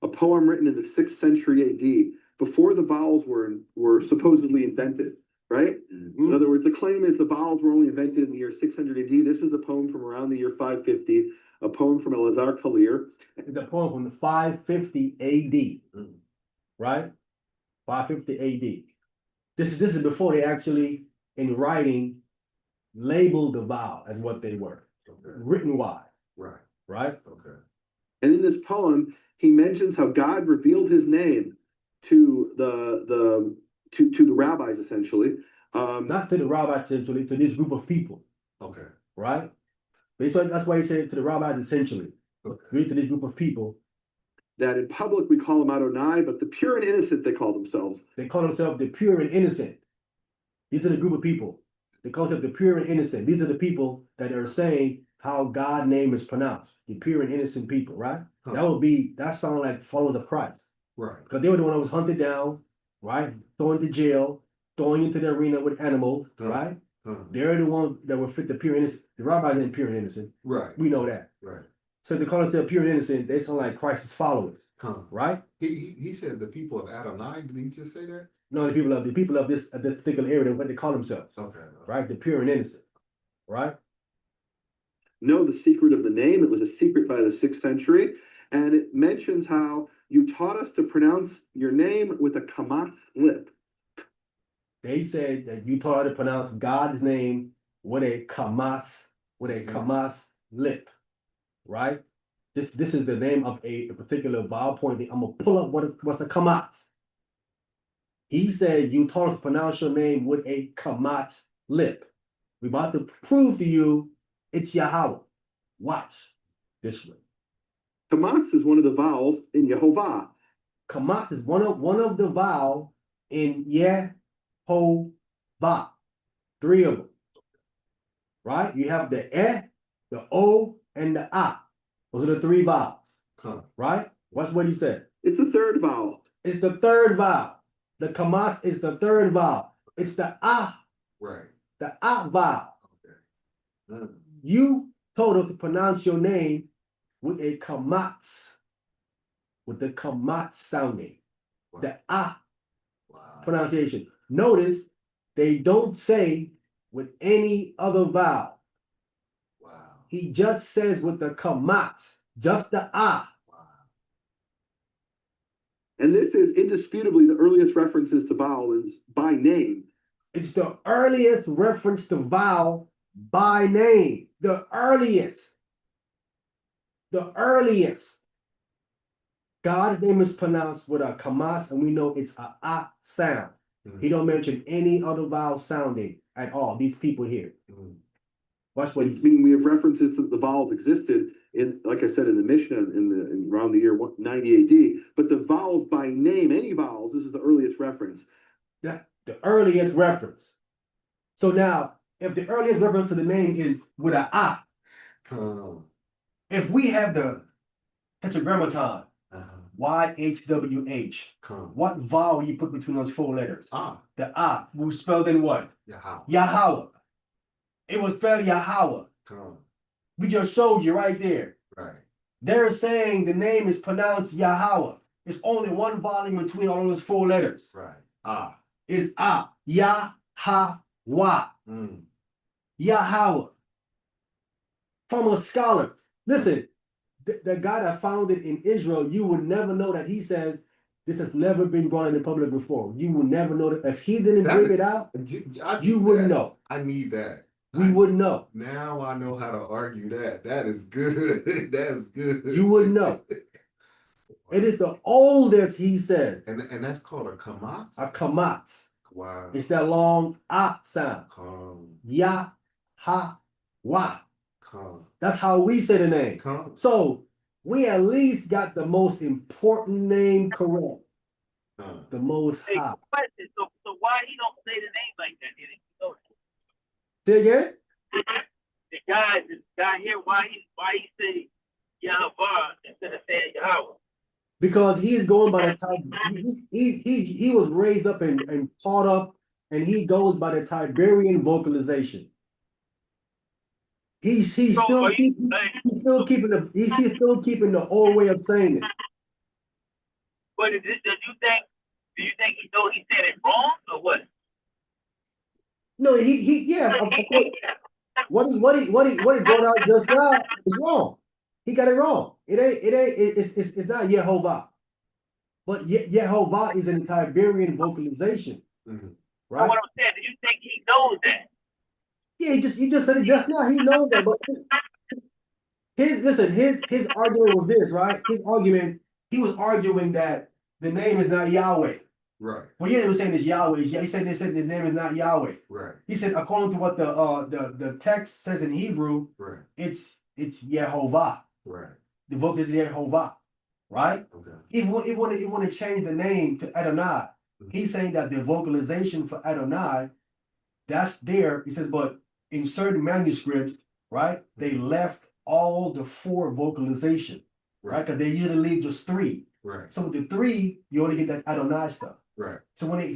poem written in the 6th century AD, before the vowels were supposedly invented. Right? In other words, the claim is the vowels were only invented in the year 600 AD. This is a poem from around the year 550, a poem from Elazar Kalir. The poem from 550 AD, right? 550 AD. This is before they actually, in writing, labeled the vowel as what they were, written wise. Right? Okay. And in this poem, he mentions how God revealed his name to the rabbis, essentially. Not to the rabbis, essentially, to this group of people. Okay. Right? But that's why he said to the rabbis, essentially. Read to this group of people. That in public we call them Adonai, but the pure and innocent they call themselves. They call themselves the pure and innocent. These are the group of people. They call themselves the pure and innocent. These are the people that are saying how God's name is pronounced. The pure and innocent people, right? That sounds like followers of Christ. Right. Because they were the one that was hunted down, right? Thrown into jail, thrown into the arena with animals, right? They're the ones that were fit the pure and innocent. The rabbis ain't pure and innocent. Right. We know that. Right. So they call it the pure and innocent, they sound like Christ's followers, Huh. right? He said the people of Adonai. Did he just say that? No, the people of this particular area, what they call themselves, Okay. right? The pure and innocent, right? Know the secret of the name. It was a secret by the 6th century. And it mentions how you taught us to pronounce your name with a kamatz lip. They said that you taught how to pronounce God's name with a kamas lip, right? This is the name of a particular vowel point. I'm gonna pull up what's a kamas. He said you taught us to pronounce your name with a kamas lip. We're about to prove to you it's Yahweh. Watch this one. Kamatz is one of the vowels in Yehovah. Kamas is one of the vowel in Yehovah. 3 of them. Right? You have the the O, and the A. Those are the 3 vowels. Huh. Right? Watch what he said. It's the 3rd vowel. It's the 3rd vowel. The kamas is the 3rd vowel. It's the A, Right. the A vowel. Okay. You told us to pronounce your name with a kamatz, with the kamatz sounding. Wow. The A Wow. pronunciation. Notice they don't say with any other vowel. Wow. He just says with the kamatz, just the A. Wow. And this is indisputably the earliest references to vowels by name. It's the earliest reference to vowel by name. The earliest. The earliest. God's name is pronounced with a kamas, and we know it's a sound. He don't mention any other vowel sounding at all. These people here. Watch what I mean, we have references to the vowels existed in, like I said, in the Mishnah in around the year 90 AD. But the vowels by name, any vowels, this is the earliest reference. the earliest reference. So now, if the earliest reference to the name is with a I, if we have the tetragrammaton, YHWH, what vowel you put between those 4 letters? The I was spelled in what? Yahweh. It was spelled Yahweh. We just showed you right there. Right. They're saying the name is pronounced Yahweh. It's only one vowel in between all those 4 letters. Right. It's Ah. Yahweh. Yahweh. From a scholar. Listen, the guy that found it in Israel, you would never know that he says this has never been brought into public before. You would never know that. If he didn't bring it out, you wouldn't know. I need that. We wouldn't know. Now I know how to argue that. That is good. That's good. You wouldn't know. It is the oldest, he said. And that's called a kamatz? A kamatz. Wow. It's that long ah sound. Yah, ha, wa. That's how we say the name. So we at least got the most important name correct. The most high. Question. So why he don't say the name like that? Did he know that? Say again? The guy here, why he say Yahweh instead of saying Yahweh? Because he's going by the time he was raised up and taught up, and he goes by the Tiberian vocalization. He's still keeping the old way of saying it. But do you think he know he said it wrong or what? No, yeah, of course. What he brought out just now is wrong. He got it wrong. It's not Yehovah. But Yehovah is in Tiberian vocalization. Right? What I'm saying, do you think he knows that? Yeah, he just said it just now. He knows that, but his argument was this, right? His argument, he was arguing that the name is not Yahweh. Right. Well, yeah, they were saying it's Yahweh. He said his name is not Yahweh. Right. He said according to what the text says in Hebrew, right, it's Yehovah. Right. The book is Yehovah. Right? Okay. It want to change the name to Adonai. He's saying that the vocalization for Adonai, that's there. He says, but in certain manuscripts, right, they left all the 4 vocalization, right? Because they usually leave just 3. Right. So with the 3, you only get that Adonai stuff. Right. So when they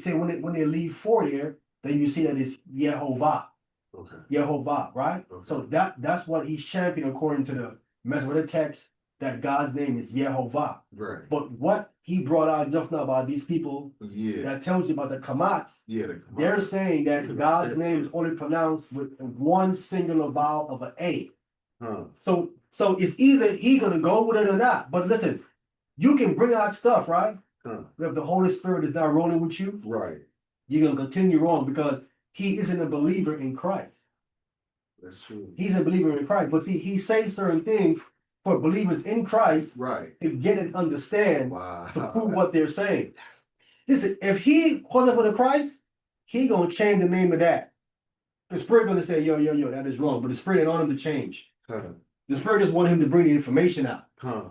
leave 4 there, then you see that it's Yehovah. Okay. Yehovah, right? Okay. So that's what he's championing according to the mess with the text that God's name is Yehovah. Right. But what he brought out just now about these people Yeah. that tells you about the Kamats, Yeah. they're saying that God's name is only pronounced with one singular vowel of an A. Huh. So it's either he gonna go with it or not. But listen, you can bring out stuff, right? Huh. If the Holy Spirit is not rolling with you, Right. you're gonna continue on because he isn't a believer in Christ. That's true. He's a believer in Christ. But see, he says certain things for believers in Christ Right. to get and understand Wow. to prove what they're saying. Listen, if he wasn't for the Christ, he gonna change the name of that. The Spirit gonna say, yo, that is wrong. But the Spirit ain't on him to change. Huh. The Spirit just wanted him to bring the information out. Huh.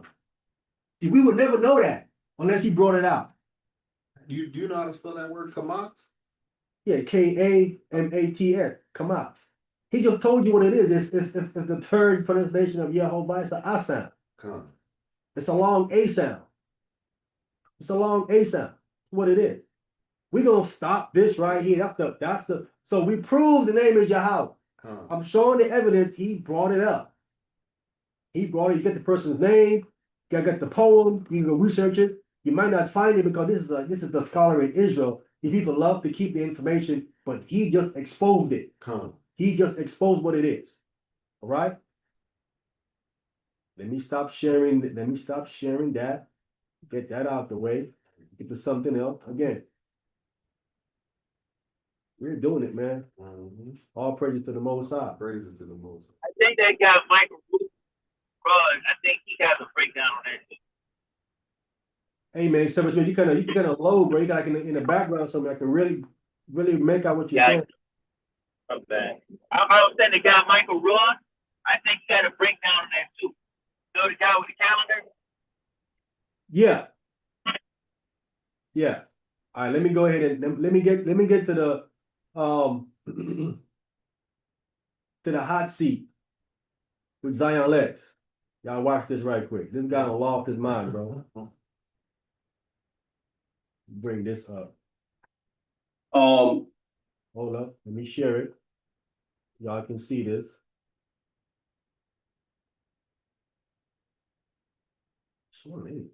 See, we would never know that unless he brought it out. You do you know how to spell that word, Kamats? Yeah, Kamats. Come out. He just told you what it is. It's the third pronunciation of Yehovah. It's an A sound. Huh. It's a long A sound. It's a long A sound. That's what it is. We're gonna stop this right here. That's the so we prove the name is Yahweh. Huh. I'm showing the evidence. He brought it up. He brought it. You get the person's name. You got the poem. You can go research it. You might not find it because this is the scholar in Israel. The people love to keep the information, but he just exposed it. Huh. He just exposed what it is. All right. Let me stop sharing. Let me stop sharing that. Get that out the way. Get to something else. Again, we're doing it, man. Mhm. All praises to the Most High. Praises to the Most. I think that guy Michael Rod, I think he has a breakdown on that. Hey man, so you kind of low, bro. You got like in the background something that can really make out what you're Yeah. saying. I'm bad. I was saying the guy Michael Rod, I think he got a breakdown on that too. You know the guy with the calendar? Yeah. Yeah. All right, let me go ahead and let me get to the to the hot seat with Zion Lex. Y'all watch this right quick. This guy done lost his mind, bro. Bring this up. Hold up. Let me share it. Y'all can see this. Sure is.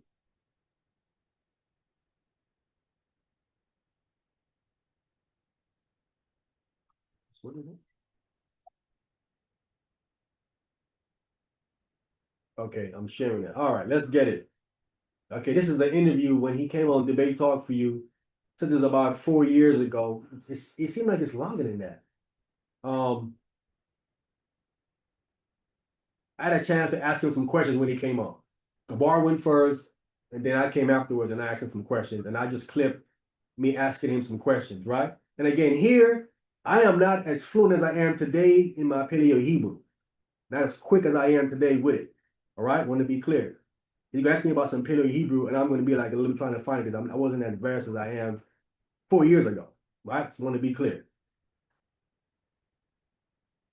What is it? Okay, I'm sharing it. All right, let's get it. Okay, this is an interview when he came on Debate Talk for You. Said this about 4 years ago. It seemed like it's longer than that. I had a chance to ask him some questions when he came on. Gabar went first, and then I came afterwards and I asked him some questions, and I just clipped me asking him some questions, right? And again, here, I am not as fluent as I am today in my Paleo Hebrew. Not as quick as I am today with it. All right, want to be clear. You ask me about some Paleo Hebrew, and I'm going to be like a little trying to find it. I wasn't as advanced as I am 4 years ago, right? Just want to be clear.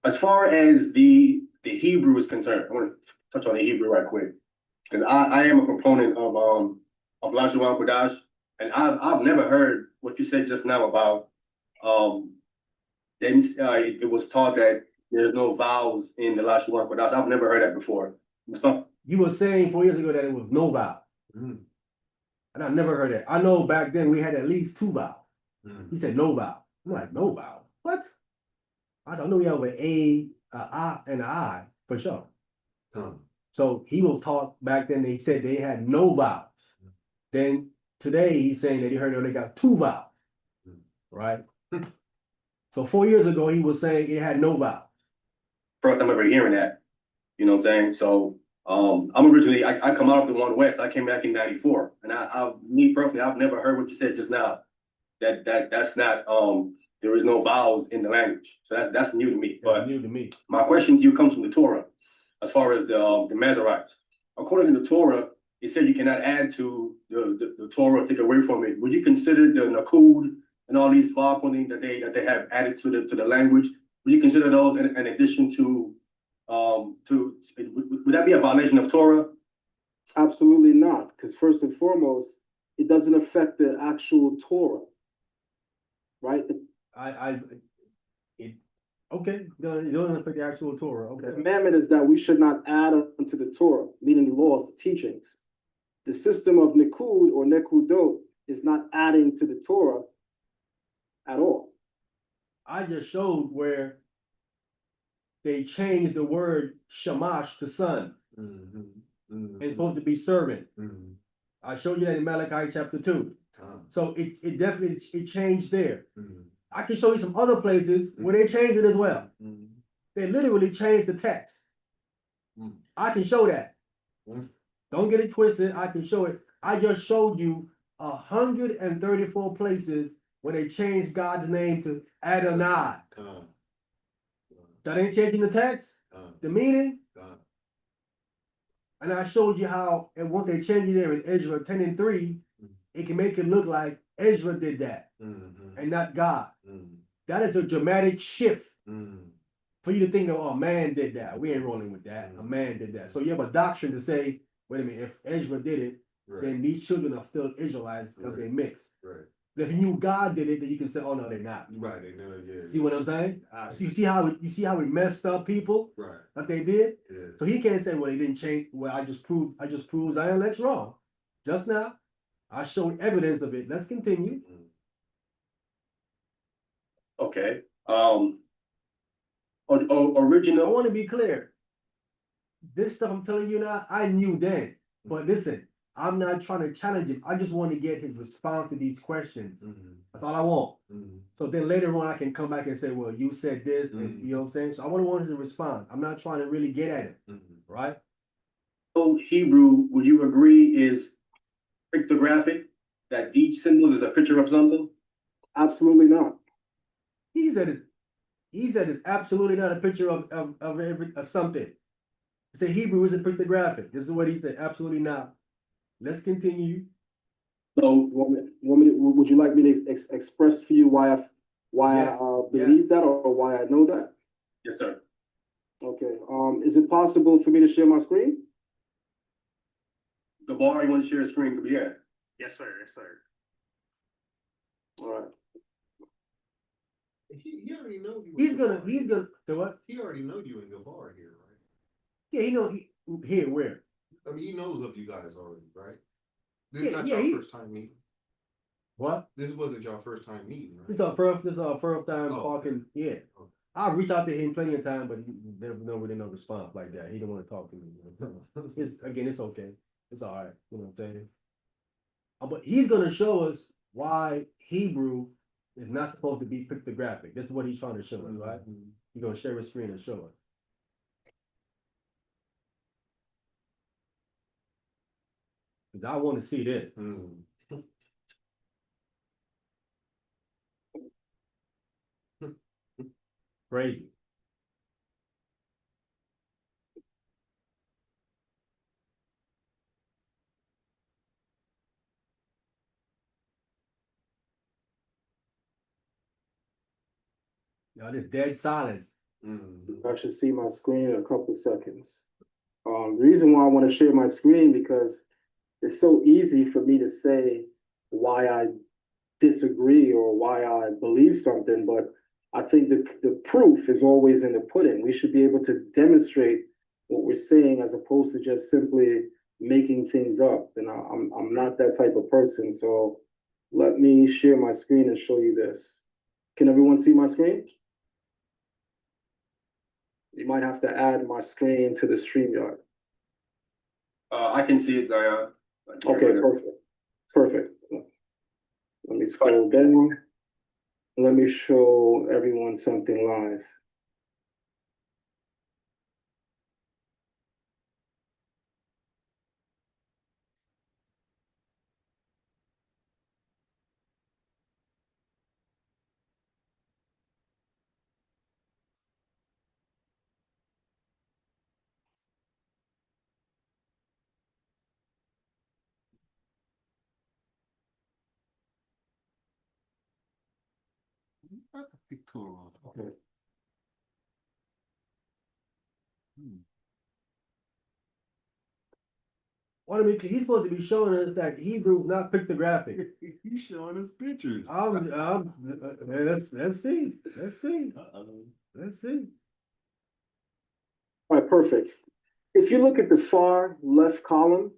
As far as the Hebrew is concerned, I want to touch on the Hebrew right quick because I am a proponent of Lashawan Qadash, and I've never heard what you said just now about it was taught that there's no vowels in the Lashawan Qadash. I've never heard that before. You were saying 4 years ago that it was no vowel. Mm. And I never heard that. I know back then we had at least 2 vowels. Mm. He said no vowel. I'm like, no vowel? What? I know we have an A, and an I for sure. So he was taught back then, they said they had no vowels. Then today he's saying that he heard they got 2 vowels. Right? So 4 years ago he was saying it had no vowels. First time ever hearing that. You know what I'm saying? So I'm originally I come out of the One West. I came back in '94. And me personally, I've never heard what you said just now. That's not there is no vowels in the language. So that's new to me. But new to me. My question to you comes from the Torah, as far as the Masoretes. According to the Torah, it said you cannot add to the Torah, take away from it. Would you consider the Nakud and all these vowel pointing that they have added to the language? Would you consider those in addition to would that be a violation of Torah? Absolutely not, because first and foremost, it doesn't affect the actual Torah, right? Okay, you don't affect the actual Torah, The okay. commandment is that we should not add unto the Torah, meaning the laws, the teachings. The system of Nikud or Nekudot is not adding to the Torah at all. I just showed where they changed the word shamash to son. It's supposed to be servant. I showed you that in Malachi chapter 2. So it definitely it changed there. I can show you some other places where they changed it as well. They literally changed the text. I can show that. Don't get it twisted. I can show it. I just showed you 134 places where they changed God's name to Adonai. That ain't changing the text, the meaning. And I showed you how, and what they changed there in Ezra 10:3, it can make it look like Ezra did that and not God. That is a dramatic shift for you to think, oh, a man did that. We ain't rolling with that. A man did that. So you have a doctrine to say, wait a minute, if Ezra did it, then these children are still Israelites because they mixed. But if you knew God did it, then you can say, oh no, they're not. Right, they know, yeah. See what I'm saying? So you see how we messed up people? Right. That they did? Yeah. So he can't say, well, he didn't change. Well, I just proved Zion. That's wrong. Just now, I showed evidence of it. Let's continue. Okay. I Original. want to be clear. This stuff I'm telling you now, I knew then. But listen, I'm not trying to challenge him. I just want to get his response to these questions. That's all I want. So then later on, I can come back and say, well, you said this, and you know what I'm saying? So I want him to respond. I'm not trying to really get at him, right? Hebrew, would you agree, is pictographic? That each symbol is a picture of something? Absolutely not. He said it's absolutely not a picture of something. He said Hebrew isn't pictographic. This is what he said. Absolutely not. Let's continue. So, would you like me to express for you why Yes. I believe that or why I know that? Yes, sir. Okay. Is it possible for me to share my screen? Gabar, you want to share a screen? Yeah. Yes, sir. Yes, sir. All right. He already know you. He's gonna so what? He already know you in Gabar here, right? Yeah, he know here where? I mean, he knows of you guys already, right? This is Yeah, not yeah, your first time meeting. What? This wasn't your first time meeting, right? This is our first time talking. Okay. Yeah. I've reached out to him plenty of times, but there's no response like that. He don't want to talk to me. It's okay. It's all right. You know what I'm saying? But he's gonna show us why Hebrew is not supposed to be pictographic. This is what he's trying to show us, right? He's gonna share his screen and show us. Because I want to see this. Crazy. Y'all just dead silence. I should see my screen in a couple seconds. The reason why I want to share my screen because it's so easy for me to say why I disagree or why I believe something, but I think the proof is always in the pudding. We should be able to demonstrate what we're saying as opposed to just simply making things up. And I'm not that type of person. So let me share my screen and show you this. Can everyone see my screen? You might have to add my screen to the StreamYard. I can see it, Zion. Okay, perfect. Perfect. Let me scroll down. Let me show everyone something live. Okay. want to be, he's supposed to be showing us that Hebrew, not pictographic. He's showing us pictures. Let's see. Uh-oh. Let's see. All right, perfect. If you look at the far left column,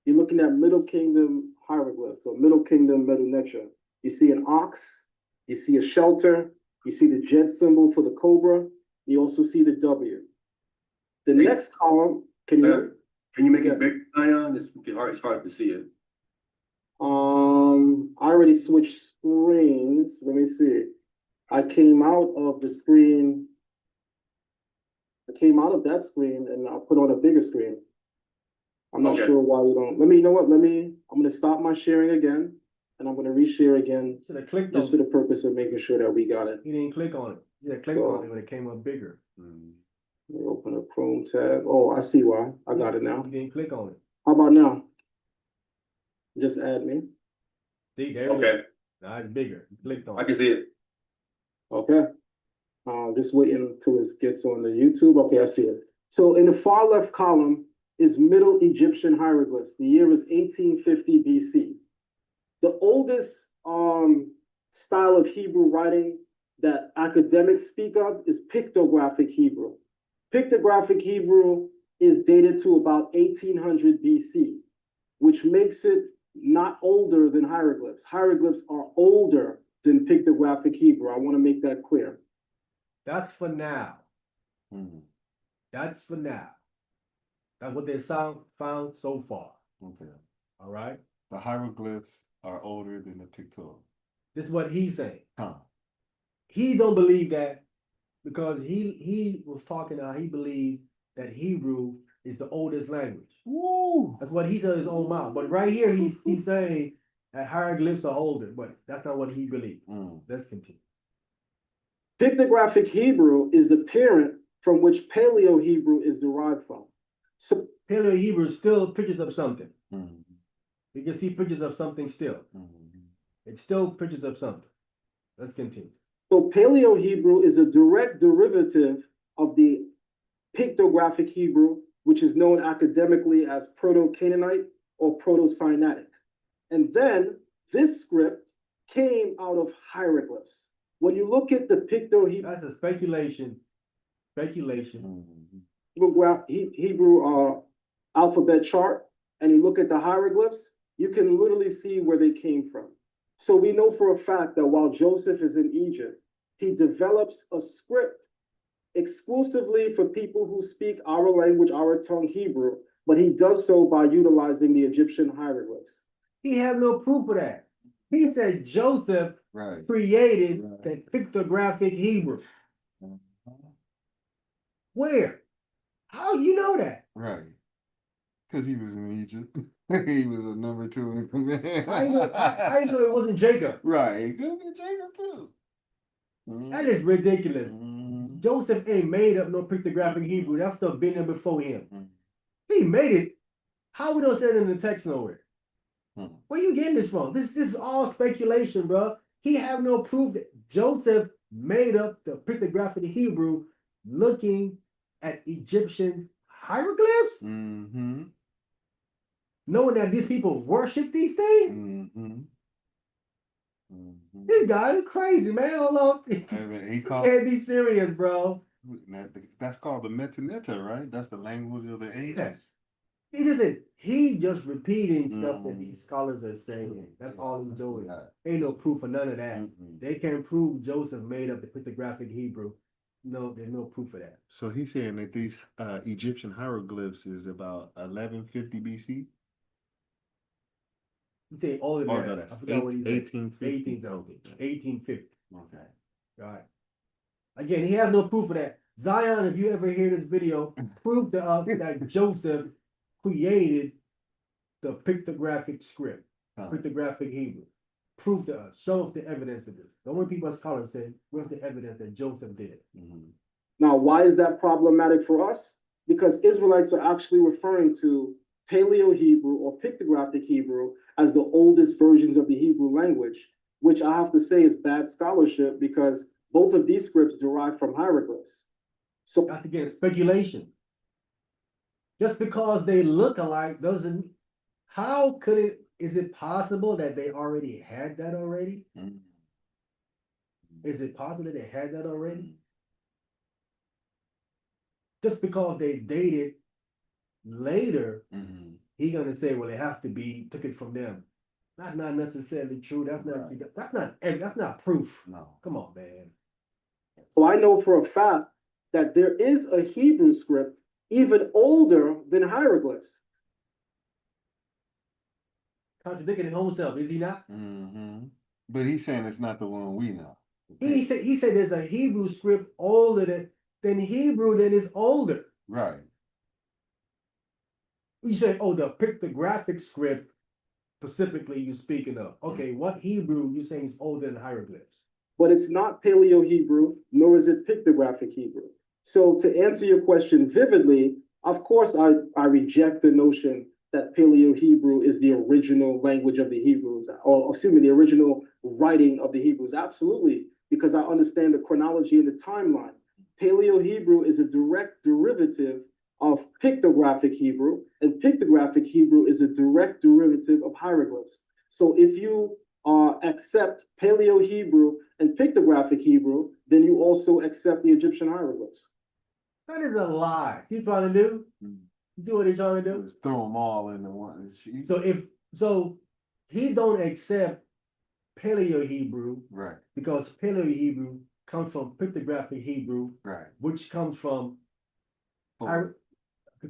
you're looking at Middle Kingdom hieroglyphs, or Middle Kingdom Medu Neter. You see an ox, you see a shelter, you see the jet symbol for the cobra, you also see the W. The next column, can you make it Yes. big, Zion? It's hard to see it. I already switched screens. Let me see. I came out of the screen. I came out of that screen and I put on a bigger screen. I'm not Okay. sure why you don't. You know what? I'm gonna stop my sharing again and I'm gonna reshare again Should have clicked just on for it. the purpose of making sure that we got it. He didn't click on it. He had clicked on it when it came up bigger. Let me open a Chrome tab. Oh, I see why. I got it now. He didn't click on it. How about now? Just add me. See, there it is. Okay, Now it's bigger. He clicked on I it. can see it. Okay. Just waiting until it gets on the YouTube. Okay, I see it. So in the far left column is Middle Egyptian hieroglyphs. The year is 1850 BC. The oldest style of Hebrew writing that academics speak of is pictographic Hebrew. Pictographic Hebrew is dated to about 1800 BC, which makes it not older than hieroglyphs. Hieroglyphs are older than pictographic Hebrew. I want to make that clear. That's for now. Mhm. That's for now. That's what they found so far. Okay. All right. The hieroglyphs are older than the pictorial. This is what he's saying. Huh. He don't believe that because he was talking how he believed that Hebrew is the oldest language. Woo! That's what he said in his own mouth. But right here he's saying that hieroglyphs are older, but that's not what he believed. Let's continue. Pictographic Hebrew is the parent from which Paleo Hebrew is derived from. So Paleo Hebrew is still pictures of something. Mhm. You can see pictures of something still. Mhm. It's still pictures of something. Let's continue. So Paleo Hebrew is a direct derivative of the pictographic Hebrew, which is known academically as Proto-Canaanite or Proto-Sinaitic. And then this script came out of hieroglyphs. When you look at the Picto-Hebrew That's a speculation. Speculation. Mhm. Hebrew alphabet chart, and you look at the hieroglyphs, you can literally see where they came from. So we know for a fact that while Joseph is in Egypt, he develops a script exclusively for people who speak our language, our tongue, Hebrew, but he does so by utilizing the Egyptian hieroglyphs. He have no proof of that. He said Joseph Right. created Right. the pictographic Hebrew. Mhm. Where? How you know that? Right. Because he was in Egypt. He was a number 2 in command. I know it wasn't Jacob. Right. It could have been Jacob too. That is ridiculous. Mhm. Joseph ain't made up no pictographic Hebrew. That stuff been there before him. Mhm. He made it. How we don't say it in the text nowhere? Mhm. Where you getting this from? This is all speculation, bro. He have no proof that Joseph made up the pictographic Hebrew looking at Egyptian hieroglyphs, Mhm. knowing that these people worship these things. Mhm. Mhm. This guy is crazy, man. Hold on. He You called can't be serious, bro. that's called the metaneta, right? That's the language of the ages. He just said he just repeating stuff that these scholars are saying. That's all he's doing. Ain't no proof of none of that. They can't prove Joseph made up the pictographic Hebrew. No, there's no proof of that. So he's saying that these Egyptian hieroglyphs is about 1150 BC. You say older than Oh, that. no, that's I forgot what he said. 1850. 1850. Okay. All right. Again, he has no proof of that. Zion, if you ever hear this video, prove to us that Joseph created the pictographic script, pictographic Hebrew. Prove to us. Show us the evidence of this. The only people scholars say, where's the evidence that Joseph did it? Now, why is that problematic for us? Because Israelites are actually referring to Paleo Hebrew or pictographic Hebrew as the oldest versions of the Hebrew language, which I have to say is bad scholarship because both of these scripts derive from hieroglyphs. So That's again speculation. Just because they look alike doesn't How could it, is it possible that they already had that already? Mm. Is it possible that they had that already? Mm. Just because they dated later, Mhm. he gonna say, well, it has to be, took it from them. That's not necessarily true. That's not, Right. that's not proof. No. Come on, man. So I know for a fact that there is a Hebrew script even older than hieroglyphs. Contradicting his own self, is he not? Mm-hmm. But he's saying it's not the one we know. He said there's a Hebrew script older than Hebrew that is older. Right. You say, oh, the pictographic script specifically you're speaking of. Okay, what Hebrew you saying is older than hieroglyphs? But it's not Paleo Hebrew, nor is it pictographic Hebrew. So to answer your question vividly, of course, I reject the notion that Paleo Hebrew is the original language of the Hebrews, or excuse me, the original writing of the Hebrews. Absolutely, because I understand the chronology and the timeline. Paleo Hebrew is a direct derivative of pictographic Hebrew, and pictographic Hebrew is a direct derivative of hieroglyphs. So if you accept Paleo Hebrew and pictographic Hebrew, then you also accept the Egyptian hieroglyphs. That is a lie. See what they're trying to do? You see what they're trying to do? Just throw them all into one. So he don't accept Paleo Hebrew, Right. because Paleo Hebrew comes from pictographic Hebrew, Right. which comes from Oh.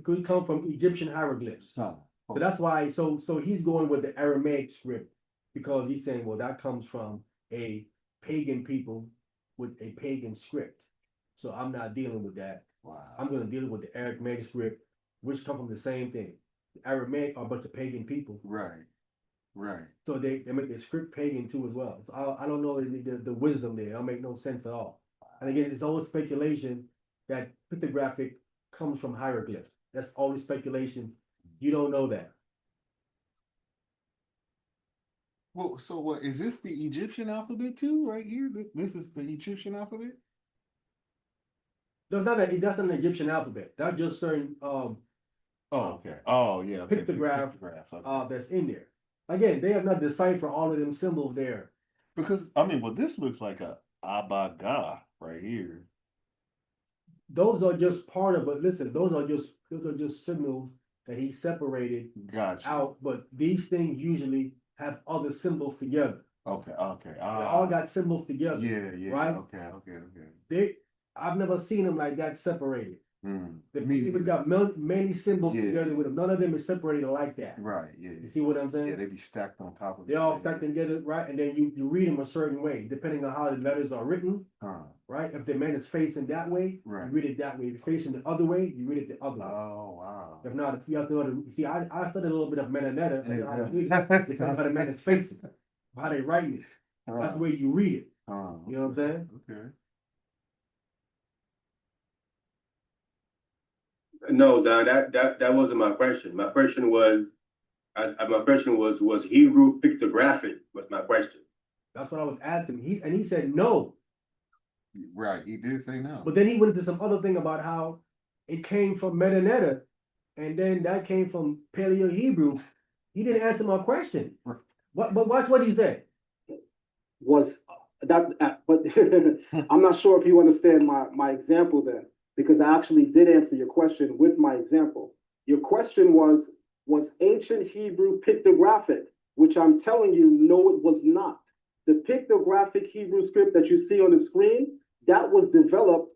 could come from Egyptian hieroglyphs. Oh. So that's why. So he's going with the Aramaic script because he's saying, well, that comes from a pagan people with a pagan script. So I'm not dealing with that. Wow. I'm going to deal with the Aramaic script, which come from the same thing. The Aramaic are a bunch of pagan people. Right. Right. So they make their script pagan too as well. So I don't know the wisdom there. It'll make no sense at all. And again, it's always speculation that pictographic comes from hieroglyphs. That's always speculation. You don't know that. Well, so what is this the Egyptian alphabet too, right here? This is the Egyptian alphabet? That's not an Egyptian alphabet. That's just certain Oh, okay. Oh, yeah. Okay. pictograph Okay. that's in there. Again, they have not deciphered all of them symbols there. Because I mean, well, this looks like a abaga right here. Those are just part of it. Listen, those are just symbols that he separated Gotcha. out. But these things usually have other symbols together. Okay. Okay. They all got symbols together. Yeah. Yeah. Right? Okay. I've never seen them like that separated. The Me people neither. got many symbols Yeah. together with them. None of them is separated like that. Right. Yeah. You see what I'm saying? Yeah, they be stacked on top of They all stacked together, right? And then you read them a certain way, depending on how the letters are written, right? If the man is facing that way, Right. you read it that way. If you're facing the other way, you read it the other way. Oh, wow. If not, if you have to know see, I studied a little bit of Menonetta, so how to read it. Depends how the man is facing, how they writing it. That's the way you read it. You know what I'm saying? Okay. No, Zion, that wasn't my question. My question was, was Hebrew pictographic? Was my question. That's what I was asking. He said no. Right, he did say no. But then he went into some other thing about how it came from Menonetta, and then that came from Paleo Hebrew. He didn't answer my question. But watch what he said. Was that? But I'm not sure if you understand my example then, because I actually did answer your question with my example. Your question was ancient Hebrew pictographic, which I'm telling you, no, it was not. The pictographic Hebrew script that you see on the screen, that was developed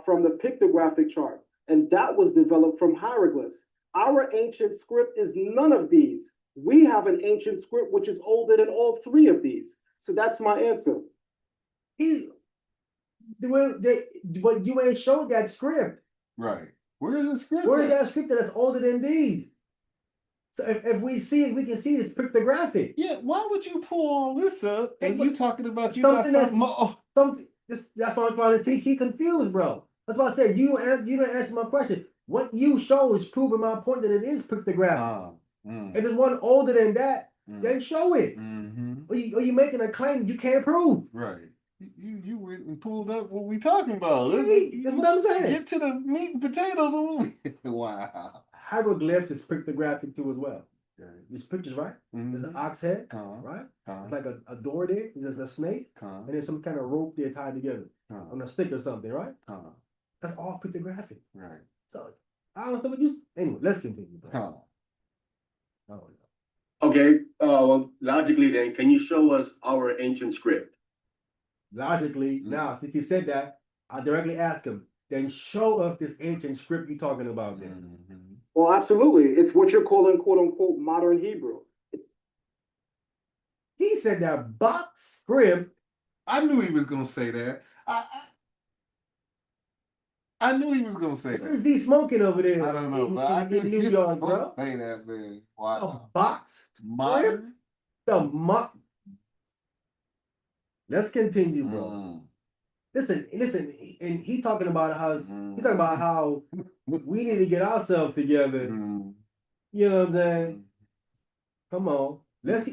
from the pictographic chart, and that was developed from hieroglyphs. Our ancient script is none of these. We have an ancient script which is older than all three of these. So that's my answer. But you ain't showed that script. Right. Where is the script? Where is that script that's older than these? So if we see it, we can see it's pictographic. Yeah, why would you pull all this up and you talking about you something got something? That's what I'm trying to see. He confused, bro. That's why I said you didn't answer my question. What you show is proving my point that it is pictographic. If there's one older than that, then show it. Or you making a claim you can't prove. Right. You went and pulled up what we talking about. That's what I'm saying. Get to the meat and potatoes. Wow. Hieroglyphs is pictographic too as well. These pictures, right? There's an Mhm. ox head, Con, right? con, It's like a door there. There's a snake, con, and there's some kind of rope there tied together on con, a stick or something, right? con, That's all pictographic. right, So I don't know what you. Anyway, let's continue. Bro. con. I don't know. Okay, well, logically then, can you show us our ancient script? Logically, Mm. now since he said that, I directly asked him. Then show us this ancient script you're talking about. Then Mhm. Well, absolutely. It's what you're calling quote unquote modern Hebrew. he said that box script. I knew he was gonna say that. I knew he was gonna say What is that. he smoking over there? I don't know, in, but I in, knew in he New was York, gonna bro. say that, man. A Wow. box script. Modern. The mo- Let's continue, bro. Mm. Listen, and he talking about how Mm. he talking about how we need to get ourselves together. Mm. You know what I'm saying? Mm. Come on, let's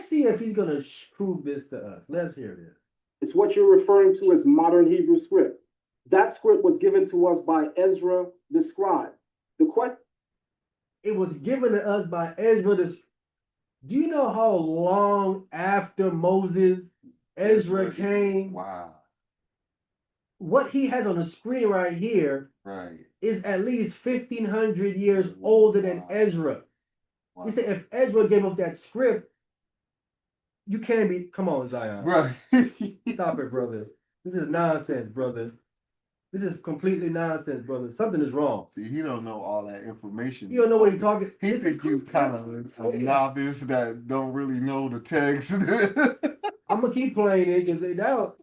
see if he's gonna prove this to us. Let's hear this. It's what you're referring to as modern Hebrew script. That script was given to us by Ezra the scribe. The question. It was given to us by Ezra. Do you know how long after Moses Ezra came? Wow. What he has on the screen right here Right. is at least 1,500 years older than Wow. Ezra. Wow. He said if Ezra gave us that script, you can't be. Come on, Zion. Right. Stop it, brother. This is nonsense, brother. This is completely nonsense, brother. Something is wrong. See, he don't know all that information. You don't know what he's talking. He think you kind of a novice that don't really know the text. I'm gonna keep playing it because now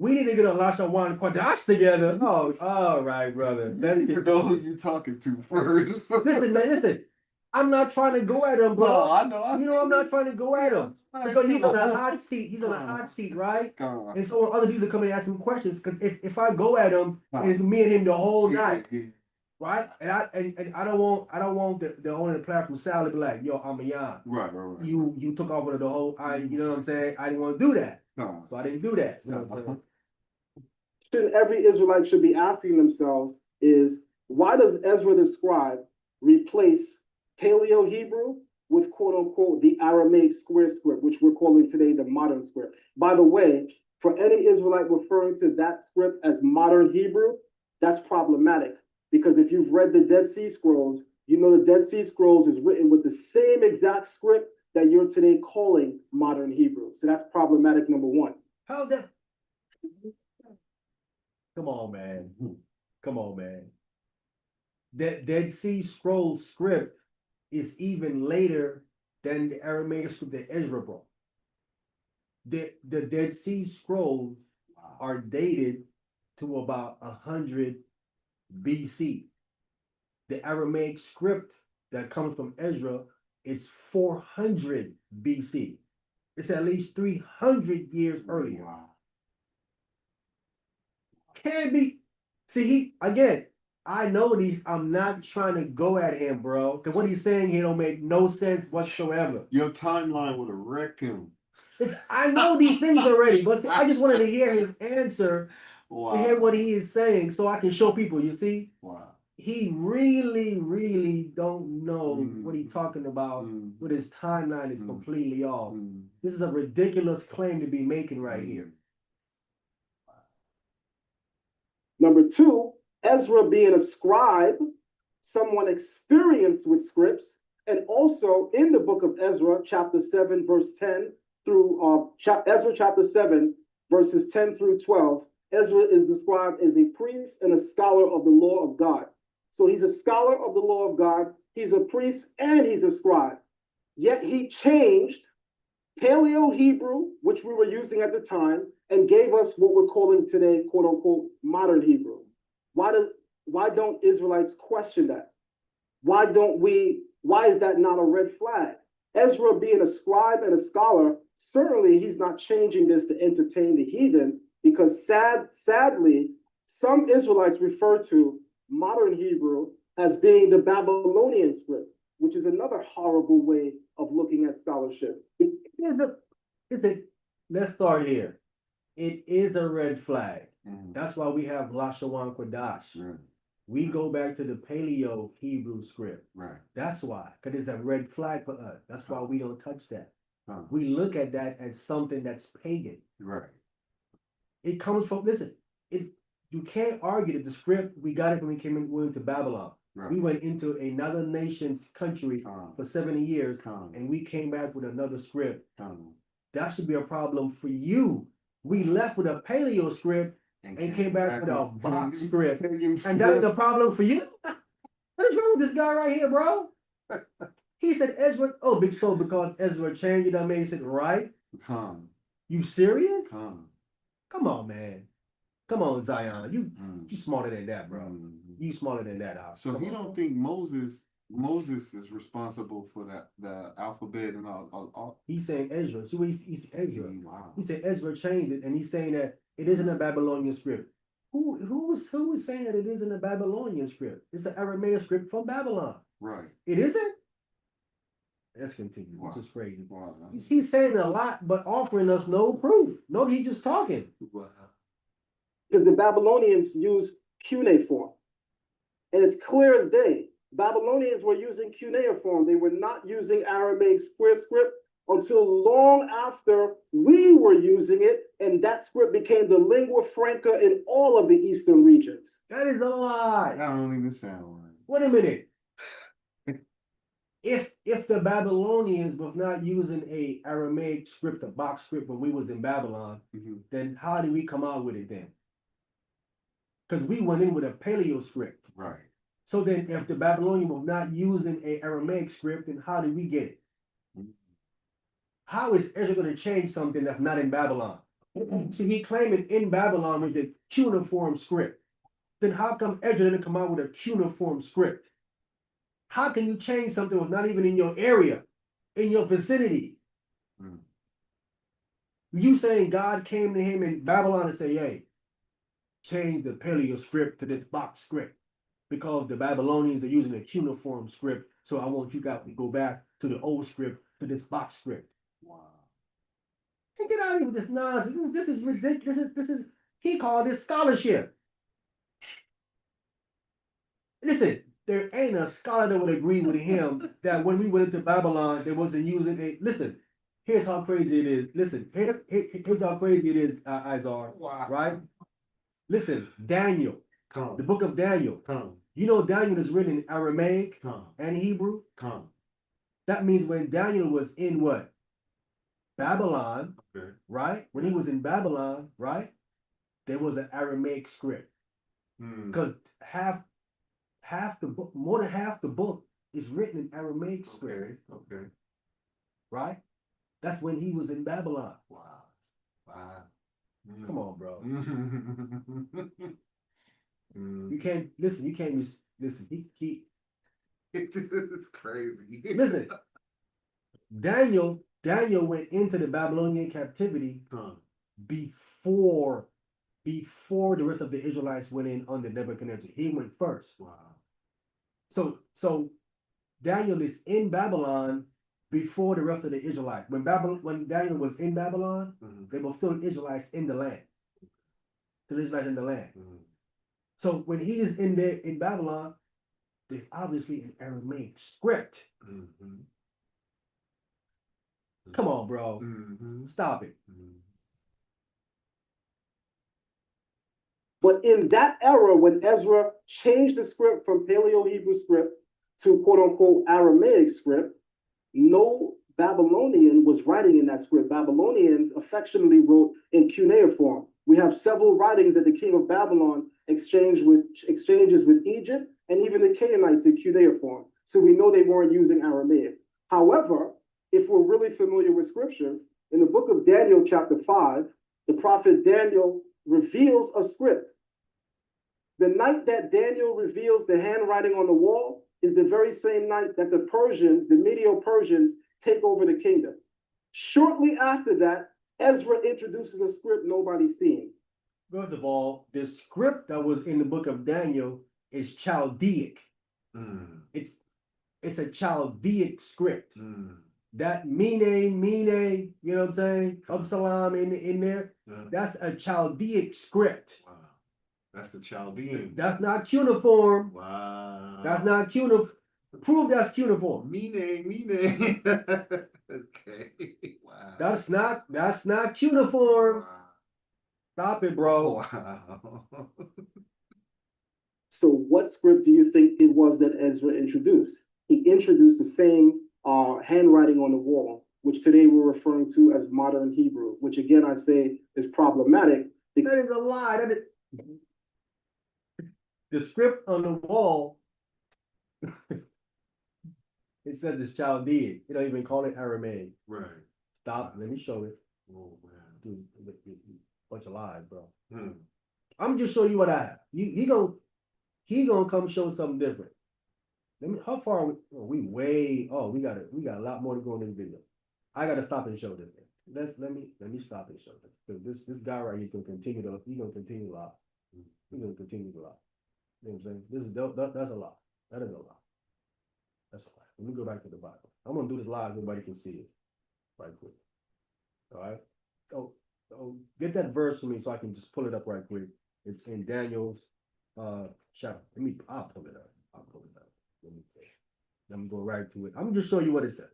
we need to get a Lashawan Qadash together. Oh, all right, brother. Let's You get know who you talking to first. Listen, man, listen. I'm not trying to go at him, bro. No, I know. You know I'm not trying to go at him. Because he's on a hot seat. He's on a hot seat, right? And so other people come and ask him questions. Because if I go at him, it's me and him the whole night, right? And I don't want the owner of the platform Sally be like, yo, I'm a yon. Right. You took over the whole. You know what I'm saying? I didn't want to do that, No. so I didn't do that. You know what I'm saying? Every Israelite should be asking themselves is why does Ezra the scribe replace Paleo Hebrew with quote unquote the Aramaic square script, which we're calling today the modern script? By the way, for any Israelite referring to that script as modern Hebrew, that's problematic because if you've read the Dead Sea Scrolls, you know the Dead Sea Scrolls is written with the same exact script that you're today calling modern Hebrew. So that's problematic, number one. How that? Come on, man. Come on, man. That Dead Sea Scrolls script is even later than the Aramaic script that Ezra brought. The Dead Sea Scrolls are dated to about 100 BC. The Aramaic script that comes from Ezra is 400 BC. It's at least 300 years earlier. Wow. Can be. See, I know these. I'm not trying to go at him, bro. Because what he's saying here don't make no sense whatsoever. Your timeline would have wrecked him. I know these things already, but see, I just wanted to hear his answer, Wow. to hear what he is saying, so I can show people. You see, Wow. he really don't know what he's talking about. With his timeline is completely off. This is a ridiculous claim to be making right here. Number two, Ezra being a scribe, someone experienced with scripts, and also in the book of Ezra, chapter 7, verse 10 through Ezra chapter 7, verses 10 through 12, Ezra is described as a priest and a scholar of the law of God. So he's a scholar of the law of God, he's a priest, and he's a scribe. Yet he changed Paleo Hebrew, which we were using at the time, and gave us what we're calling today, quote unquote, modern Hebrew. Why don't Israelites question that? Why is that not a red flag? Ezra being a scribe and a scholar, certainly he's not changing this to entertain the heathen, because sadly, some Israelites refer to modern Hebrew as being the Babylonian script, which is another horrible way of looking at scholarship. Let's start here. It is a red flag. That's why we have Lashawan Qadash. We go back to the Paleo Hebrew script. Right. That's why, because it's a red flag for us. That's why we don't touch that. Huh. We look at that as something that's pagan. Right. It comes from, listen, you can't argue that the script, we got it when we went to Babylon. Right. We went into another nation's country for 70 years, and we came back with another script. That should be a problem for you. We left with a Paleo script and came back with a box script. And that is a problem for you? What is wrong with this guy right here, bro? He said Ezra, oh, so because Ezra changed it, I mean, he said, right? You serious? Come on, man. Come on, Zion. You smarter than that, bro. You smarter than that. So he don't think Moses is responsible for the alphabet and all. He's saying Ezra. See what he's Ezra. Wow. He said Ezra changed it, and he's saying that it isn't a Babylonian script. Who was saying that it isn't a Babylonian script? It's an Aramaic script from Babylon. Right. It isn't? Let's continue. Wow. This is crazy. Wow. He's saying a lot, but offering us no proof. No, he's just talking. Wow. Because the Babylonians used cuneiform. And it's clear as day. Babylonians were using cuneiform. They were not using Aramaic square script until long after we were using it, and that script became the lingua franca in all of the eastern regions. That is a lie. That don't even sound right. Wait a minute. If the Babylonians was not using a Aramaic script, a box script when we was in Babylon, then how did we come out with it then? Because we went in with a Paleo script. Right. So then if the Babylonian was not using a Aramaic script, then how did we get it? How is Ezra going to change something that's not in Babylon? So he claiming in Babylon was the cuneiform script. Then how come Ezra didn't come out with a cuneiform script? How can you change something that's not even in your area, in your vicinity? You saying God came to him in Babylon and say, hey, change the Paleo script to this box script because the Babylonians are using a cuneiform script. So I want you guys to go back to the old script, to this box script. Wow. Hey, get out of here with this nonsense. This is ridiculous. This is he called this scholarship. Listen, there ain't a scholar that would agree with him that when we went into Babylon, they wasn't using a. Listen, here's how crazy it is. Listen, here's how crazy it is, Izar. Wow. Right? Listen, Daniel, the book of Daniel. You know, Daniel is written in Aramaic and Hebrew. That means when Daniel was in what? Babylon, right? When he was in Babylon, right? There was an Aramaic script. Because half the book, more than half the book is written in Aramaic script. Right? That's when he was in Babylon. Wow. Come on, bro. You can't listen. You can't listen. He It's crazy. listen. Daniel went into the Babylonian captivity before the rest of the Israelites went in under Nebuchadnezzar. He went first. Wow. So Daniel is in Babylon before the rest of the Israelites. When Daniel was in Babylon, there were still Israelites in the land. Still Israelites in the land. So when he is in there in Babylon, there's obviously an Aramaic script. Come on, bro. Stop it. But in that era, when Ezra changed the script from Paleo Hebrew script to quote unquote Aramaic script, no Babylonian was writing in that script. Babylonians affectionately wrote in cuneiform. We have several writings that the king of Babylon exchanges with Egypt and even the Canaanites in cuneiform. So we know they weren't using Aramaic. However, if we're really familiar with scriptures, in the book of Daniel, chapter 5, the prophet Daniel reveals a script. The night that Daniel reveals the handwriting on the wall is the very same night that the Persians, the Medo-Persians, take over the kingdom. Shortly after that, Ezra introduces a script nobody's seen. First of all, the script that was in the book of Daniel is Chaldeic. It's a Chaldeic script. That Mene, you know what I'm saying? Absalom in there. That's a Chaldeic script. That's the Chaldeans. That's not cuneiform. Wow. That's not cuneiform. Prove that's cuneiform. Mene. Okay. Wow. That's not cuneiform. Wow. Stop it, bro. Wow. So what script do you think it was that Ezra introduced? He introduced the same handwriting on the wall, which today we're referring to as modern Hebrew, which again I say is problematic. That is a lie. That is the script on the wall. It says it's Chaldean. You don't even call it Aramaic. Right. Stop. Let me show it. Oh man. Dude, bunch of lies, bro. Hmm. I'm just showing you what I have. He gonna come show something different. Let me. How far are we? Oh, we way. Oh, we got a lot more to go in this video. I gotta stop and show this. Let me stop and show this. Because this guy right here is gonna continue to lie. He's gonna continue to lie. You know what I'm saying? That's a lie. That is a lie. That's a lie. Let me go back to the Bible. I'm gonna do this live. Everybody can see it right quick. All right. Oh, get that verse for me so I can just pull it up right quick. It's in Daniel's chapter. I'll pull it up. Let me go right to it. I'm just show you what it says.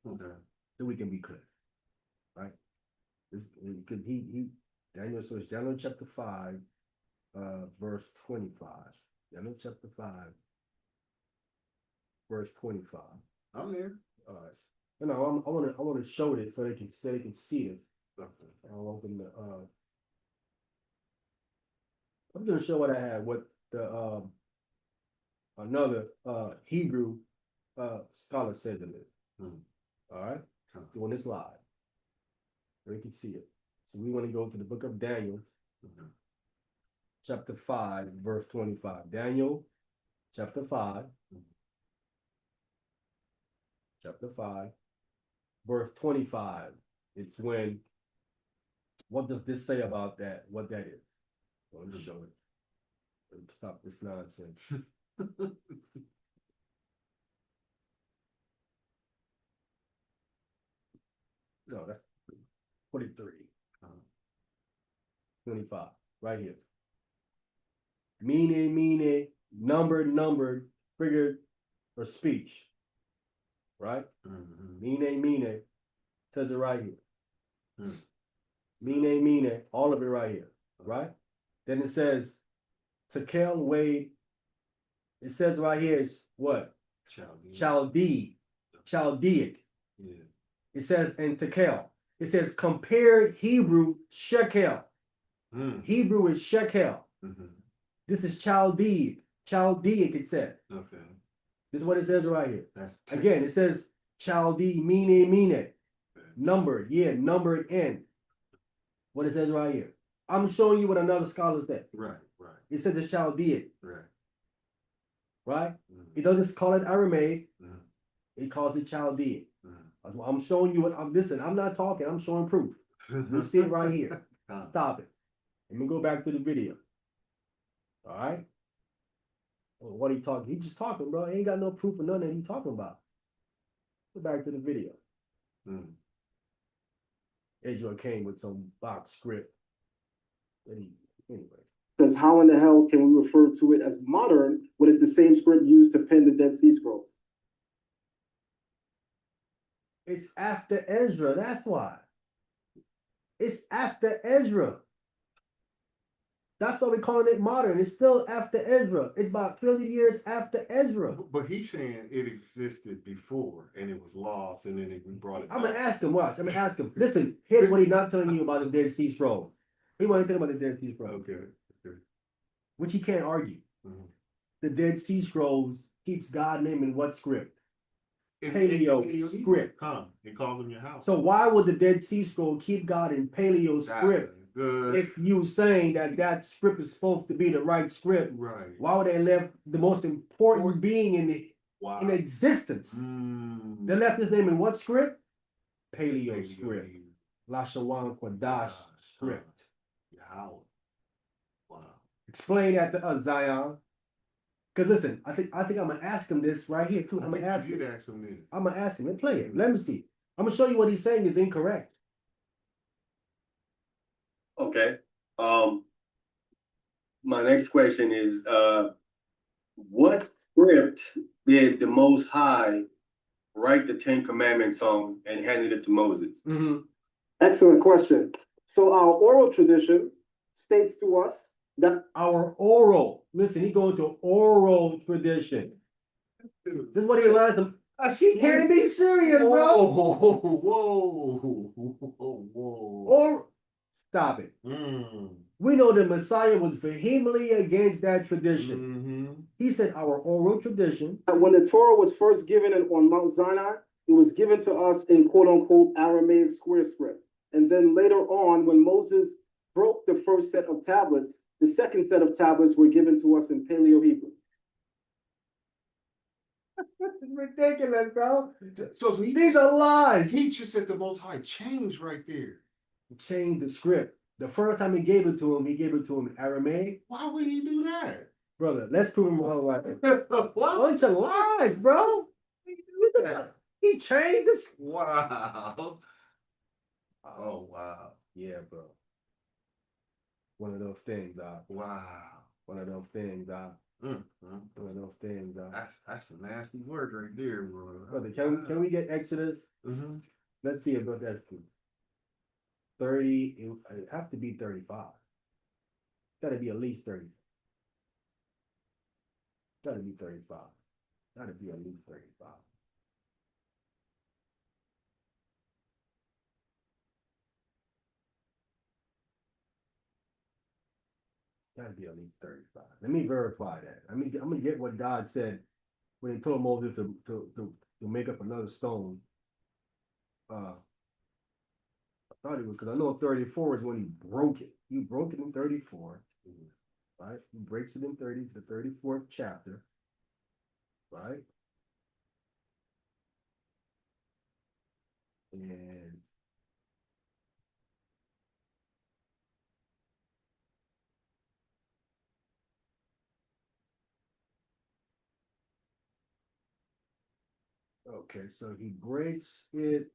Okay. So we can be clear. Right? Because Daniel, so it's Daniel chapter 5, verse 25. Daniel chapter 5, verse 25. I'm there. All right. No, I want to show it so they can see it. Okay. I'll open the I'm gonna show what I had, what the another Hebrew scholar said in it. All right, doing this live. So you can see it. So we want to go to the book of Daniel, chapter 5, verse 25. Daniel, chapter 5, verse 25. It's when, what does this say about that? What that is? Let me show it. Let me stop this nonsense. No, that's 43. 25, right here. Meaning, numbered, figured, or speech. Right? Meaning, says it right here. Meaning, all of it right here. Right? Then it says, Tekel Wade. It says right here is what? Chaldeic. Yeah. It says in Tekel. It says compared Hebrew shekel. Hebrew is shekel. This is Chaldeic. It said. Okay. This is what it says right here. That's Again, it says Chaldee, meaning. Numbered in. What it says right here. I'm showing you what another scholar said. Right. It says it's Chaldean. Right? It Mm-hmm. doesn't call it Aramaic. It calls it Chaldean. I'm showing you what I'm not talking, I'm showing proof. You see it right here. Stop it. Let me go back to the video. All right. Well, what he talking? He just talking, bro. He ain't got no proof of none that he talking about. Go back to the video. Israel came with some box script. Anyway. Because how in the hell can we refer to it as modern when it's the same script used to pen the Dead Sea Scrolls? It's after Ezra, that's why. It's after Ezra. That's why we're calling it modern. It's still after Ezra. It's about 20 years after Ezra. But he's saying it existed before and it was lost and then we brought it I'm back. gonna ask him, watch. I'm gonna ask him. Listen, here's what he's not telling you about the Dead Sea Scroll. He won't tell you about the Dead Sea Scroll. Okay. Which he can't argue. The Dead Sea Scrolls keeps God name in what script? Paleo script. It calls them your house. So why would the Dead Sea Scroll keep God in Paleo script? Good. If you saying that script is supposed to be the right script, Right. why would they left the most important being in existence? They left his name in what script? Paleo script. Lashawan Qadash script. Wow. Explain that to us, Zion. Because listen, I think I'm gonna ask him this right here too. I'm gonna ask him. I'm gonna ask him and play it. Let me see. I'm gonna show you what he's saying is incorrect. Okay. my next question is, what script did the Most High write the Ten Commandments on and handed it to Moses? Mhm. Excellent question. So our oral tradition states to us that Our oral, listen, he going to oral tradition. This is what he learned them. He can't be serious, bro. Whoa. Or stop it. Mm. We know the Messiah was vehemently against that tradition. Mm-hmm. He said our oral tradition. when the Torah was first given on Mount Sinai, it was given to us in quote unquote Aramaic square script. And then later on, when Moses broke the first set of tablets, the second set of tablets were given to us in Paleo Hebrew. It's ridiculous, bro. So These are lies. he just said the Most High changed right there. He changed the script. The first time he gave it to him in Aramaic. Why would he do that? Brother, let's prove him wrong right there. What? Bunch of lies, bro. He changed this. Wow. Oh wow. Yeah, bro. One of those things, Wow. one of those things, Mm-hmm. one of those things, That's a nasty word right there, bro. Brother, can we get Exodus? Mm-hmm. Let's see about that. 30, it have to be 35. Gotta be at least 30. Gotta be 35. Gotta be at least 35. Gotta be at least 35. Let me verify that. I'm gonna get what God said when he told Moses to make up another stone. I thought it was because I know 34 is when he broke it. He broke it in 34. Right? He breaks it in the 34th chapter. Right? And okay, so he breaks it.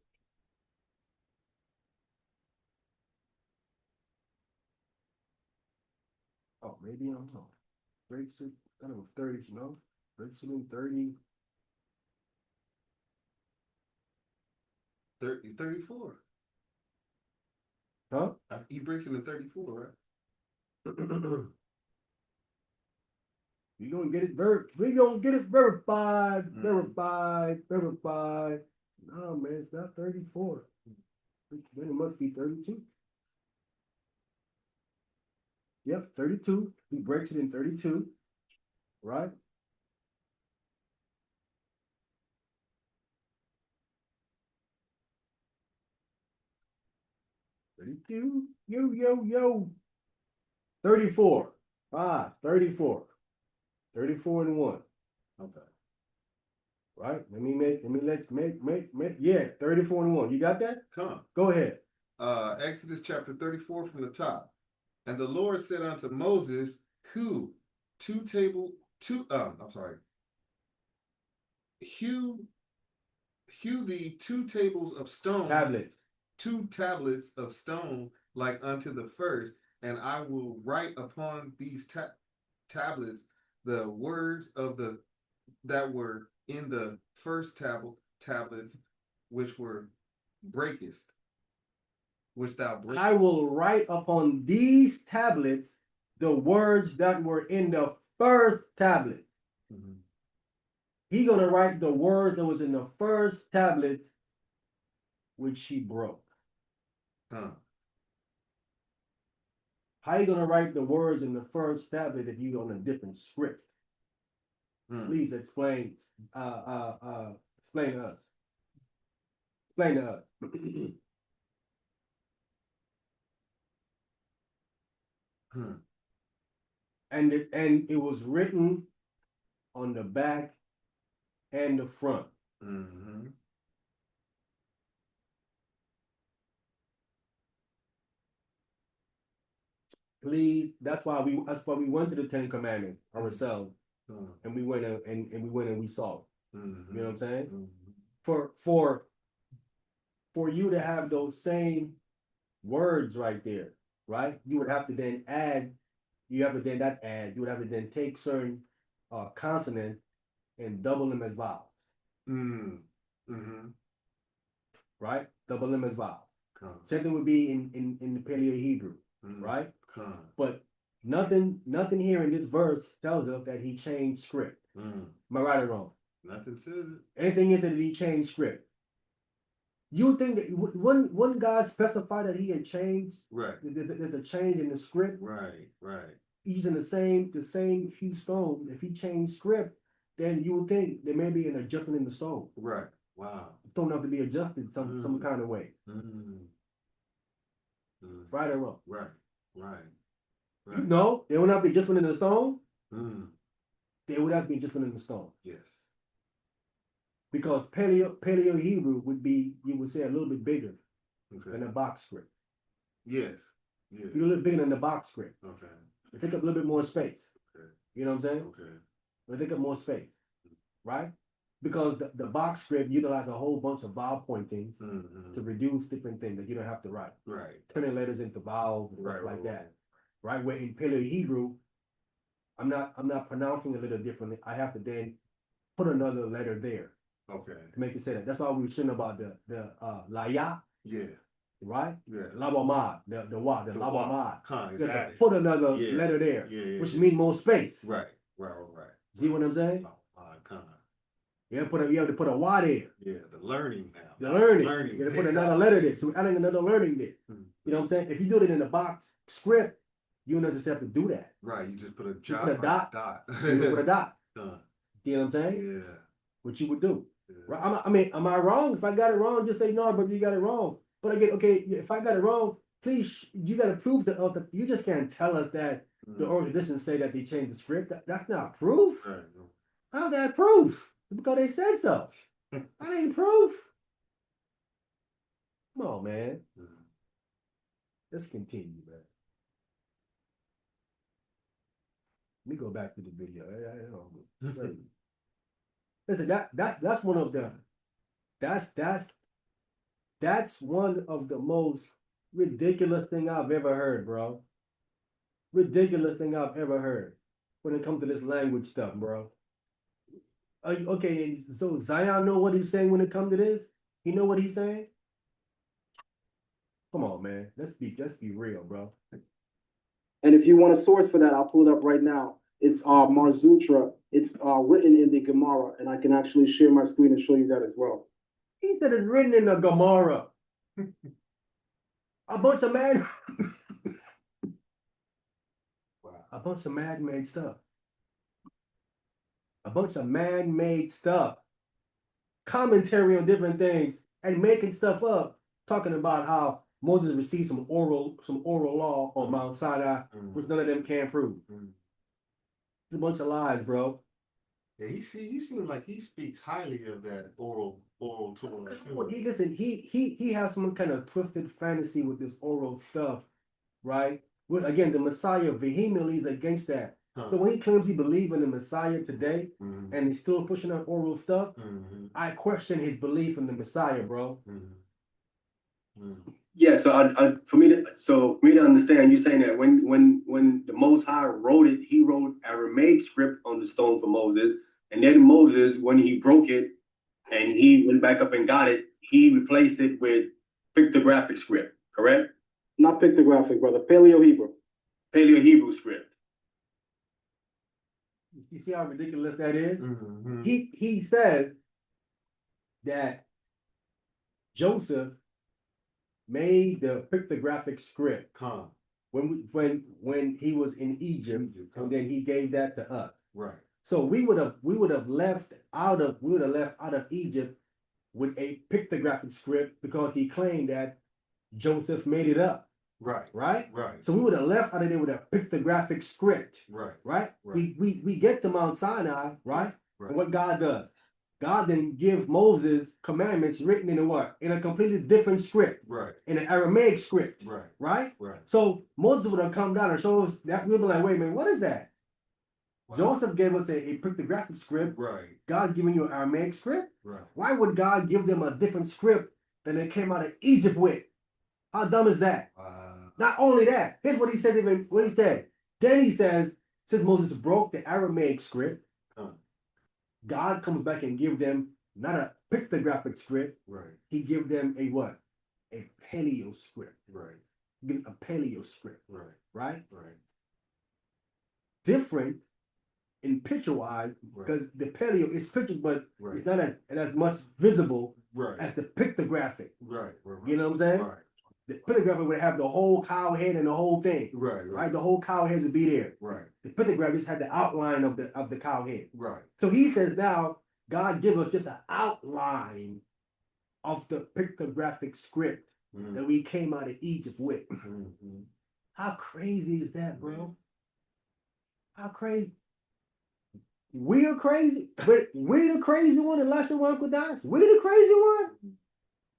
Oh, maybe I'm wrong. Breaks it, I don't know, 30, no? Breaks it in 30. 34. Huh? He breaks it in 34, right? We gonna get it verified, Mm. verified. No, man, it's not 34. Then it must be 32. Yep, 32. He breaks it in 32, right? Yo. 34. 34. 34 and 1. Okay. Right? Yeah, 34 and 1. You got that? Come on. Go ahead. Exodus chapter 34 from the top. And the Lord said unto Moses, hew thee 2 tables of stone. Tablets. 2 tablets of stone like unto the first, and I will write upon these tablets the words of that were in the first tablets, which were breakest, which thou breakest. I will write upon these tablets the words that were in the first tablet. Mm-hmm. He's gonna write the words that was in the first tablets, which she broke. Huh. How you gonna write the words in the first tablet if you're on a different script? Please explain. Explain to us. Explain to us. And it was written on the back and the front. Mm-hmm. Please, that's why we went to the Ten Commandments ourselves, and we went and we saw it. Mm-hmm. You know what I'm saying? Mm-hmm. For you to have those same words right there, right? You would have to then add you have to then that add, you would have to then take certain consonants and double them as vowels, Mm-hmm. right? Double them as vowels. Con. Same thing would be in the Paleo Hebrew, right? Con. But nothing here in this verse tells us that he changed script. Am I right or wrong? Nothing says it. Anything is that he changed script. You think that one guy specify that he had changed? Right. There's a change in the script. Right. Using the same few stones. If he changed script, then you would think there may be an adjustment in the stone. Right. Wow. The stone have to be adjusted some kind of way. Right or wrong? Right. No, there would not be adjustment in the stone. There would have to be adjustment in the stone. Yes. Because Paleo Hebrew would be, you would say, a little bit bigger than a box script. Yes. Yeah. You're a little bigger than the box script. Okay. It take up a little bit more space. Okay. You know what I'm saying? Okay. It take up more space, right? Because the box script utilize a whole bunch of vowel pointings to reduce different things that you don't have to write. Right. Turning letters into vowels and stuff Right, like right, that. Right? Where in Paleo Hebrew, I'm not pronouncing a little differently. I have to then put another letter there Okay. to make it say that. That's why we were saying about the laya, Yeah. right? Yeah. Labamad, the labamad. Con is You have to added. put another Yeah. letter there, Yeah. which means more space. Right. See what I'm saying? Con. You have to put a Y there. Yeah. The learning now. The learning. Learning. You gotta put another letter there. So we're adding another learning there. You know what I'm saying? If you do it in the box script, you don't just have to do that. Right. You just put a You put a dot. Dot. You put a dot. Con. See what I'm saying? Yeah. What you would do. Yeah. Right? I mean, am I wrong? If I got it wrong, just say no, but you got it wrong. But again, okay, if I got it wrong, please, you got to prove that. You just can't tell us that the oral traditions say that they changed the script. That's not proof. Right. How's that proof? Because they said so. That ain't proof. Come on, man. Let's continue, man. Let me go back to the video. Listen, that's one of the that's one of the most ridiculous thing I've ever heard, bro. Ridiculous thing I've ever heard when it comes to this language stuff, bro. Okay, so Zion know what he's saying when it comes to this? He know what he's saying? Come on, man. Let's be real, bro. And if you want a source for that, I'll pull it up right now. It's Marzutra. It's written in the Gemara, and I can actually share my screen and show you that as well. He said it's written in the Gemara. A bunch of a bunch of man-made stuff. A bunch of man-made stuff. Commentary on different things and making stuff up, talking about how Moses received some oral law on Mount Sinai, which none of them can prove. It's a bunch of lies, bro. Yeah, he seems like he speaks highly of that oral Torah. He has some kind of twisted fantasy with this oral stuff, right? Again, the Messiah vehemently is against that. So when he claims he believes in the Messiah today and he's still pushing on oral stuff, I question his belief in the Messiah, bro. Yeah, so for me to understand, you're saying that when the Most High wrote it, he wrote Aramaic script on the stone for Moses, and then Moses, when he broke it and he went back up and got it, he replaced it with pictographic script, correct? Not pictographic, brother. Paleo Hebrew. Paleo Hebrew script. You see how ridiculous that is? He said that Joseph made the pictographic script when he was in Egypt, and then he gave that to us. Right. So we would have left out of Egypt with a pictographic script because he claimed that Joseph made it up. Right. Right? Right. So we would have left out of there with a pictographic script. Right. Right? Right. We get to Mount Sinai, right? And what God does. God then give Moses commandments written in a what? In a completely different script. Right. In an Aramaic script. Right. Right? Right. So Moses would have come down and show us that. We'd be like, wait a minute, what is that? Wow. Joseph gave us a pictographic script. Right. God's giving you an Aramaic script. Right. Why would God give them a different script than they came out of Egypt with? How dumb is that? Wow. Not only that, here's what he said. What he said, Then he says, since Moses broke the Aramaic script, God comes back and give them not a pictographic script, Right. he give them a what? A paleo script. Right. Give them a paleo script, Right. right? Right. Different in picture wise, Right. because the paleo is pictures, but Right. it's not as much visible Right. as the pictographic. Right. Right. You know what I'm saying? Right. The pictographic would have the whole cow head and the whole thing, Right. right? The whole cow head would be there. Right. The pictograph just had the outline of the cow head. Right. So he says now God give us just an outline of the pictographic script that we came out of Egypt with. Mm-hmm. How crazy is that, bro? How crazy? We are crazy, but we the crazy one in Lashawan Qadash. We the crazy one.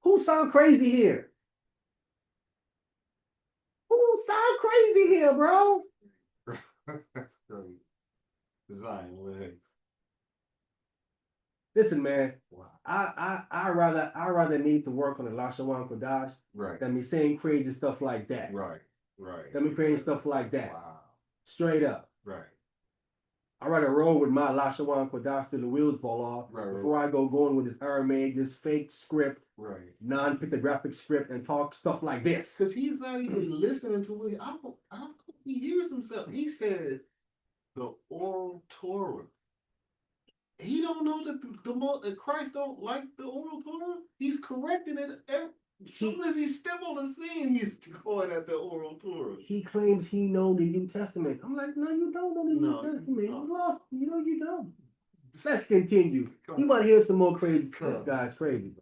Who sound crazy here? Who sound crazy here, bro? That's great. Design legs. Listen, man. Wow. I rather need to work on the Lashawan Qadash Right. than me saying crazy stuff like that. Right. Right. Than me creating stuff like that. Wow. Straight up. Right. I rather roll with my Lashawan Qadash till the wheels fall off before I go going with this Aramaic, this fake script, Right. non-pictographic script, and talk stuff like this. Because he's not even listening to what I don't think he hears himself. He said the oral Torah. He don't know that Christ don't like the oral Torah. He's correcting it as soon as he step on the scene. He's going at the oral Torah. He claims he know the New Testament. I'm like, no, you don't know the No, New Testament. no. Well, you know you don't. Let's continue. You want to hear some more crazy? This guy's crazy.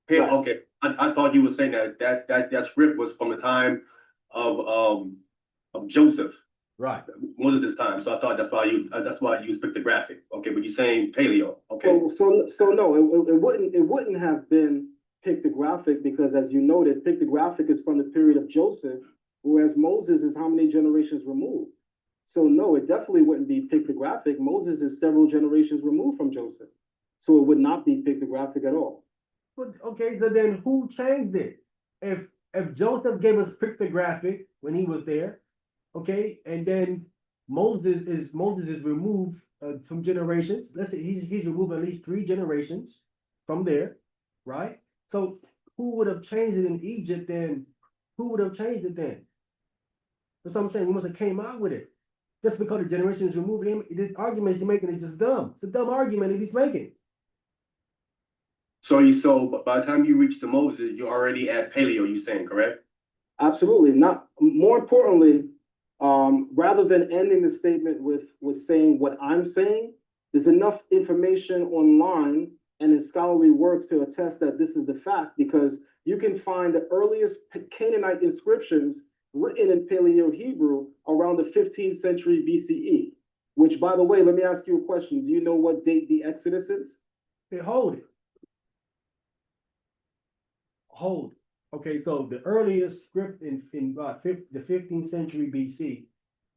Yeah, okay. I thought you were saying that script was from the time of Joseph. Right. Moses' time. So I thought that's why I used pictographic. Okay, but you're saying paleo. Okay. So no, it wouldn't have been pictographic because, as you noted, pictographic is from the period of Joseph, whereas Moses is how many generations removed. So no, it definitely wouldn't be pictographic. Moses is several generations removed from Joseph, so it would not be pictographic at all. But okay, so then who changed it? If Joseph gave us pictographic when he was there, okay, and then Moses is removed from generations. Let's say he's removed at least 3 generations from there, right? So who would have changed it in Egypt then? Who would have changed it then? That's what I'm saying. We must have came out with it. Just because the generation is removed, this argument he's making is just dumb. It's a dumb argument that he's making. So by the time you reach to Moses, you're already at paleo. You saying correct? Absolutely not. More importantly, rather than ending the statement with saying what I'm saying, there's enough information online and in scholarly works to attest that this is the fact, because you can find the earliest Canaanite inscriptions written in Paleo Hebrew around the 15th century BCE, which, by the way, let me ask you a question. Do you know what date the Exodus is? Hey, hold it. Hold it. Okay, so the earliest script in the 15th century BC,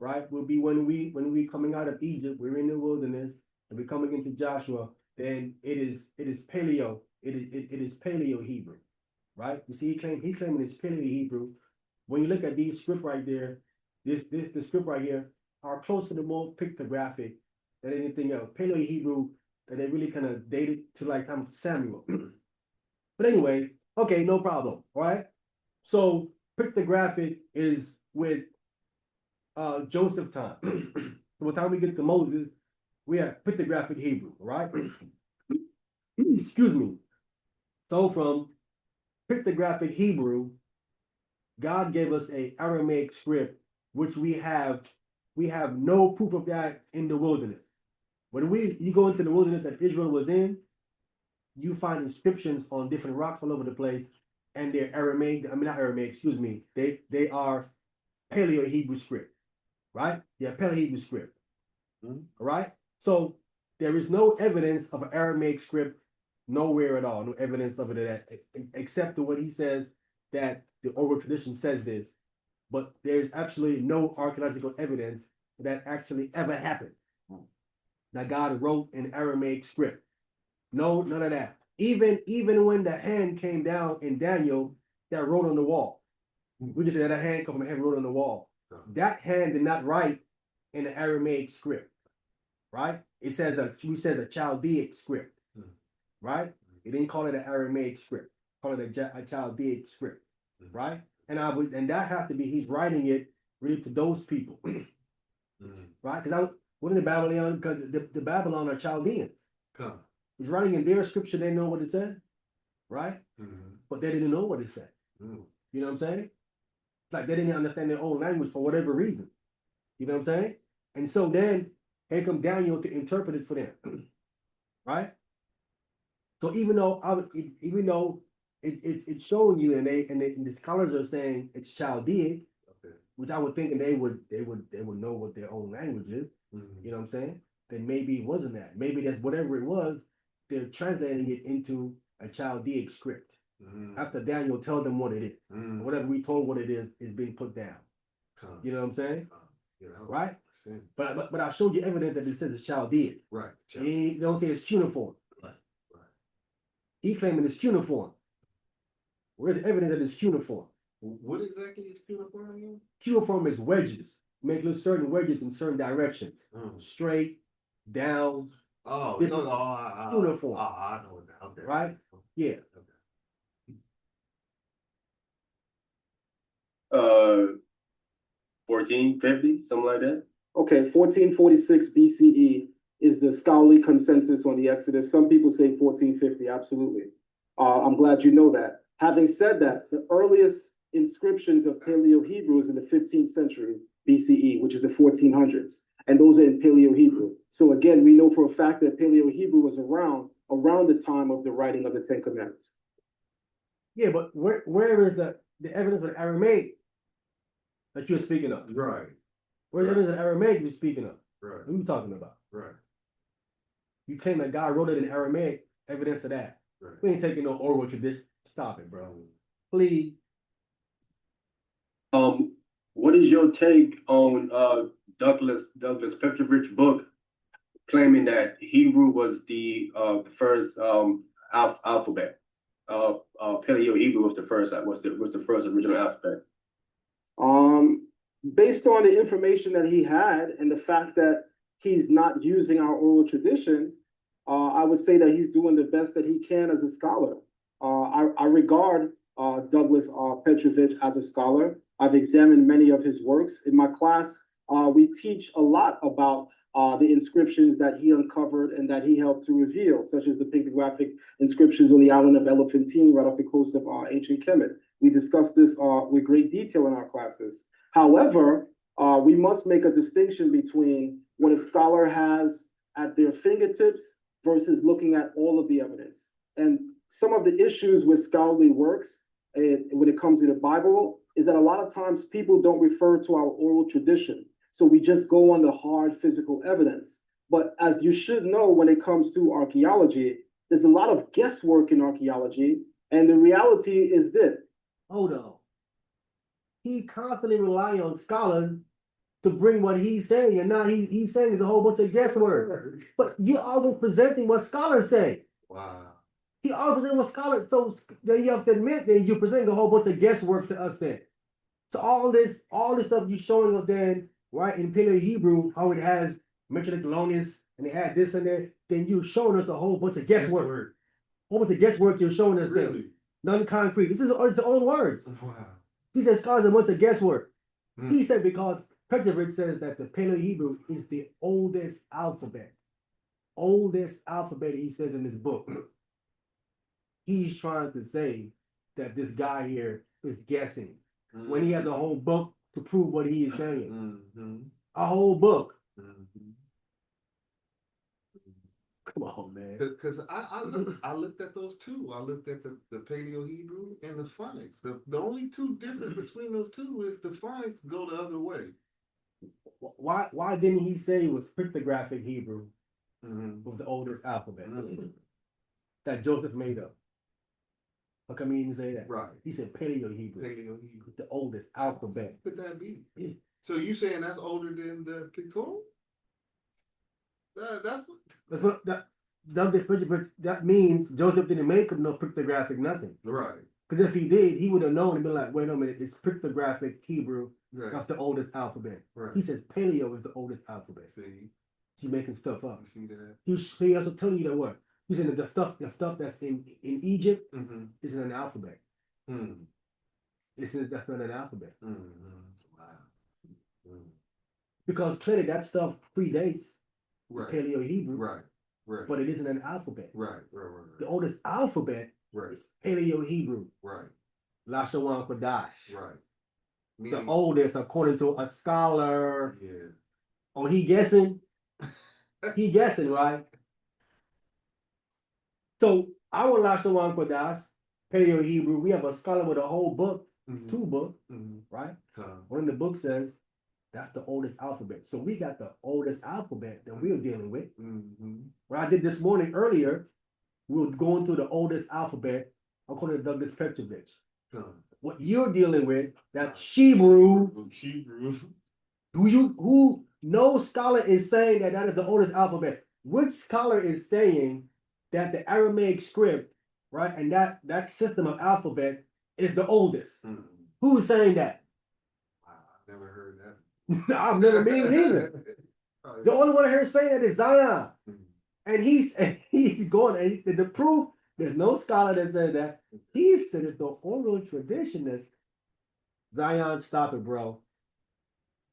right, will be when we coming out of Egypt, we're in the wilderness, and we're coming into Joshua. Then it is Paleo. It is Paleo Hebrew, right? You see, he's claiming it's Paleo Hebrew. When you look at these script right there, the script right here are closer to more pictographic than anything else. Paleo Hebrew that they really kind of dated to like time of Samuel. But anyway, okay, no problem. All right. So pictographic is with Joseph time. So by the time we get to Moses, we have pictographic Hebrew, right? Excuse me. So from pictographic Hebrew, God gave us a Aramaic script, which we have no proof of that in the wilderness. When you go into the wilderness that Israel was in, you find inscriptions on different rocks all over the place, and they're Aramaic. I mean, not Aramaic. Excuse me. They are Paleo Hebrew script, right? Yeah, Paleo Hebrew script. All right. So there is no evidence of an Aramaic script nowhere at all. No evidence of it except to what he says that the oral tradition says this, but there's actually no archaeological evidence that actually ever happened. That God wrote in Aramaic script. No, none of that. Even when the hand came down in Daniel, that wrote on the wall. We just said that hand come from heaven wrote on the wall. that hand did not write in the Aramaic script, right? It says a Chaldeic script, right? It didn't call it an Aramaic script, call it a Chaldeic script, right? And that has to be he's writing it really to those people, right? Because wouldn't the Babylon, because the Babylon are Chaldeans. He's writing in their scripture, they know what it said, right? But they didn't know what it said. You know what I'm saying? Like they didn't understand their own language for whatever reason. You know what I'm saying? And so then here come Daniel to interpret it for them, right? So even though it's showing you, and the scholars are saying it's Chaldeic, which I would think they would know what their own language is. You know what I'm saying? Then maybe it wasn't that. Maybe that's whatever it was. They're translating it into a Chaldeic script. After Daniel tells them what it is, whatever we told what it is being put down. You know what I'm saying? Right? But I showed you evidence that it says it's Chaldeic. Right. He don't say it's cuneiform. Right. He claiming it's cuneiform. Where's the evidence that it's cuneiform? What exactly is cuneiform again? Cuneiform is wedges. Make certain wedges in certain directions. Straight, down. Oh, This no, is cuneiform. cuneiform. I know that. Okay. Right? Yeah. 1450, something like that. Okay, 1446 BCE is the scholarly consensus on the Exodus. Some people say 1450, absolutely. I'm glad you know that. Having said that, the earliest inscriptions of Paleo-Hebrew is in the 15th century BCE, which is the 1400s. And those are in Paleo-Hebrew. So again, we know for a fact that Paleo-Hebrew was around the time of the writing of the Ten Commandments. Yeah, but where is the evidence of Aramaic that you're speaking of? Right. Where's the evidence of Aramaic you're speaking of? Right. What are you talking about? Right. You claim that God wrote it in Aramaic, evidence of that. Right. We ain't taking no oral tradition. Stop it, bro. Please. What is your take on Douglas Petrovich book claiming that Hebrew was the first alphabet? Paleo Hebrew was the first original alphabet. Based on the information that he had and the fact that he's not using our oral tradition, I would say that he's doing the best that he can as a scholar. I regard Douglas Petrovich as a scholar. I've examined many of his works. In my class, we teach a lot about the inscriptions that he uncovered and that he helped to reveal, such as the pictographic inscriptions on the island of Elephantine, right off the coast of ancient Kemet. We discuss this with great detail in our classes. However, we must make a distinction between what a scholar has at their fingertips versus looking at all of the evidence. And some of the issues with scholarly works when it comes to the Bible is that a lot of times people don't refer to our oral tradition. So we just go on the hard physical evidence. But as you should know, when it comes to archaeology, there's a lot of guesswork in archaeology. And the reality is this. Hold on. He constantly rely on scholars to bring what he's saying, and now he's saying there's a whole bunch of guesswork. But you're always presenting what scholars say. Wow. He always presenting what scholars. So then you have to admit that you're presenting a whole bunch of guesswork to us then. So all this stuff you're showing us then, right, in Paleo Hebrew, how it has Metropolitanus and it had this and that, then you're showing us a whole bunch of guesswork. A whole bunch of guesswork you're showing us Really? then. None concrete. This is his own words. Wow. He said scholars are a bunch of guesswork. He said because Petrovich says that the Paleo Hebrew is the oldest alphabet. Oldest alphabet, he says in his book. He's trying to say that this guy here is guessing when he has a whole book to prove what he is saying. A whole book. Come on, man. Because I looked at those two. I looked at the Paleo Hebrew and the phonics. The only two difference between those two is the phonics go the other way. Why didn't he say it was pictographic Hebrew was the oldest alphabet that Joseph made up? How come he didn't say that? Right. He said Paleo Hebrew. Paleo Hebrew. The oldest alphabet. Could that be? So you saying that's older than the pictorial? That's what that means Joseph didn't make up no pictographic nothing. Right. Because if he did, he would have known and been like, wait a minute, it's pictographic Hebrew, Right. That's the oldest alphabet. Right. He says paleo is the oldest alphabet. See, She's making stuff up. you see that? He also telling you that what? He's saying that the stuff that's in Egypt Mm-hmm. isn't an alphabet. Mm-hmm. That's not an alphabet. Mm-hmm. Wow. Mm. Because clearly that stuff predates Right. Paleo Hebrew, Right. Right. but it isn't an alphabet. Right. Right. The oldest alphabet Right. is Paleo Hebrew, Right. Lashawan Qadash. Right. The Meaning, oldest, according to a scholar. yeah. Oh, he guessing? He guessing, right? So our Lashawan Qadash, Paleo Hebrew, we have a scholar with a whole book, Mhm. 2 books, Mhm. right? Come. One of the books says that's the oldest alphabet. So we got the oldest alphabet that we're dealing with. Mm-hmm. What I did this morning earlier, we were going through the oldest alphabet according to Douglas Petrovich. Come. What you're dealing with, that's Hebrew. Hebrew. Who no scholar is saying that that is the oldest alphabet. Which scholar is saying that the Aramaic script, right, and that system of alphabet is the oldest? Mm-hmm. Who's saying that? Wow, I've never heard that. I've never been either. The only one I heard saying that is Zion. Mhm. And he's going, and the proof, there's no scholar that said that. He said that the oral tradition is Zion, stop it, bro.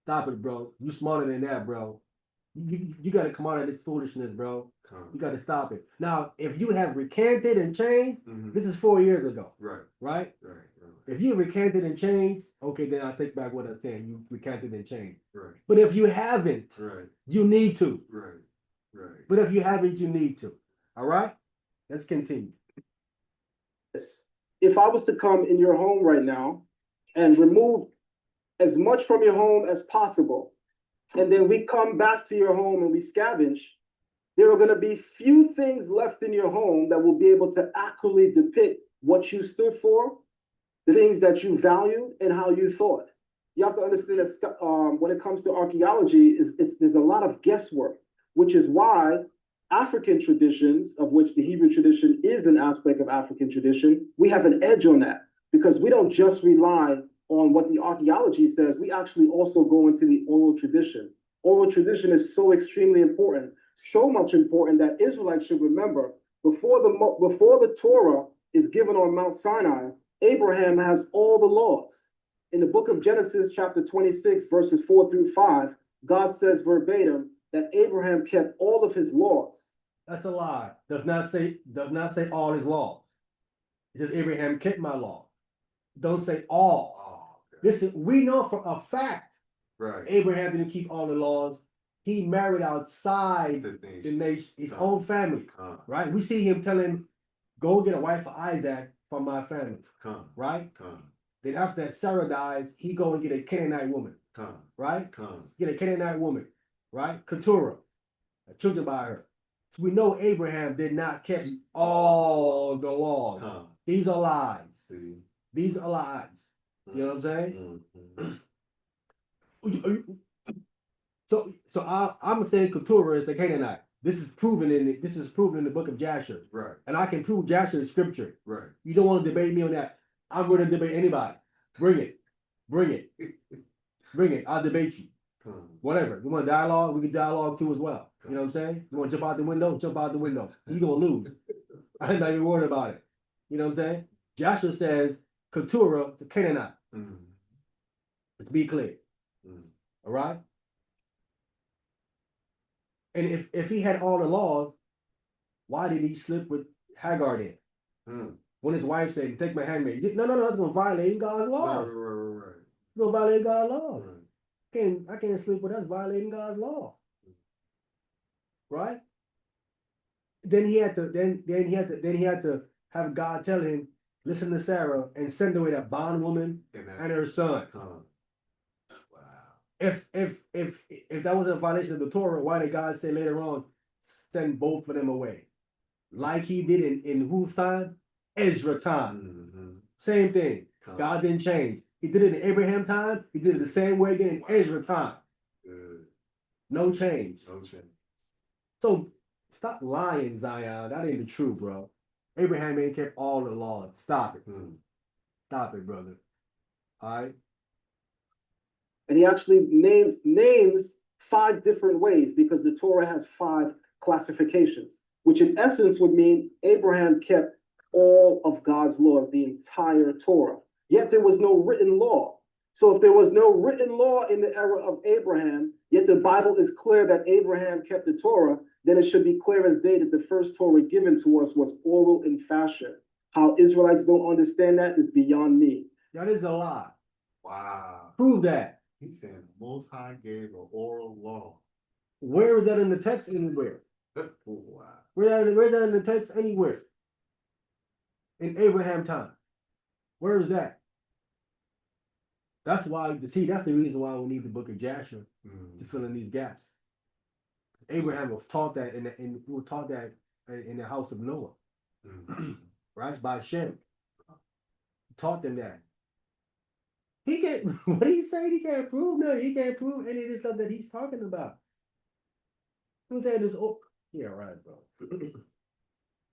Stop it, bro. You smarter than that, bro. You got to come out of this foolishness, bro. Come. You got to stop it. Now, if you have recanted and changed, Mhm. this is 4 years ago, Right. right? Right. If you recanted and changed, okay, then I take back what I'm saying. You recanted and changed. Right. But if you haven't, Right. you need to. Right. Right. But if you haven't, you need to. All right? Let's continue. If I was to come in your home right now and remove as much from your home as possible, and then we come back to your home and we scavenge, there are going to be few things left in your home that will be able to accurately depict what you stood for, the things that you valued, and how you thought. You have to understand that when it comes to archaeology, there's a lot of guesswork, which is why African traditions, of which the Hebrew tradition is an aspect of African tradition, we have an edge on that because we don't just rely on what the archaeology says. We actually also go into the oral tradition. Oral tradition is so extremely important, so much important that Israelites should remember before the Torah is given on Mount Sinai, Abraham has all the laws. In the book of Genesis, chapter 26, verses 4 through 5, God says verbatim that Abraham kept all of his laws. That's a lie. Does not say all his laws. It says Abraham kept my law. Don't say all. Oh, okay. Listen, we know for a fact Right. Abraham didn't keep all the laws. He married outside The the nation. nation, his own family. Come. Right? We see him telling, go get a wife for Isaac from my family. Come. Right? Come. Then after that Sarah dies, he go and get a Canaanite woman. Come. Right? Come. Get a Canaanite woman. Right? Keturah. Children by her. So we know Abraham did not keep all the laws. Come. These are lies. See. These are lies. You know what I'm saying? Mm-hmm. So I'm saying Keturah is the Canaanite. This is proven in the book of Jasher. Right. And I can prove Jasher in scripture. Right. You don't want to debate me on that. I'm going to debate anybody. Bring it. Bring it. Bring it. I'll debate you. Come. Whatever. You want to dialogue? We can dialogue too as well. You know what I'm saying? You want to jump out the window? Jump out the window. You're going to lose. I'm not even worried about it. You know what I'm saying? Joshua says Keturah is a Canaanite. Mm-hmm. Let's be clear. Mm-hmm. All right? And if he had all the laws, why did he slip with Hagar then? Mm. When his wife said, take my handmaid. No, that's going to violate God's law. Right. It's going to violate God's law. Right. I can't sleep with us violating God's law. Right? Then he had to have God tell him, listen to Sarah and send away that bondwoman and her son. Wow. If that was a violation of the Torah, why did God say later on, send both of them away? Like he did in whose time? Ezra time. Mm-hmm. Same thing. God didn't change. He did it in Abraham time. He did it the same way again in Ezra time. Good. No change. No change. So stop lying, Zion. That ain't the truth, bro. Abraham ain't kept all the laws. Stop it. Mm. Stop it, brother. All right. And he actually names 5 different ways because the Torah has 5 classifications, which in essence would mean Abraham kept all of God's laws, the entire Torah. Yet there was no written law. So if there was no written law in the era of Abraham, yet the Bible is clear that Abraham kept the Torah, then it should be clear as day that the first Torah given to us was oral in fashion. How Israelites don't understand that is beyond me. That is a lie. Wow. Prove that. He said the Most High gave an oral law. Where is that in the text anywhere? Wow. Where's that in the text anywhere? In Abraham time. Where is that? That's why, see, that's the reason why we need the book of Jasher to fill in these gaps. Abraham was taught that in the house of Noah. Right? By Shem. Taught them that. He can't, what did he say? He can't prove nothing. He can't prove any of the stuff that he's talking about. I'm saying this, yeah, right, bro.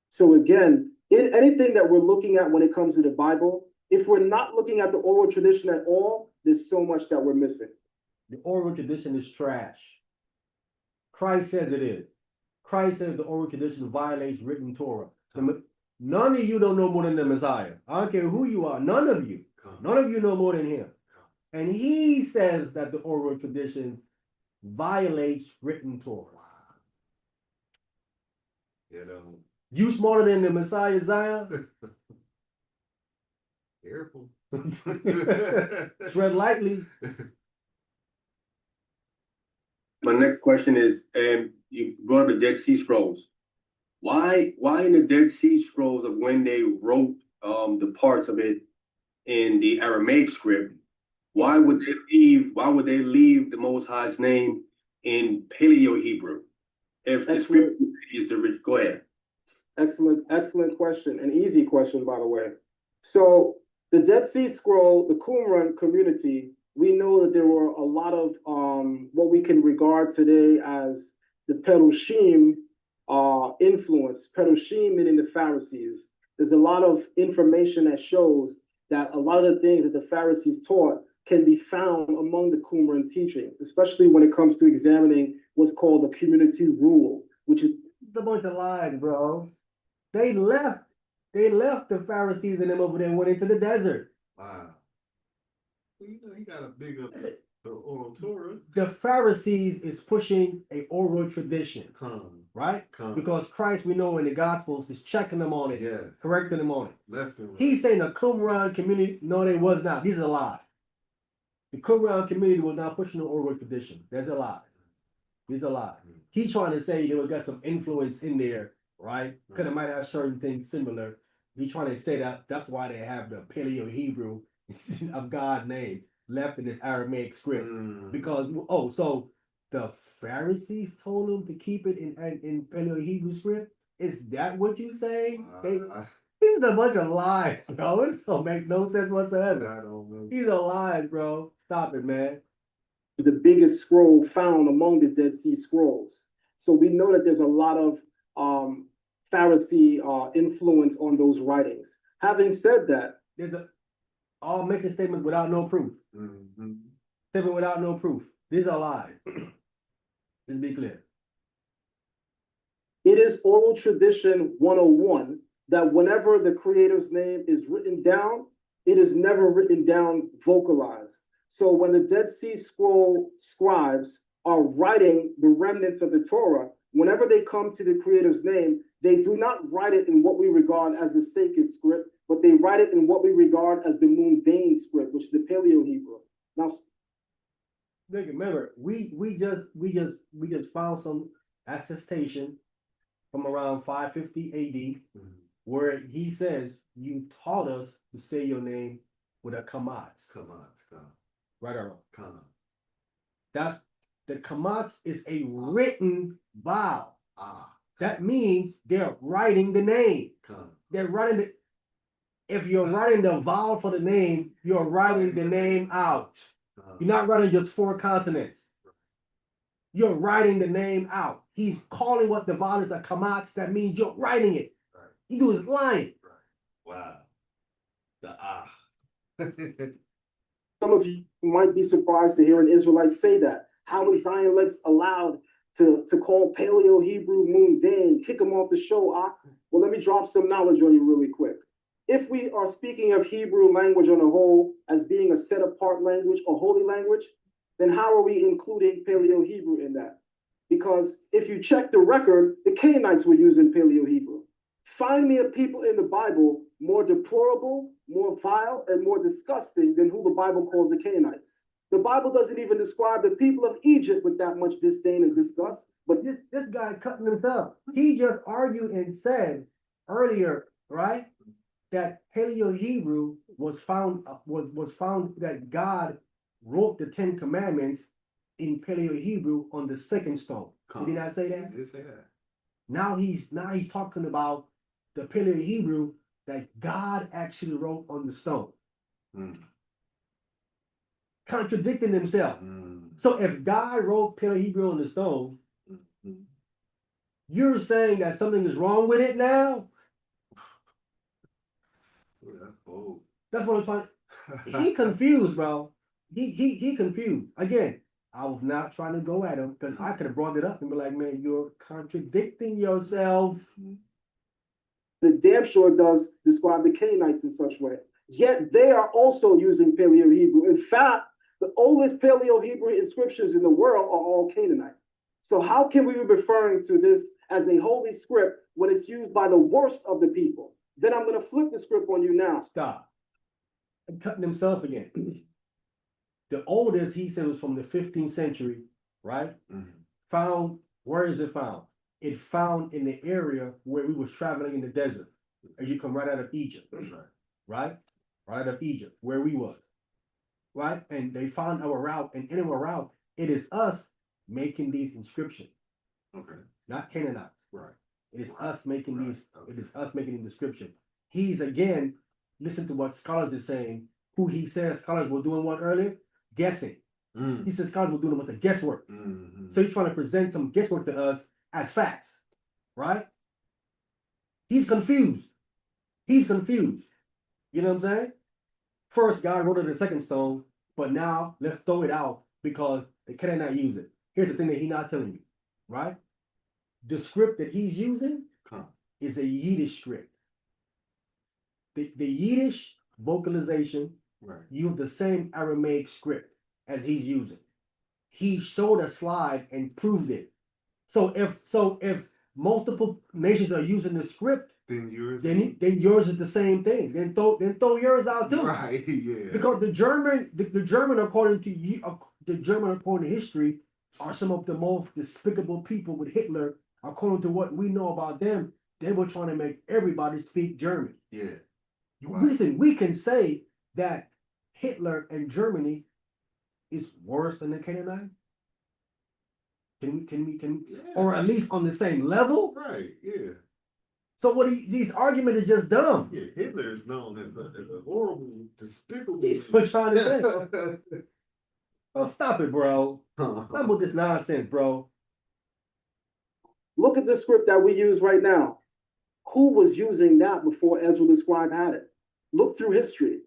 So again, in anything that we're looking at when it comes to the Bible, if we're not looking at the oral tradition at all, there's so much that we're missing. The oral tradition is trash. Christ says it is. Christ says the oral tradition violates written Torah. None of you don't know more than the Messiah. I don't care who you are. None of you. None of you know more than him. And he says that the oral tradition violates written Torah. You know. You smarter than the Messiah, Zion? Careful. Tread lightly. My next question is, you brought up the Dead Sea Scrolls. Why in the Dead Sea Scrolls of when they wrote the parts of it in the Aramaic script, why would they leave the Most High's name in Paleo Hebrew? If the script is the rich, go ahead. Excellent question. An easy question, by the way. So the Dead Sea Scroll, the Qumran community, we know that there were a lot of what we can regard today as the Perushim influence. Perushim meaning the Pharisees. There's a lot of information that shows that a lot of the things that the Pharisees taught can be found among the Qumran teachings, especially when it comes to examining what's called the community rule, which is a bunch of lies, bro. They left the Pharisees and them over there and went into the desert. Wow. Well, you know, he got a big up the oral Torah. The Pharisees is pushing a oral tradition. Right? Because Christ, we know in the Gospels, is checking them on it, correcting them on it. Left and right. He's saying the Qumran community, no, they was not. These are a lie. The Qumran community was not pushing the oral tradition. That's a lie. These are a lie. He's trying to say they would got some influence in there, right? Because it might have certain things similar. He's trying to say that that's why they have the Paleo Hebrew of God's name left in this Aramaic script. Because, so the Pharisees told them to keep it in Paleo Hebrew script? Is that what you say? These are a bunch of lies, bro. It don't make no sense whatsoever. I don't know. These are lies, bro. Stop it, man. The biggest scroll found among the Dead Sea Scrolls. So we know that there's a lot of Pharisee influence on those writings. Having said that, I'll make a statement without no proof. Statement without no proof. These are lies. Let's be clear. It is oral tradition 101 that whenever the Creator's name is written down, it is never written down vocalized. So when the Dead Sea Scroll scribes are writing the remnants of the Torah, whenever they come to the Creator's name, they do not write it in what we regard as the sacred script, but they write it in what we regard as the mundane script, which is the Paleo Hebrew. Now, remember, we just found some attestation from around 550 AD, where he says, "You taught us to say your name with a kamatz." Right or wrong? That's the kamatz is a written vowel. That means they're writing the name. They're writing the. If you're writing the vowel for the name, you're writing the name out. You're not writing just 4 consonants. You're writing the name out. He's calling what the vowel is a kamatz. That means you're writing it. You do is lying. Wow. The some some of you might be surprised to hear an Israelite say that. How is Zion Lex allowed to call Paleo Hebrew mundane, kick him off the show? Well, let me drop some knowledge on you really quick. If we are speaking of Hebrew language on a whole as being a set apart language, a holy language, then how are we including Paleo Hebrew in that? Because if you check the record, the Canaanites were using Paleo Hebrew. Find me a people in the Bible more deplorable, more vile, and more disgusting than who the Bible calls the Canaanites. The Bible doesn't even describe the people of Egypt with that much disdain and disgust. But this guy cutting himself. He just argued and said earlier, right, that Paleo Hebrew was found that God wrote the 10 Commandments in Paleo Hebrew on the second stone. Did he not say that? He did say that. Now he's talking about the Paleo Hebrew that God actually wrote on the stone. Contradicting himself. So if God wrote Paleo Hebrew on the stone, you're saying that something is wrong with it now? That's what I'm trying. He confused, bro. He confused. Again, I was not trying to go at him because I could have brought it up and be like, man, you're contradicting yourself. The damn sure does describe the Canaanites in such way. Yet they are also using Paleo Hebrew. In fact, the oldest Paleo Hebrew inscriptions in the world are all Canaanite. So how can we be referring to this as a holy script when it's used by the worst of the people? Then I'm going to flip the script on you now. Stop. I'm cutting himself again. The oldest, he said, was from the 15th century, right? Found, where is it found? It found in the area where we was traveling in the desert. As you come right out of Egypt, right? Right out of Egypt, where we was, right? And they found our route, and in our route, it is us making these inscriptions. Okay. Not Canaanites. Right. It is us making these, Okay. it is us making the description. He's again, listen to what scholars are saying, who he says scholars were doing what earlier? Guessing. He says scholars were doing a bunch of guesswork. So he's trying to present some guesswork to us as facts, right? He's confused. He's confused. You know what I'm saying? First, God wrote it in the second stone, but now let's throw it out because they cannot use it. Here's the thing that he's not telling you, right? The script that he's using is a Yiddish script. The Yiddish vocalization used the same Aramaic script as he's using. He showed a slide and proved it. So if multiple nations are using the script, then yours is the same thing. Then throw yours out too. Right, yeah. Because the German according to history are some of the most despicable people with Hitler. According to what we know about them, they were trying to make everybody speak German. Yeah. Listen, we can say that Hitler and Germany is worse than the Canaanite. Can Yeah. or at least on the same level? Right, yeah. So these arguments is just dumb. Yeah, Hitler is known as a horrible, despicable. He's what trying to say. Oh, stop it, bro. Stop with this nonsense, bro. Look at the script that we use right now. Who was using that before Ezra the scribe had it? Look through history.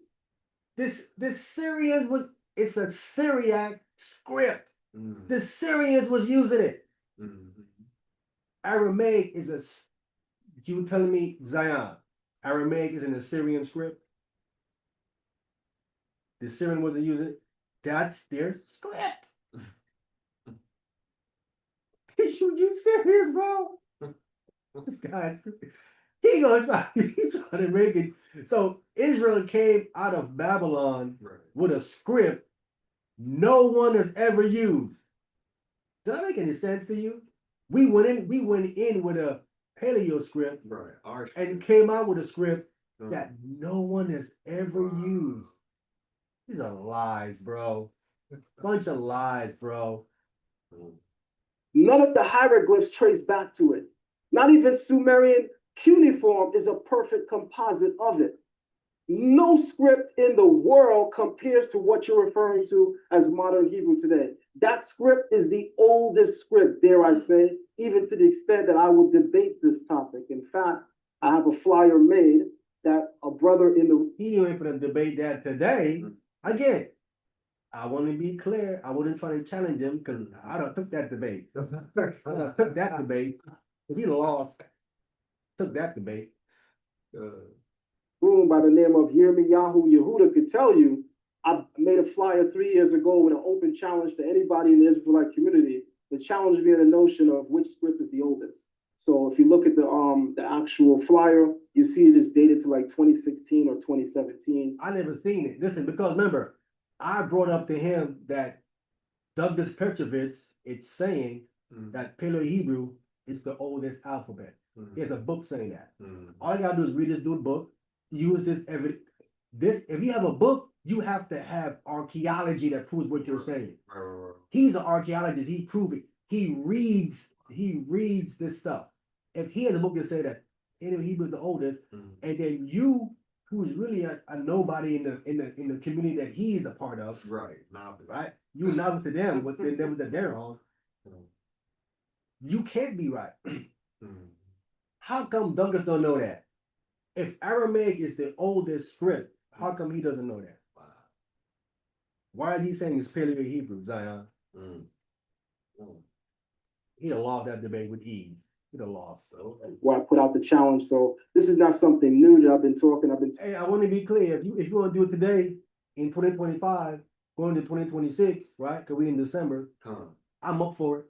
This Syrian it's a Syriac script. The Syrians was using it. Aramaic is you telling me, Zion, Aramaic is an Assyrian script? The Syrian wasn't using it? That's their script. You serious, bro? This guy's he trying to make it. So Israel came out of Babylon with a script no one has ever used. Did that make any sense to you? We went in with a Paleo script, and came out with a script that no one has ever used. These are lies, bro. Bunch of lies, bro. None of the hieroglyphs trace back to it. Not even Sumerian cuneiform is a perfect composite of it. No script in the world compares to what you're referring to as modern Hebrew today. That script is the oldest script, dare I say, even to the extent that I will debate this topic. In fact, I have a flyer made that a brother in the... He ain't gonna debate that today. Again, I want to be clear. I wasn't trying to challenge him because I don't took that debate. I done took that debate. He lost. Took that debate. Room by the name of Yirmiyahu Yehuda could tell you, I made a flyer 3 years ago with an open challenge to anybody in the Israelite community. The challenge being the notion of which script is the oldest. So if you look at the actual flyer, you see it is dated to like 2016 or 2017. I never seen it. Listen, because remember, I brought up to him that Douglas Petrovitz is saying that Paleo Hebrew is the oldest alphabet. He has a book saying that. All you gotta do is read this dude's book, use this evidence. If you have a book, you have to have archaeology that proves what you're saying. He's an archaeologist, he proved it. He reads this stuff. If he has a book that say that Paleo Hebrew is the oldest, and then you, who is really a nobody in the community that he is a part of, Right, novice. right? You novice to them, what them that they're on. You can't be right. How come Douglas don't know that? If Aramaic is the oldest script, how come he doesn't know that? Wow. Why is he saying it's Paleo Hebrew, Zion? He'd have lost that debate with ease. He'd have lost. Where I put out the challenge. So this is not something new that I've been talking. Hey, I want to be clear. If you want to do it today in 2025, going to 2026, right? Because we in December. I'm up for it.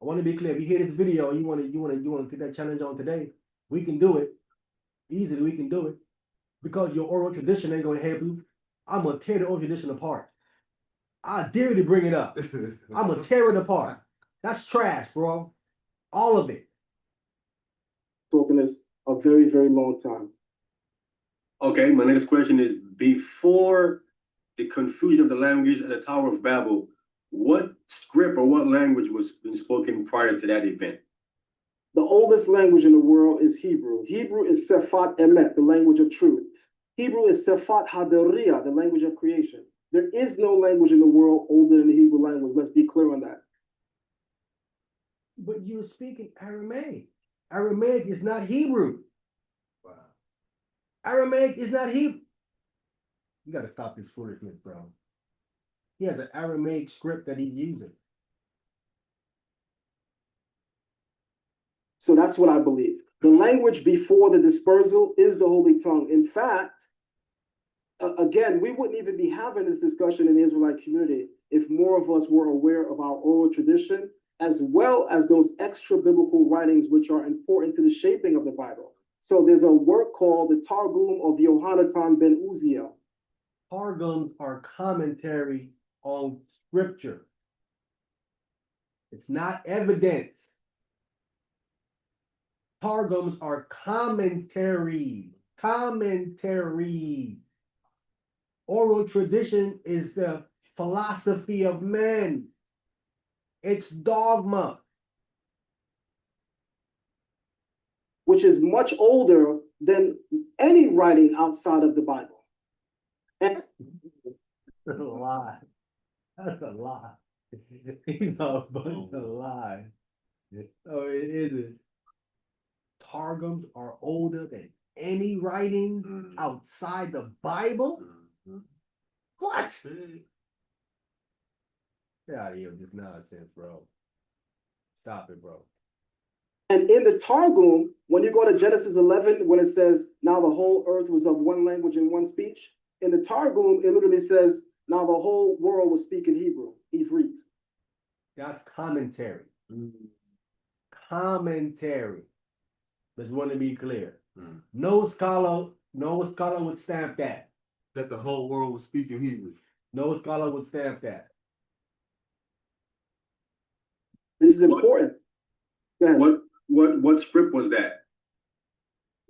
I want to be clear. If you hear this video and you want to put that challenge on today, we can do it. Easily we can do it. Because your oral tradition ain't gonna help you. I'm gonna tear the oral tradition apart. I dare you to bring it up. I'm gonna tear it apart. That's trash, bro. All of it. Talking this a very, very long time. Okay, my next question is, before the confusion of the language at the Tower of Babel, what script or what language was being spoken prior to that event? The oldest language in the world is Hebrew. Hebrew is Sefat Emet, the language of truth. Hebrew is Sefat Hadariah, the language of creation. There is no language in the world older than the Hebrew language. Let's be clear on that. But you're speaking Aramaic. Aramaic is not Hebrew. Wow. Aramaic is not Hebrew. You gotta stop this foolishness, bro. He has an Aramaic script that he's using. So that's what I believe. The language before the dispersal is the Holy Tongue. In fact, again, we wouldn't even be having this discussion in the Israelite community if more of us were aware of our oral tradition, as well as those extra biblical writings which are important to the shaping of the Bible. So there's a work called the Targum of Yohanatan ben Uziel. Targums are commentary on scripture. It's not evidence. Targums are commentary. Oral tradition is the philosophy of men. It's dogma. Which is much older than any writing outside of the Bible. And That's a lie. That's a lie. You know, but it's a lie. Oh, it isn't. Targums are older than any writings outside the Bible. What? Get out of here with this nonsense, bro. Stop it, bro. And in the Targum, when you go to Genesis 11, when it says, now the whole earth was of one language and one speech, in the Targum, it literally says, now the whole world was speaking Hebrew, Ivrit. That's commentary. Commentary. Just want to be clear. No scholar would stamp that. That the whole world was speaking Hebrew. No scholar would stamp that. This is important. Go ahead. What script was that?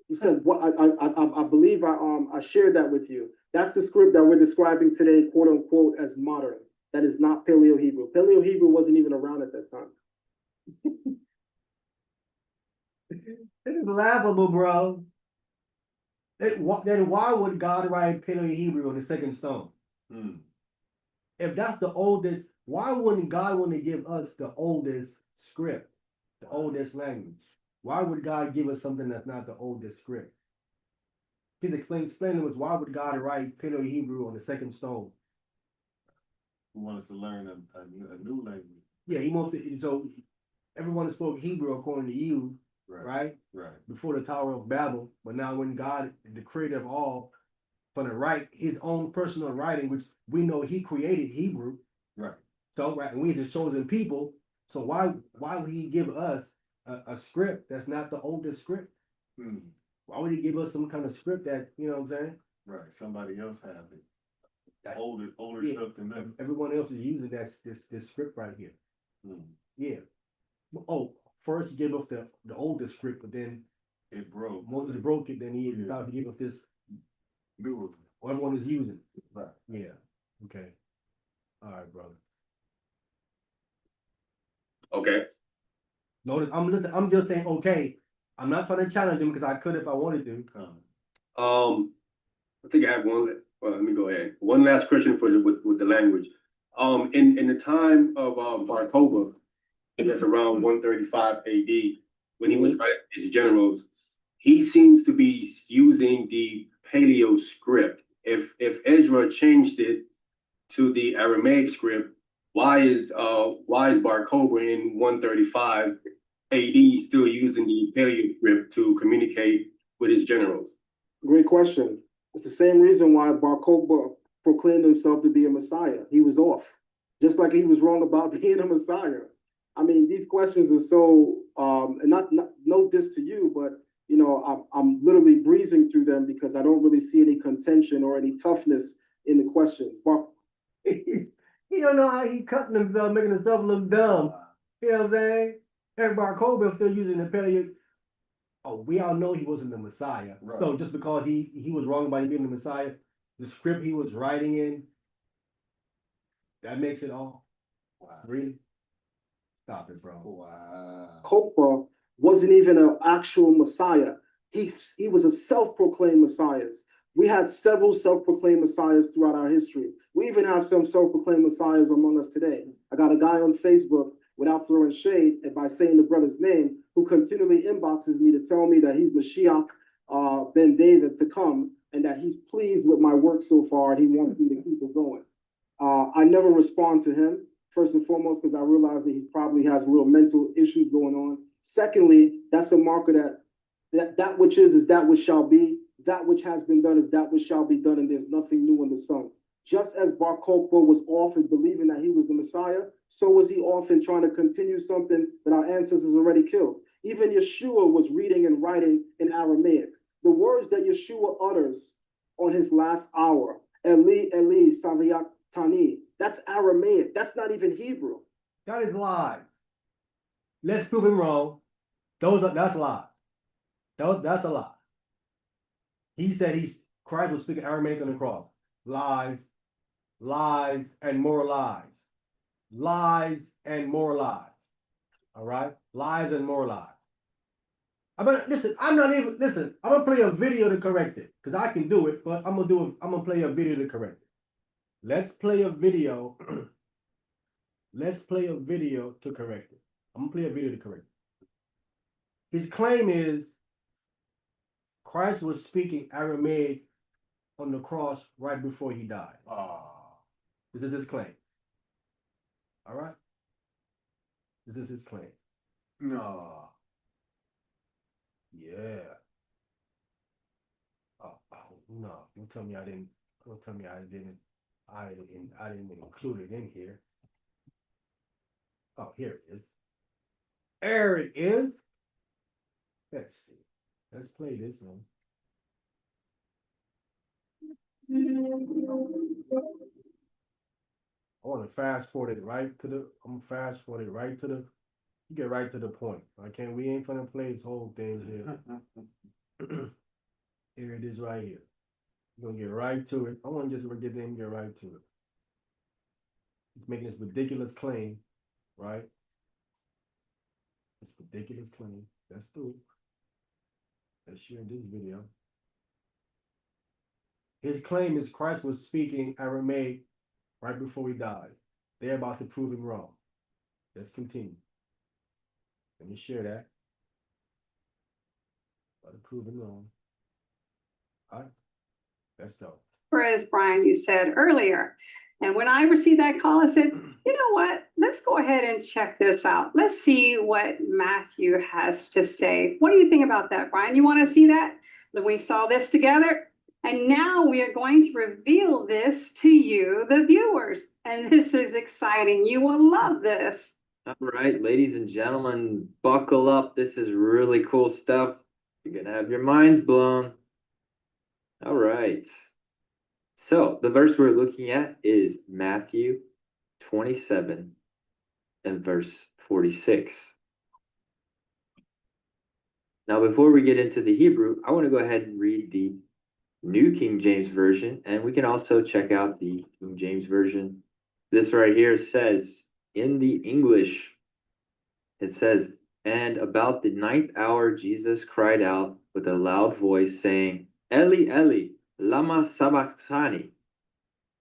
You said what? I believe I shared that with you. That's the script that we're describing today, quote unquote, as modern. That is not Paleo Hebrew. Paleo Hebrew wasn't even around at that time. It is laughable, bro. Then why would God write Paleo Hebrew on the second stone? If that's the oldest, why wouldn't God want to give us the oldest script, the oldest language? Why would God give us something that's not the oldest script? Please explain to us, why would God write Paleo Hebrew on the second stone? Who want us to learn a new language. Yeah, he wants to, so everyone spoke Hebrew according to you, right? Right. Before the Tower of Babel, but now when God, the creator of all, for the right, his own personal writing, which we know he created Hebrew. Right. So, right, and we the chosen people. So why would he give us a script that's not the oldest script? Why would he give us some kind of script that, you know what I'm saying? Right. Somebody else have it. That, older yeah, stuff than them. Everyone else is using this script right here. Yeah. Oh, first he gave us the oldest script, but then it broke. Moses broke it, then he about to give us this newer. Everyone is using. Right. Yeah. Okay. All right, brother. Okay. Notice I'm just saying okay. I'm not trying to challenge him because I could if I wanted to. I think I have one. Well, let me go ahead. One last question for you with the language. In the time of Bar Kokhba, that's around 135 AD, when he was writing his generals, he seems to be using the Paleo script. If Ezra changed it to the Aramaic script, why is Bar Kokhba in 135 AD still using the Paleo script to communicate with his generals? Great question. It's the same reason why Bar Kokhba proclaimed himself to be a Messiah. He was off, just like he was wrong about being a Messiah. I mean, these questions are so, and not no diss to you, but you know, I'm literally breezing through them because I don't really see any contention or any toughness in the questions. Bar, He don't know how he cutting himself, making himself look dumb. You know what I'm saying? And Bar Kokhba still using the period. Oh, we all know he wasn't the Messiah. Right. So just because he was wrong about being the Messiah, the script he was writing in, that makes it all. Wow. Really? Stop it, bro. Wow. Kokhba wasn't even an actual Messiah. He was a self-proclaimed Messiah. We had several self-proclaimed messiahs throughout our history. We even have some self-proclaimed messiahs among us today. I got a guy on Facebook, without throwing shade and by saying the brother's name, who continually inboxes me to tell me that he's Mashiach ben David to come and that he's pleased with my work so far and he wants me to keep it going. I never respond to him, first and foremost, because I realize that he probably has little mental issues going on. Secondly, that's a marker that which is that which shall be. That which has been done is that which shall be done, and there's nothing new in the sun. Just as Bar Kokhba was off in believing that he was the Messiah, so was he off in trying to continue something that our ancestors already killed. Even Yeshua was reading and writing in Aramaic. The words that Yeshua utters on his last hour, Eli, Eli, Saviatani, that's Aramaic. That's not even Hebrew. That is lies. Let's prove him wrong. That's a lie. That's a lie. He said Christ was speaking Aramaic on the cross. Lies, lies, and more lies. Lies and more lies. All right? Lies and more lies. I'm gonna play a video to correct it. Because I can do it, but I'm gonna play a video to correct it. Let's play a video. Let's play a video to correct it. I'm gonna play a video to correct it. His claim is Christ was speaking Aramaic on the cross right before he died. This is his claim. All right? This is his claim. No. Yeah. Oh, no. Don't tell me I didn't. Don't tell me I didn't include it in here. Oh, here it is. There it is. Let's see. Let's play this one. I want to fast forward it right to the. I'm fast forward it right to the. You get right to the point. We ain't gonna play this whole thing here. Here it is right here. We're gonna get right to it. I want to just get in and get right to it. He's making this ridiculous claim, right? This ridiculous claim. Let's do it. Let's share this video. His claim is Christ was speaking Aramaic right before he died. They're about to prove him wrong. Let's continue. Let me share that. About to prove him wrong. All right. Let's go. or as Brian, you said earlier. And when I received that call, I said, you know what? Let's go ahead and check this out. Let's see what Matthew has to say. What do you think about that, Brian? You want to see that? We saw this together. And now we are going to reveal this to you, the viewers. And this is exciting. You will love this. All right, ladies and gentlemen, buckle up. This is really cool stuff. You're going to have your minds blown. All right. So the verse we're looking at is Matthew 27 and verse 46. Now, before we get into the Hebrew, I want to go ahead and read the New King James Version, and we can also check out the King James Version. This right here says, in the English, it says, and about the 9th hour, Jesus cried out with a loud voice, saying, Eli, Eli, lama sabachthani.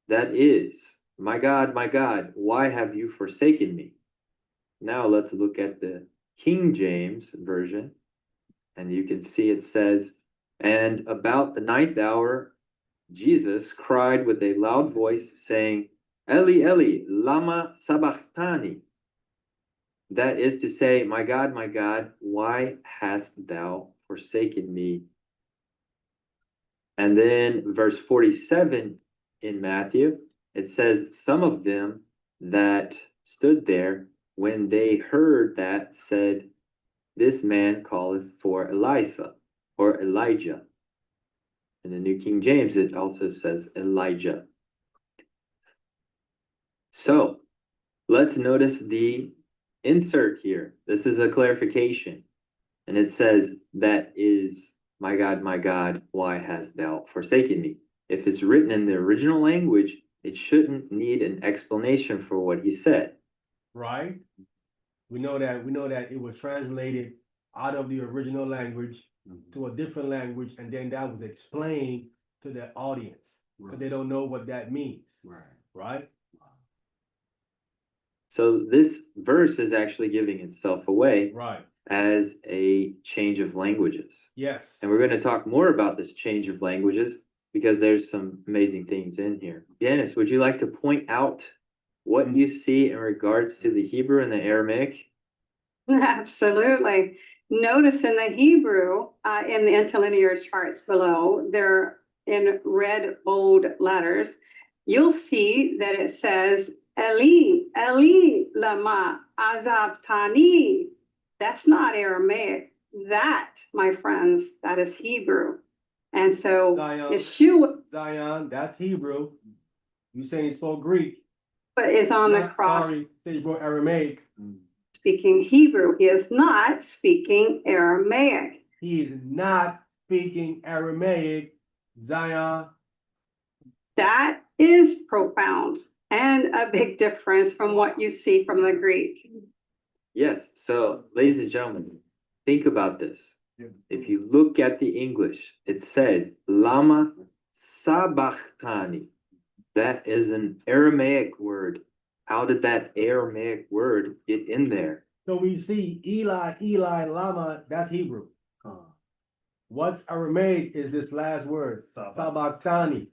That is, my God, why have you forsaken me? Now let's look at the King James Version, and you can see it says, and about the 9th hour, Jesus cried with a loud voice, saying, Eli, Eli, lama sabachthani. That is to say, my God, why hast thou forsaken me? And then verse 47 in Matthew, it says, some of them that stood there, when they heard that, said, this man calleth for Elisha, or Elijah. In the New King James, it also says Elijah. So let's notice the insert here. This is a clarification. And it says, that is, my God, why hast thou forsaken me? If it's written in the original language, it shouldn't need an explanation for what he said. Right? We know that it was translated out of the original language to a different language, and then that was explained to the audience, because they don't know what that means. Right? So this verse is actually giving itself away Right. as a change of languages. Yes. And we're going to talk more about this change of languages because there's some amazing things in here. Janice, would you like to point out what you see in regards to the Hebrew and the Aramaic? Absolutely. Notice in the Hebrew, in the interlinear charts below, they're in red bold letters. You'll see that it says, Eli, Eli, lama azavtani. That's not Aramaic. That, my friends, that is Hebrew. And so Yeshua, Zion, that's Hebrew. You saying he spoke Greek. but is on the cross. Sorry, say he spoke Aramaic. Speaking Hebrew. He is not speaking Aramaic. He is not speaking Aramaic, Zion. That is profound and a big difference from what you see from the Greek. Yes. So, ladies and gentlemen, think about this. If you look at the English, it says, Lama sabachthani. That is an Aramaic word. How did that Aramaic word get in there? So we see Eli, Eli, Lama, that's Hebrew. What's Aramaic is this last word, sabachthani.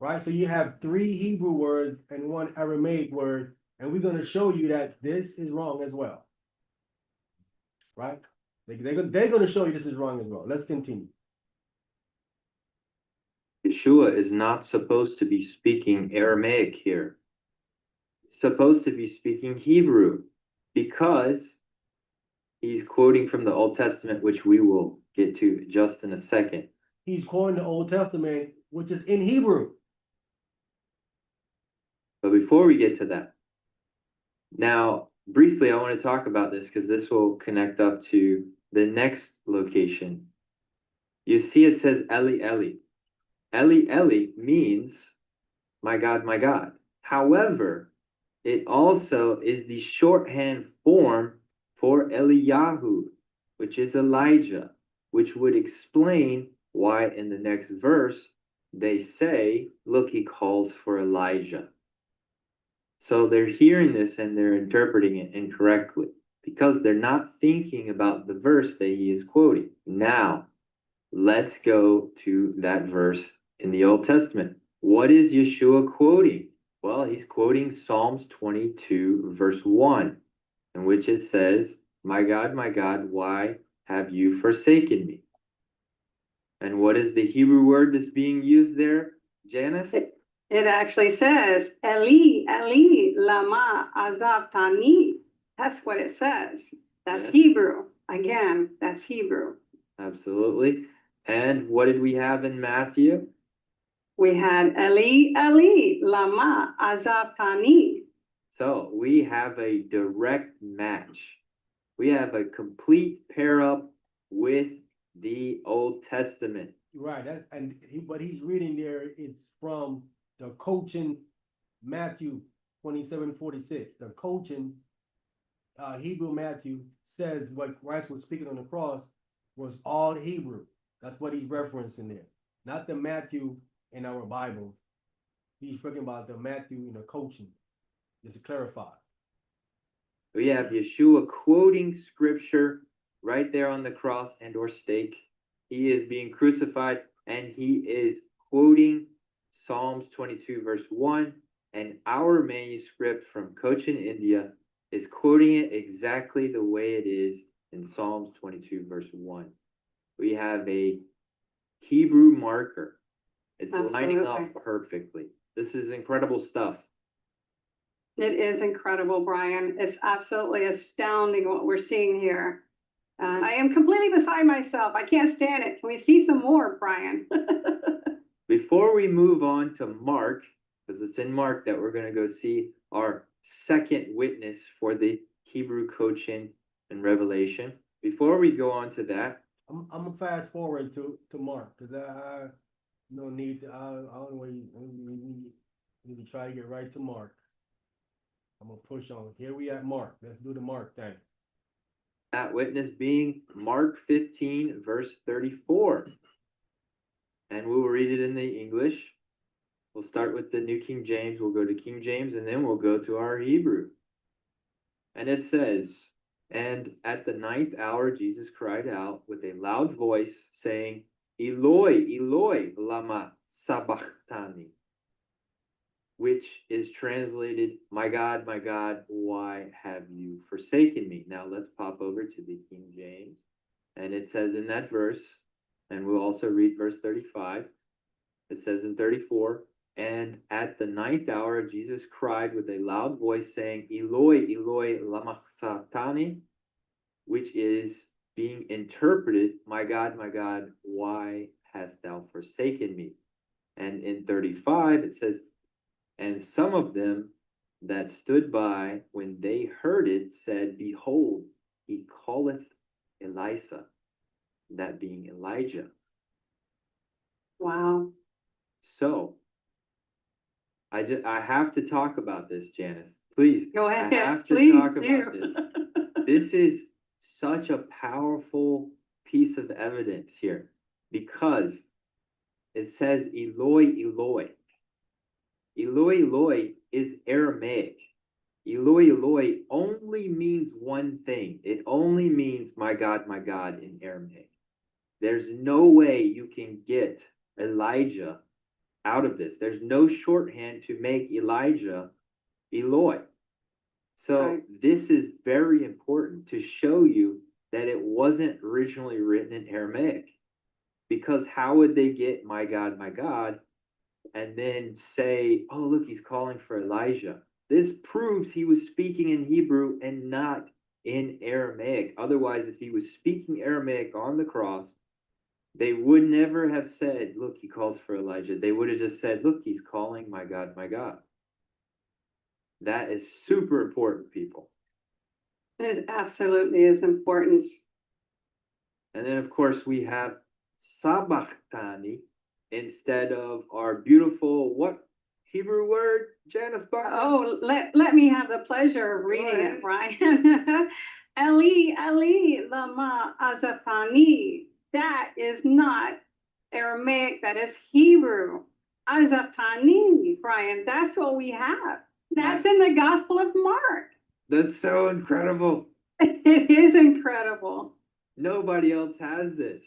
Right? So you have 3 Hebrew words and 1 Aramaic word, and we're going to show you that this is wrong as well. Right? They're going to show you this is wrong as well. Let's continue. Yeshua is not supposed to be speaking Aramaic here. It's supposed to be speaking Hebrew because he's quoting from the Old Testament, which we will get to just in a second. He's quoting the Old Testament, which is in Hebrew. But before we get to that, now, briefly, I want to talk about this because this will connect up to the next location. You see it says Eli, Eli. Eli, Eli means, my God, my God. However, it also is the shorthand form for Eliyahu, which is Elijah, which would explain why in the next verse they say, look, he calls for Elijah. So they're hearing this and they're interpreting it incorrectly because they're not thinking about the verse that he is quoting. Now, let's go to that verse in the Old Testament. What is Yeshua quoting? Well, he's quoting Psalms 22, verse 1, in which it says, my God, why have you forsaken me? And what is the Hebrew word that's being used there, Janice? It actually says, Eli, Eli, lama azabtani. That's what it says. That's Yes. Hebrew. Again, that's Hebrew. Absolutely. And what did we have in Matthew? We had Eli, Eli, lama azabtani. So we have a direct match. We have a complete pair up with the Old Testament. Right, what he's reading there is from the coaching Matthew 27:46. The coaching Hebrew Matthew says what Christ was speaking on the cross was all Hebrew. That's what he's referencing there. Not the Matthew in our Bible. He's speaking about the Matthew in the coaching, just to clarify. We have Yeshua quoting scripture right there on the cross and or stake. He is being crucified and he is quoting Psalms 22 verse 1, and our manuscript from Cochin, India is quoting it exactly the way it is in Psalms 22 verse 1. We have a Hebrew marker. It's lining up perfectly. This is incredible stuff. It is incredible, Brian. It's absolutely astounding what we're seeing here. I am completely beside myself. I can't stand it. Can we see some more, Brian? Before we move on to Mark, because it's in Mark that we're going to go see our second witness for the Hebrew Cochin and Revelation. Before we go on to that, I'm gonna fast forward to Mark because I no need to. I don't need to try to get right to Mark. I'm gonna push on. Here we at Mark. Let's do the Mark thing. that witness being Mark 15, verse 34. And we will read it in the English. We'll start with the New King James. We'll go to King James, and then we'll go to our Hebrew. And it says, and at the 9th hour, Jesus cried out with a loud voice, saying, Eloi, Eloi, lama sabachthani, which is translated, my God, why have you forsaken me? Now let's pop over to the King James. And it says in that verse, and we'll also read verse 35. It says in 34, and at the 9th hour, Jesus cried with a loud voice, saying, Eloi, Eloi, lama sabachthani, which is being interpreted, my God, why hast thou forsaken me? And in 35, it says, and some of them that stood by, when they heard it, said, behold, he calleth Elisha, that being Elijah. Wow. So, I have to talk about this, Janice. Please. Go ahead. I have to Please talk about this. This is such a powerful piece of evidence here because it says Eloi, Eloi. Eloi, Eloi is Aramaic. Eloi, Eloi only means one thing. It only means my God in Aramaic. There's no way you can get Elijah out of this. There's no shorthand to make Elijah Eloi. So this is very important to show you that it wasn't originally written in Aramaic. Because how would they get my God, and then say, oh, look, he's calling for Elijah? This proves he was speaking in Hebrew and not in Aramaic. Otherwise, if he was speaking Aramaic on the cross, they would never have said, look, he calls for Elijah. They would have just said, look, he's calling my God. That is super important, people. It absolutely is important. And then, of course, we have sabachthani instead of our beautiful, what Hebrew word, Janice Barton? Oh, let me have the pleasure of reading it, Brian. Eli, Eli, lama azabtani. That is not Aramaic, that is Hebrew. Azabtani, Brian, that's what we have. That's in the Gospel of Mark. That's so incredible. It is incredible. Nobody else has this.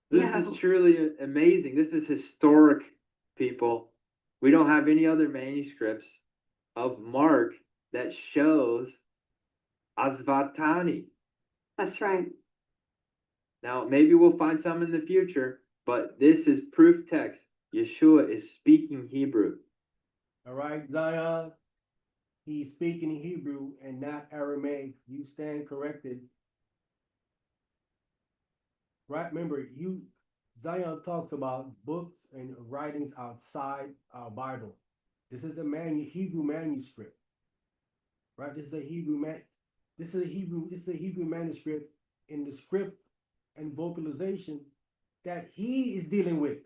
This Yeah. is truly amazing. This is historic, people. We don't have any other manuscripts of Mark that shows Asvatani. That's right. Now, maybe we'll find some in the future, but this is proof text. Yeshua is speaking Hebrew. All right, Zion. He's speaking Hebrew and not Aramaic. You stand corrected. Right? Remember, Zion talks about books and writings outside our Bible. This is a Hebrew manuscript. Right? This is a Hebrew manuscript in the script and vocalization that he is dealing with.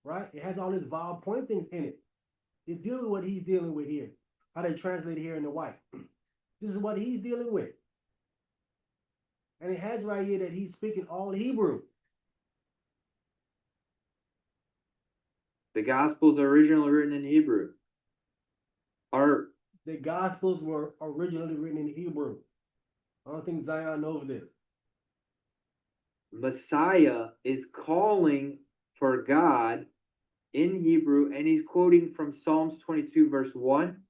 Right? It has all these vowel pointings in it. It's dealing with what he's dealing with here. How they translate here in the white. This is what he's dealing with. And it has right here that he's speaking all Hebrew. The Gospels are originally written in Hebrew. The Gospels were originally written in Hebrew. I don't think Zion knows this. Messiah is calling for God in Hebrew, and he's quoting from Psalms 22, verse 1,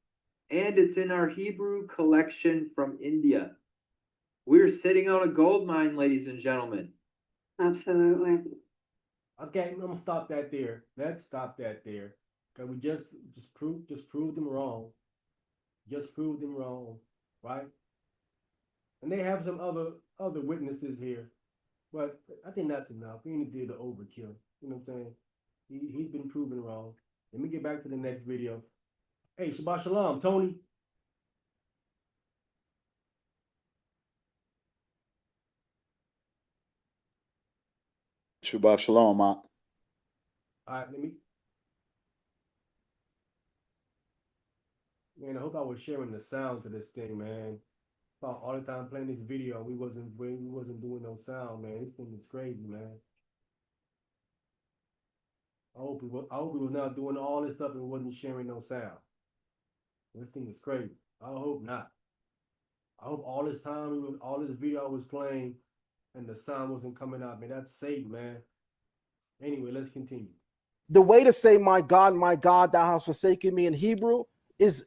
and it's in our Hebrew collection from India. We're sitting on a gold mine, ladies and gentlemen. Absolutely. Okay, I'm gonna stop that there. Let's stop that there. Cause we just prove them wrong. Just prove them wrong, right? And they have some other witnesses here, but I think that's enough. We need to do the overkill. You know what I'm saying? He's been proven wrong. Let me get back to the next video. Hey, Shabbat Shalom, Tony. Shabbat Shalom, Mark. All right, Man, I hope I was sharing the sound to this thing, man. About all the time playing this video, we wasn't doing no sound, man. This thing is crazy, man. I hope we was not doing all this stuff and wasn't sharing no sound. This thing is crazy. I hope not. I hope all this time, all this video I was playing, and the sound wasn't coming out, man. That's Satan, man. Anyway, let's continue. The way to say my God, thou hast forsaken me in Hebrew is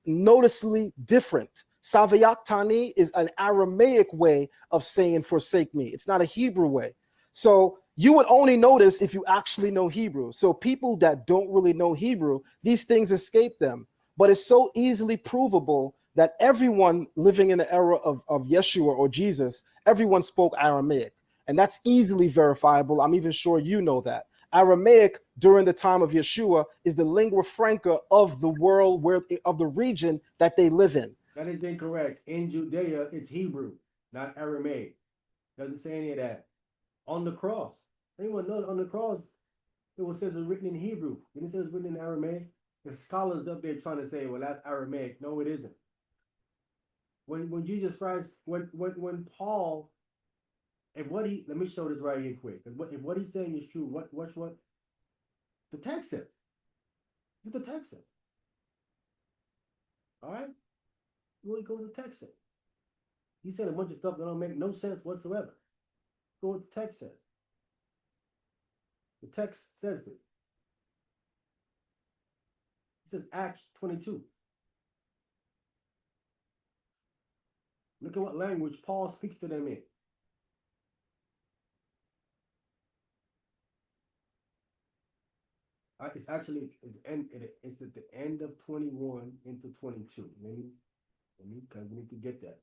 noticeably different. Savayaktani is an Aramaic way of saying forsake me. It's not a Hebrew way. So you would only notice if you actually know Hebrew. So people that don't really know Hebrew, these things escape them. But it's so easily provable that everyone living in the era of Yeshua or Jesus, everyone spoke Aramaic. And that's easily verifiable. I'm even sure you know that. Aramaic during the time of Yeshua is the lingua franca of the world, of the region that they live in. That is incorrect. In Judea, it's Hebrew, not Aramaic. Doesn't say any of that. On the cross, anyone knows on the cross, it was says it's written in Hebrew. Then it says it's written in Aramaic. The scholars up there trying to say, well, that's Aramaic. No, it isn't. When Jesus Christ, when Paul, let me show this right here quick. If what he's saying is true, watch what the text says. What the text says. All right? We'll go with the text says. He said a bunch of stuff that don't make no sense whatsoever. Go with the text says. The text says this. It says Acts 22. Look at what language Paul speaks to them in. It's actually it's at the end of 21 into 22. Because we need to get that.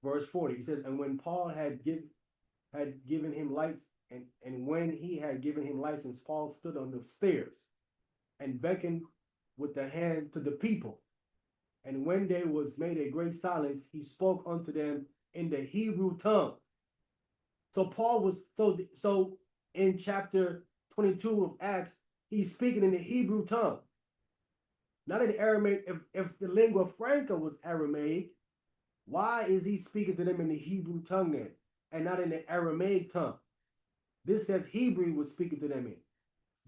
Verse 40, he says, and when Paul had given him lights, and when he had given him license, Paul stood on the stairs and beckoned with the hand to the people. And when there was made a great silence, he spoke unto them in the Hebrew tongue. So Paul was so in chapter 22 of Acts, he's speaking in the Hebrew tongue. Not in Aramaic. If the lingua franca was Aramaic, why is he speaking to them in the Hebrew tongue then, and not in the Aramaic tongue? This says Hebrew was speaking to them in.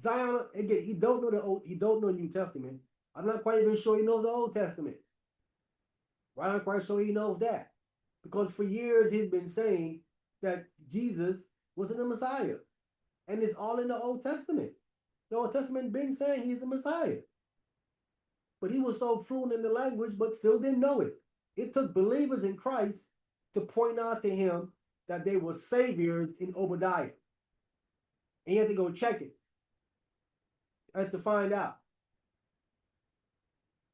Zion, again, he don't know New Testament. I'm not quite even sure he knows the Old Testament. Why I'm not quite sure he knows that. Because for years he's been saying that Jesus wasn't the Messiah. And it's all in the Old Testament. The Old Testament been saying he's the Messiah. But he was so fluent in the language, but still didn't know it. It took believers in Christ to point out to him that they were saviors in Obadiah. And he had to go check it. And to find out.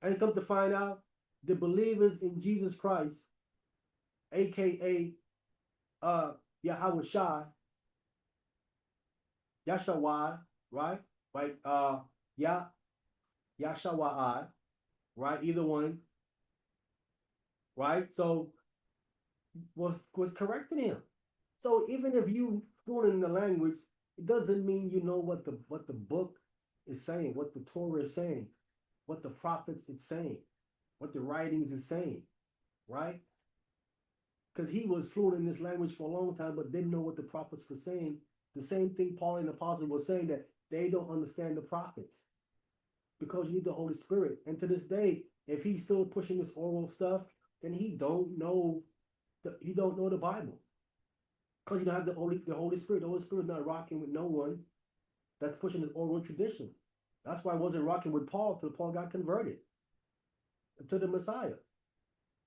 And come to find out, the believers in Jesus Christ, aka Yahweh Shai, Yashawai, right? Right? Yashawai, right? Either one, right? So was correcting him. So even if you fluent in the language, it doesn't mean you know what the book is saying, what the Torah is saying, what the prophets is saying, what the writings is saying, right? Because he was fluent in this language for a long time, but didn't know what the prophets were saying. The same thing Paul and the apostle was saying, that they don't understand the prophets because you need the Holy Spirit. And to this day, if he's still pushing this oral stuff, then he don't know the Bible. Because you don't have the Holy Spirit. The Holy Spirit is not rocking with no one that's pushing this oral tradition. That's why I wasn't rocking with Paul till Paul got converted to the Messiah.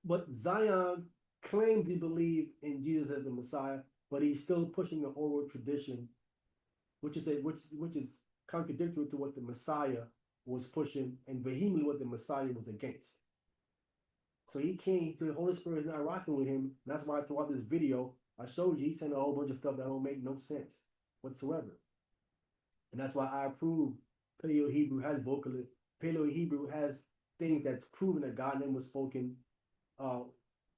But Zion claims he believed in Jesus as the Messiah, but he's still pushing the oral tradition, which is contradictory to what the Messiah was pushing and vehemently what the Messiah was against. So he can't. The Holy Spirit is not rocking with him. That's why throughout this video I showed you, he's saying a whole bunch of stuff that don't make no sense whatsoever. And that's why I approve Paleo Hebrew has vocalists. Paleo Hebrew has things that's proven that God's name was spoken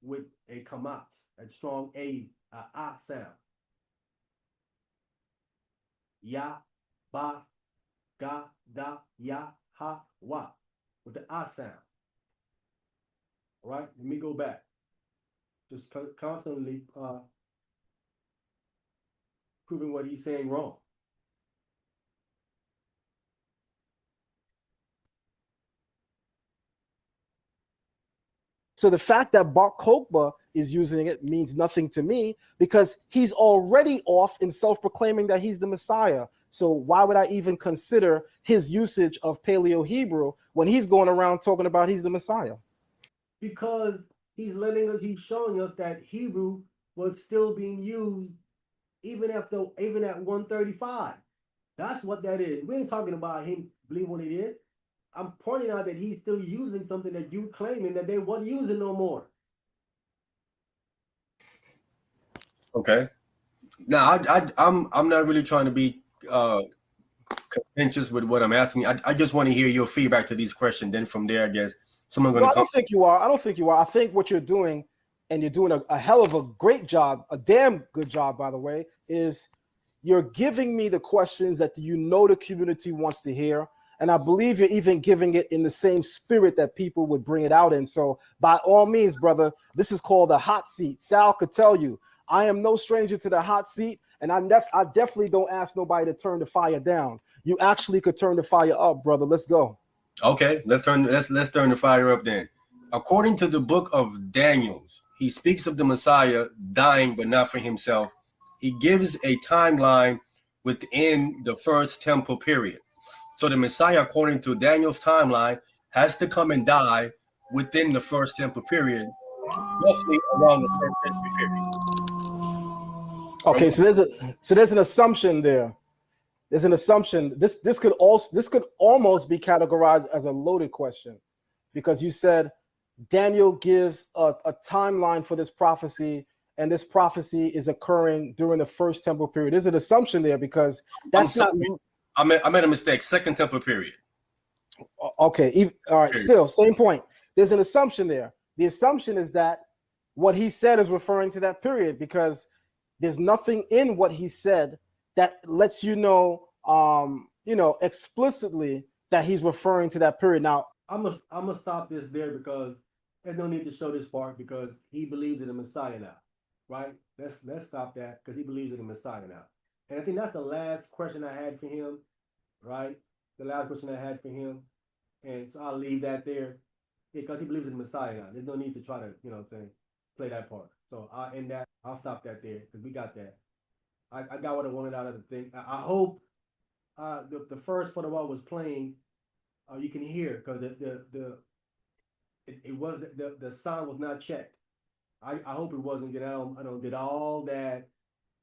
with a kamat, a strong a sound. Ya, ba, ga, da, ya, ha, wa, with the sound. All right, let me go back. Just constantly proving what he's saying wrong. So the fact that Bar Kokhba is using it means nothing to me because he's already off in self-proclaiming that he's the Messiah. So why would I even consider his usage of Paleo Hebrew when he's going around talking about he's the Messiah? Because he's showing us that Hebrew was still being used even at 135. That's what that is. We ain't talking about him believe what it is. I'm pointing out that he's still using something that you claiming that they weren't using no more. Okay. Now I'm not really trying to be contentious with what I'm asking. I just want to hear your feedback to these questions. Then from there, I guess someone going to come. I don't think you are. I don't think you are. I think what you're doing, and you're doing a hell of a great job, a damn good job, by the way, is you're giving me the questions that you know the community wants to hear. And I believe you're even giving it in the same spirit that people would bring it out in. So by all means, brother, this is called a hot seat. Sal could tell you, I am no stranger to the hot seat. And I definitely don't ask nobody to turn the fire down. You actually could turn the fire up, brother. Let's go. Okay, let's turn the fire up then. According to the book of Daniel, he speaks of the Messiah dying, but not for himself. He gives a timeline within the first temple period. So the Messiah, according to Daniel's timeline, has to come and die within the first temple period, roughly around the first century period. Okay, so there's an assumption there. There's an assumption. This could almost be categorized as a loaded question, because you said Daniel gives a timeline for this prophecy, and this prophecy is occurring during the first temple period. There's an assumption there because that's not. I made a mistake. Second temple period. Okay. All right. Period. Still, same point. There's an assumption there. The assumption is that what he said is referring to that period because there's nothing in what he said that lets you know, explicitly that he's referring to that period. Now, I'm gonna stop this there because there's no need to show this part because he believes in the Messiah now, right? Let's stop that because he believes in the Messiah now. And I think that's the last question I had for him, right? The last question I had for him. And so I'll leave that there because he believes in the Messiah now. There's no need to try to, play that part. So I'll end that. I'll stop that there because we got that. I got what I wanted out of the thing. I hope the first part of what was playing, you can hear because it was the sound was not checked. I hope it wasn't. I don't did all that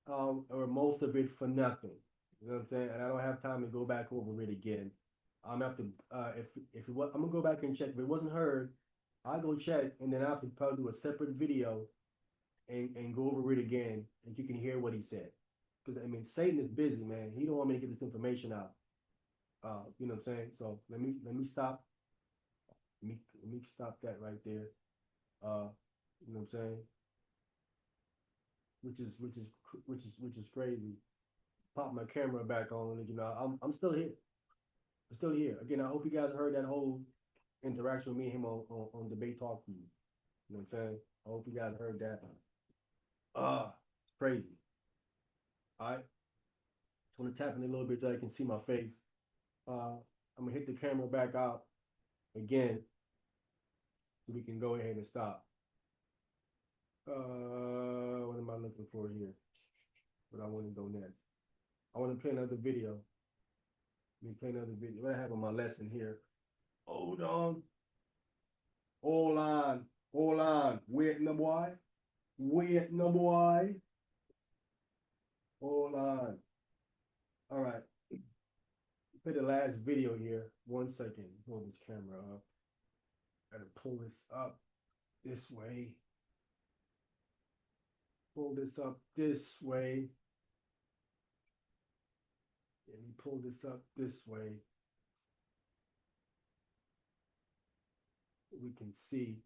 or most of it for nothing. You know what I'm saying? And I don't have time to go back over it again. I'm gonna have to if it was, I'm gonna go back and check. If it wasn't heard, I'll go check and then I have to probably do a separate video and go over it again and you can hear what he said. Because I mean Satan is busy, man. He don't want me to get this information out. You know what I'm saying? So let me stop. Let me stop that right there. You know what I'm saying? Which is crazy. Pop my camera back on, and you know, I'm still here. I'm still here. Again, I hope you guys heard that whole interaction with me and him on debate talk for you. You know what I'm saying? I hope you guys heard that. It's crazy. All right. Just want to tap in a little bit so I can see my face. I'm gonna hit the camera back out again so we can go ahead and stop. What am I looking for here? What I want to go next? I want to play another video. Let me play another video. What I have on my lesson here. Hold on. Hold on. Hold on. Wait, no boy. Wait, no boy. Hold on. All right. Play the last video here. 1 second. Hold this camera up. Gotta pull this up this way. Pull this up this way. Let me pull this up this way. We can see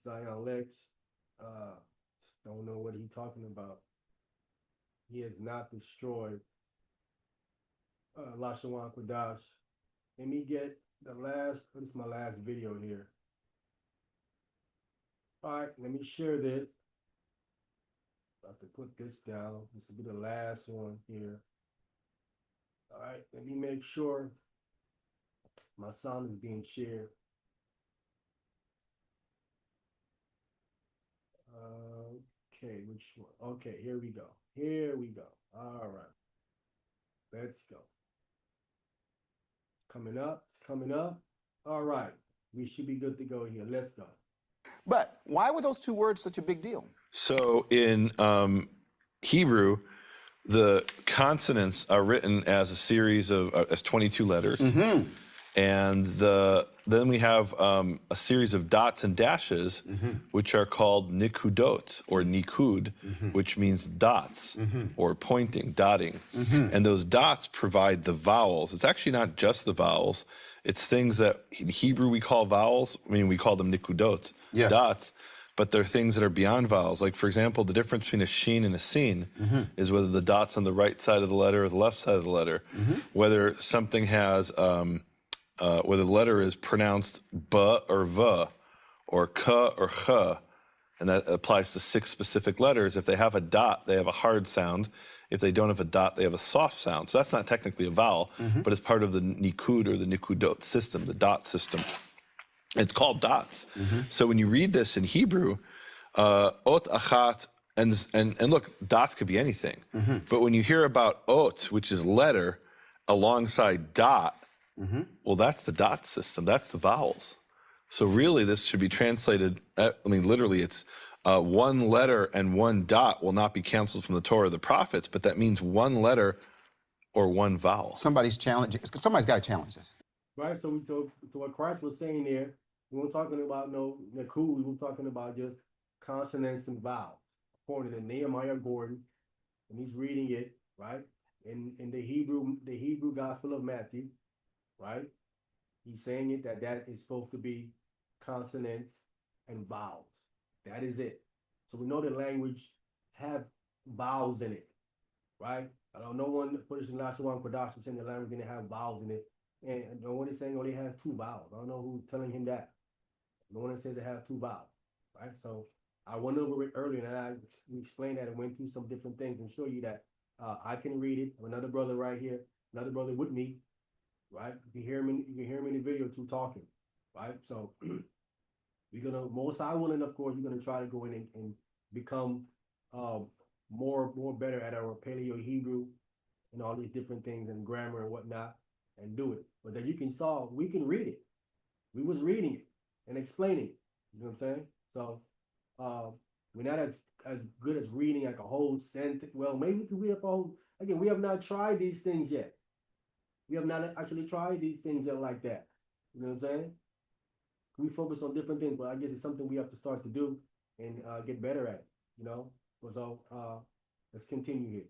Zion Lex. Don't know what he's talking about. He has not destroyed Lashawan Qadash. Let me get the last, this is my last video here. All right, let me share this. About to put this down. This will be the last one here. All right, let me make sure my sound is being shared. Okay, which one? Okay, here we go. Here we go. All right. Let's go. Coming up, it's coming up. All right. We should be good to go here. Let's go. But why were those two words such a big deal? So in Hebrew, the consonants are written as a series of as 22 letters, and then we have a series of dots and dashes, which are called nikudot or nikud, which means dots or pointing, dotting, and those dots provide the vowels. It's actually not just the vowels; it's things that in Hebrew we call vowels. I mean, we call them nikudot, dots. But they're things that are beyond vowels. Like, for example, the difference between a sheen and a seen is whether the dot's on the right side of the letter or the left side of the letter. Whether something has, whether the letter is pronounced b or v, or k or ch, and that applies to 6 specific letters. If they have a dot, they have a hard sound. If they don't have a dot, they have a soft sound. So that's not technically a vowel, but it's part of the nikud or the nikudot system, the dot system. It's called dots. So when you read this in Hebrew, ot achat, and look, dots could be anything. But when you hear about ot, which is letter, alongside dot, well, that's the dot system. That's the vowels. So really, this should be translated. I mean, literally, it's one letter and one dot will not be canceled from the Torah of the prophets, but that means one letter or one vowel. Somebody's challenging. Somebody's got to challenge this. Right. So what Christ was saying there, we weren't talking about no nikud. We were talking about just consonants and vowels. According to Nehemiah Gordon, and he's reading it right in the Hebrew Gospel of Matthew, right? He's saying it that is supposed to be consonants and vowels. That is it. So we know the language have vowels in it, right? I don't know one put this in Lashawan Qadash saying the language didn't have vowels in it. And no one is saying, oh, they have 2 vowels. I don't know who's telling him that. No one says they have 2 vowels, right? So I went over it earlier and we explained that and went through some different things and show you that I can read it. Another brother right here, another brother with me, right? You can hear him in the video too talking, right? So we're gonna, most I willing, of course, we're gonna try to go in and become more better at our Paleo Hebrew and all these different things and grammar and whatnot and do it. But that you can solve, we can read it. We was reading it and explaining it. You know what I'm saying? So we're not as good as reading like a whole sentence. Well, maybe we can read up a whole, again, we have not tried these things yet. We have not actually tried these things yet like that. You know what I'm saying? We focus on different things, but I guess it's something we have to start to do and get better at it, you know? So let's continue here.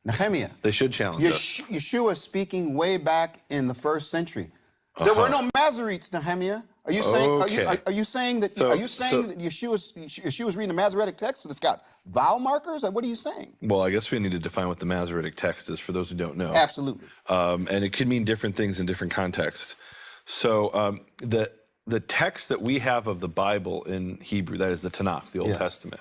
Nehemiah. They should challenge us. Yeshua speaking way back in the 1st century. There were no Masoretes, Nehemiah. Are you saying? Okay. Are you saying that? So- are you saying that Yeshua's reading the Masoretic text that's got vowel markers? What are you saying? Well, I guess we need to define what the Masoretic text is for those who don't know. Absolutely. And it could mean different things in different contexts. So the text that we have of the Bible in Hebrew, that is the Tanakh, the Old Testament,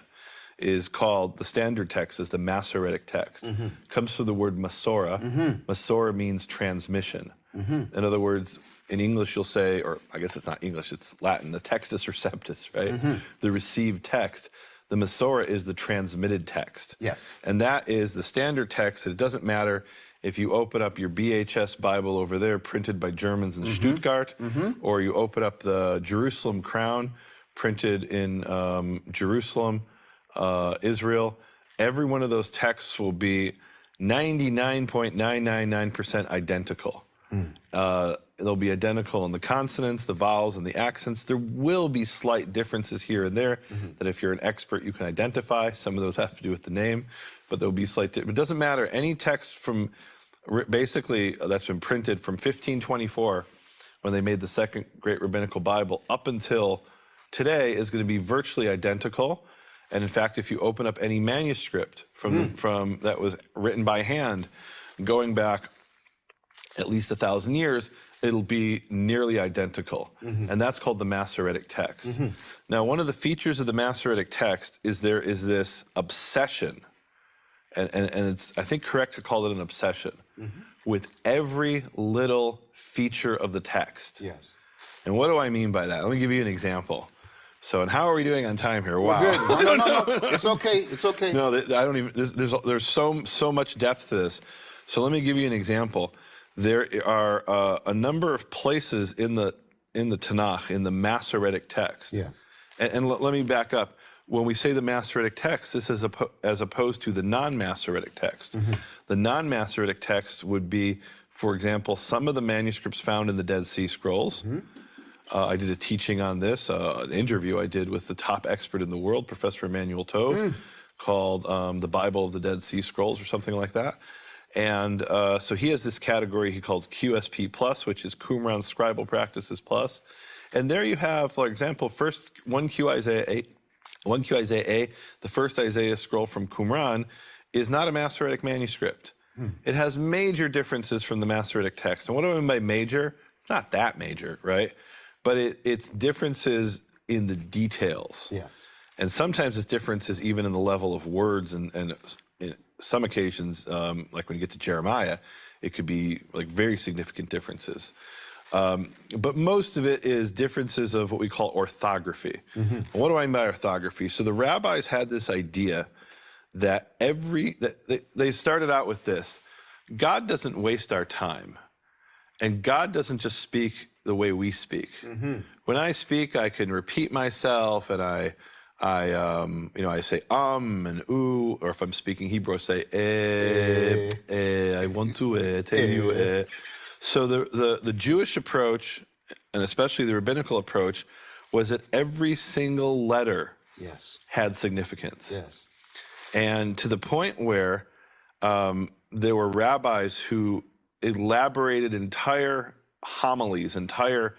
is called, the standard text is the Masoretic text. Comes from the word Masorah. Masorah means transmission. In other words, in English you'll say, or I guess it's not English, it's Latin, the textus receptus, right? The received text. The Masorah is the transmitted text. Yes. And that is the standard text. It doesn't matter if you open up your BHS Bible over there, printed by Germans in Stuttgart, or you open up the Jerusalem Crown, printed in Jerusalem, Israel. Every one of those texts will be 99.999% identical. They'll be identical in the consonants, the vowels, and the accents. There will be slight differences here and there that if you're an expert, you can identify. Some of those have to do with the name, but there'll be slight differences. It doesn't matter. Any text from, basically, that's been printed from 1524, when they made the Second Great Rabbinical Bible, up until today is going to be virtually identical. And in fact, if you open up any manuscript from that was written by hand, going back at least 1,000 years, it'll be nearly identical. And that's called the Masoretic text. Now, one of the features of the Masoretic text is there is this obsession, and it's, I think, correct to call it an obsession, with every little feature of the text. Yes. And what do I mean by that? Let me give you an example. So, and how are we doing on time here? Wow. We're good. No. It's okay. It's okay. No, I don't even, there's so much depth to this. So let me give you an example. There are a number of places in the Tanakh, in the Masoretic text. Yes. And let me back up. When we say the Masoretic text, this is as opposed to the non-Masoretic text. The non-Masoretic text would be, for example, some of the manuscripts found in the Dead Sea Scrolls. I did a teaching on this, an interview I did with the top expert in the world, Professor Emmanuel Tove, called The Bible of the Dead Sea Scrolls or something like that. And so he has this category he calls QSP Plus, which is Qumran Scribal Practices Plus. And there you have, for example, first 1Q Isaiah A, the first Isaiah scroll from Qumran, is not a Masoretic manuscript. It has major differences from the Masoretic text. And what do I mean by major? It's not that major, right? But it's differences in the details. Yes. And sometimes it's differences even in the level of words, and in some occasions, like when you get to Jeremiah, it could be like very significant differences. But most of it is differences of what we call orthography. And what do I mean by orthography? So the rabbis had this idea that they started out with this: God doesn't waste our time, and God doesn't just speak the way we speak. When I speak, I can repeat myself, and I say and ooh, or if I'm speaking Hebrew, I say I want to tell you. So the Jewish approach, and especially the rabbinical approach, was that every single letter had significance. Yes. And to the point where there were rabbis who elaborated entire homilies, entire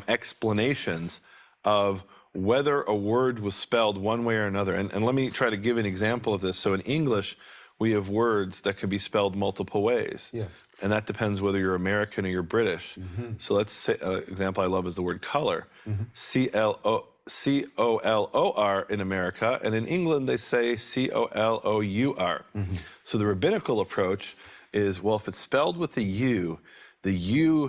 explanations of whether a word was spelled one way or another. And let me try to give an example of this. So in English, we have words that can be spelled multiple ways. Yes. And that depends whether you're American or you're British. So let's say, example I love is the word color. C-O-L-O-R in America, and in England they say C-O-L-O-U-R. So the rabbinical approach is, well, if it's spelled with the U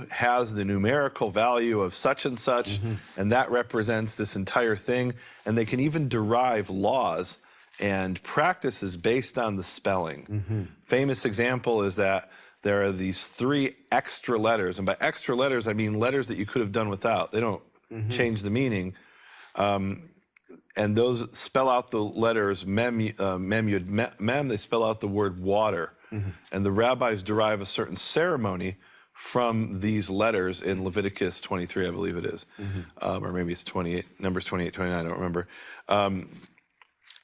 has the numerical value of such and such, and that represents this entire thing. And they can even derive laws and practice is based on the spelling. Famous example is that there are these 3 extra letters, and by extra letters I mean letters that you could have done without. They don't change the meaning, and those spell out the letters mem, yud, mem. They spell out the word water, and the rabbis derive a certain ceremony from these letters in Leviticus 23, I believe it is, or maybe it's 28, Numbers 28, 29, I don't remember.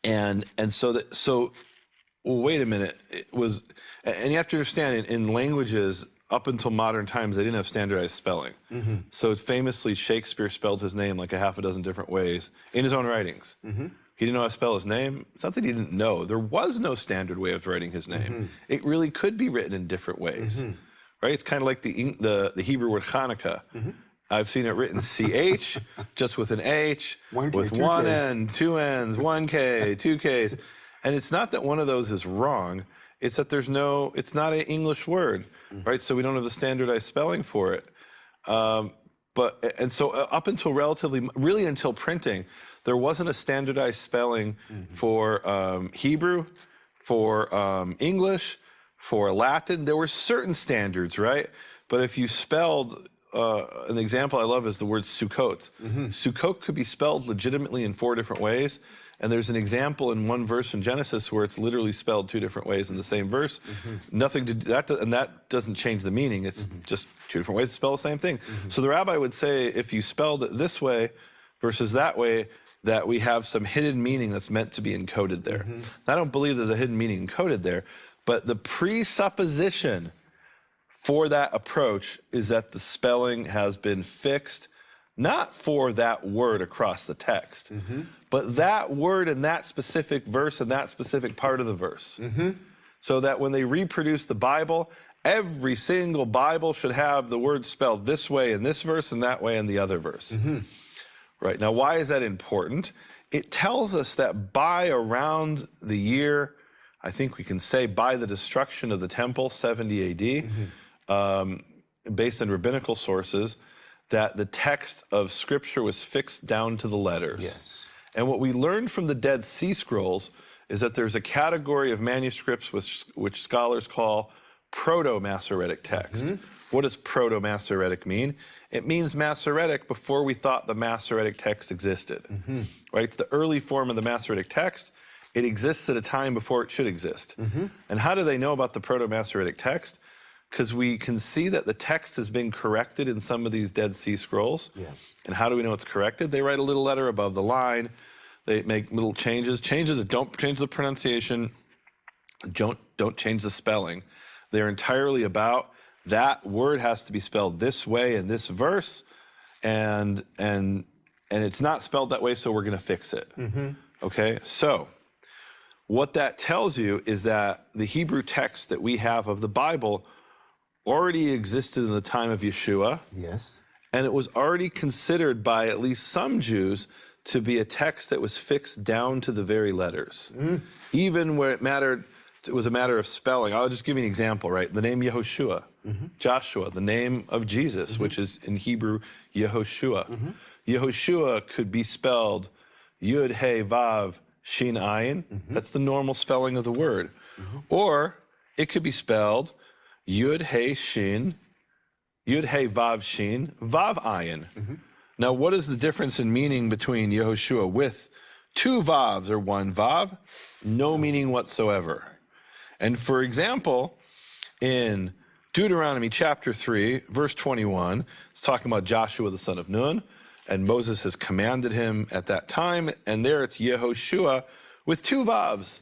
And so well, wait a minute, it was, and you have to understand, in languages up until modern times, they didn't have standardized spelling. So famously, Shakespeare spelled his name like a half a dozen different ways in his own writings. He didn't know how to spell his name. It's not that he didn't know. There was no standard way of writing his name. It really could be written in different ways, right? It's kind of like the Hebrew word Hanukkah. I've seen it written CH, just with an H, with 1 N, 2 N's, 1 K, 2 Ks. And it's not that one of those is wrong. It's that it's not an English word, right? So we don't have the standardized spelling for it. So up until really until printing, there wasn't a standardized spelling for Hebrew, for English, for Latin. There were certain standards, right? But if you spelled, an example I love is the word Sukkot. Sukkot could be spelled legitimately in 4 different ways. And there's an example in one verse in Genesis where it's literally spelled 2 different ways in the same verse. Nothing to do that, and that doesn't change the meaning. It's just 2 different ways to spell the same thing. So the rabbi would say, if you spelled it this way versus that way, that we have some hidden meaning that's meant to be encoded there. I don't believe there's a hidden meaning encoded there, but the presupposition for that approach is that the spelling has been fixed, not for that word across the text, but that word in that specific verse and that specific part of the verse. So that when they reproduce the Bible, every single Bible should have the word spelled this way in this verse and that way in the other verse. Right, now why is that important? It tells us that by around the year, I think we can say by the destruction of the temple, 70 AD, based on rabbinical sources, that the text of Scripture was fixed down to the letters. And what we learned from the Dead Sea Scrolls is that there's a category of manuscripts which scholars call Proto-Masoretic text. What does Proto-Masoretic mean? It means Masoretic before we thought the Masoretic text existed. Right? The early form of the Masoretic text, it exists at a time before it should exist. And how do they know about the Proto-Masoretic text? Because we can see that the text has been corrected in some of these Dead Sea Scrolls. And how do we know it's corrected? They write a little letter above the line. They make little changes that don't change the pronunciation, don't change the spelling. They're entirely about that word has to be spelled this way in this verse, and it's not spelled that way, so we're going to fix it. Okay, so what that tells you is that the Hebrew text that we have of the Bible already existed in the time of Yeshua. And it was already considered by at least some Jews to be a text that was fixed down to the very letters. Even where it was a matter of spelling. I'll just give you an example, right? The name Yehoshua, Joshua, the name of Jesus, which is in Hebrew, Yehoshua. Yehoshua could be spelled Yud, He, Vav, Shin, Ayin. That's the normal spelling of the word. Or it could be spelled Yud, He, Shin, Yud, He, Vav, Shin, Vav, Ayin. Now, what is the difference in meaning between Yehoshua with 2 Vavs or 1 Vav? No meaning whatsoever. And for example, in Deuteronomy chapter 3, verse 21, it's talking about Joshua the son of Nun, and Moses has commanded him at that time, and there it's Yehoshua with 2 Vavs.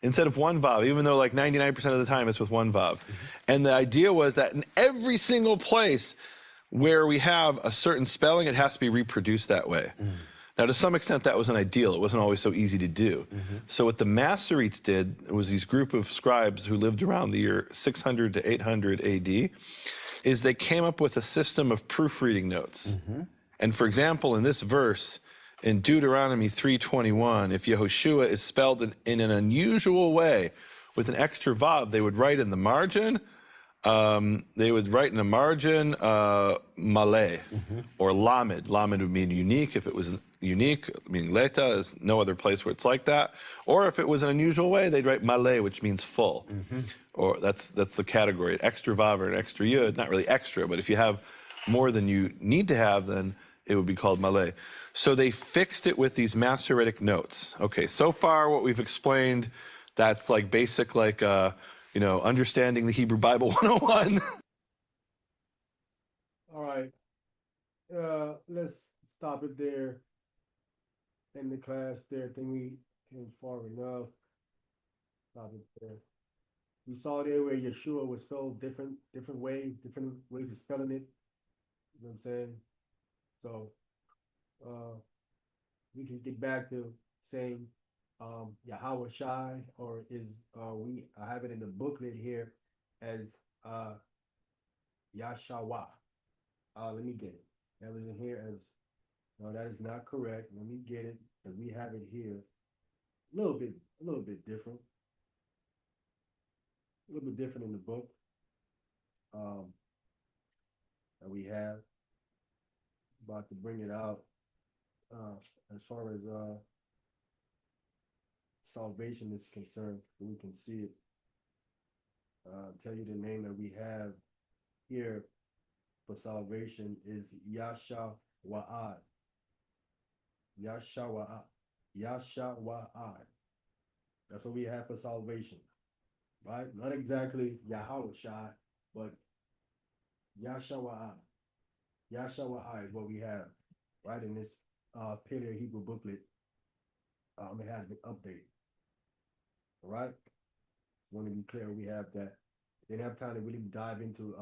Instead of 1 Vav, even though like 99% of the time it's with 1 Vav. And the idea was that in every single place where we have a certain spelling, it has to be reproduced that way. Now, to some extent, that was an ideal. It wasn't always so easy to do. So what the Masoretes did was these group of scribes who lived around the year 600 to 800 AD, is they came up with a system of proofreading notes. And for example, in this verse, in Deuteronomy 3:21, if Yehoshua is spelled in an unusual way with an extra Vav, they would write in the margin, Maleh or Lamed. Lamed would mean unique if it was, unique, meaning leta is no other place where it's like that. Or if it was an unusual way, they'd write male, which means full. Or that's the category. Extra vav or an extra yud, not really extra, but if you have more than you need to have, then it would be called male. So they fixed it with these Masoretic notes. Okay, so far what we've explained, that's like basic, like, understanding the Hebrew Bible 101. All right. Let's stop it there. In the class there. I think we came far enough. Stop it there. We saw there where Yeshua was spelled different ways of spelling it. You know what I'm saying? So we can get back to saying Yahweh Shai, or is I have it in the booklet here as Yashawa. Let me get it. That was in here as no, that is not correct. Let me get it, because we have it here. A little bit different. A little bit different in the book. That we have. About to bring it out. As far as salvation is concerned, so we can see it. Tell you the name that we have here for salvation is Yashawa'ad. Yashawa'ad. Yashawa'ad. That's what we have for salvation. Right? Not exactly Yahweh Shai, but Yashawa'ad. Yashawa'ad is what we have, right, in this Paleo Hebrew booklet. It has been updated. All right? Want to be clear, we have that. Didn't have time to really dive into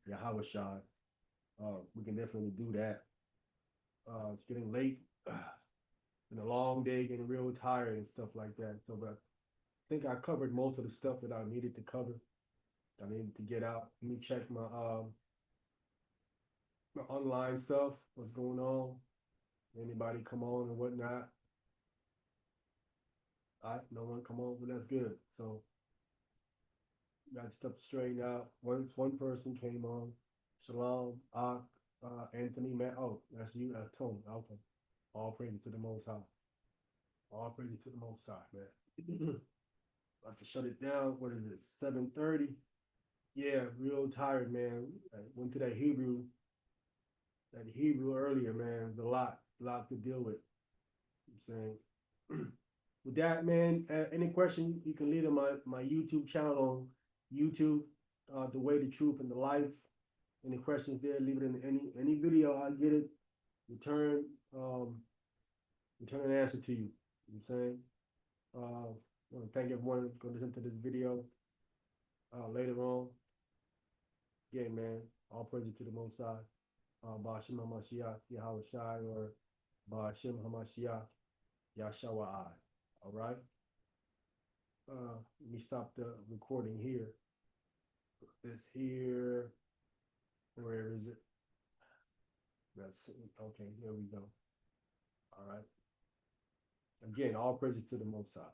Yahweh Shai. We can definitely do that. It's getting late. Been a long day, getting real tired and stuff like that. So, but I think I covered most of the stuff that I needed to cover. I needed to get out. Let me check my online stuff. What's going on? Anybody come on and whatnot? All right, no one come on, but that's good. So got stuff straightened out. One person came on. Shalom, Anthony, Matt. Oh, that's you, Tony. Okay. All praise to the Most High. All praise to the Most High, man. About to shut it down. What is it? 7:30. Yeah, real tired, man. I went to that Hebrew earlier, man. There's a lot to deal with. I'm saying. With that, man, any question you can leave on my YouTube channel on YouTube, The Way, the Truth, and the Life. Any questions there, leave it in any video. I'll get it, return an answer to you. You know what I'm saying? I want to thank everyone for listening to this video later on. Yeah, man, all praises to the Most High. Ba'ashem HaMashiach, Yahweh Shai, or Ba'ashem HaMashiach, Yashawa'ai. All right? Let me stop the recording here. Put this here. Where is it? That's okay. Here we go. All right. Again, all praises to the Most High.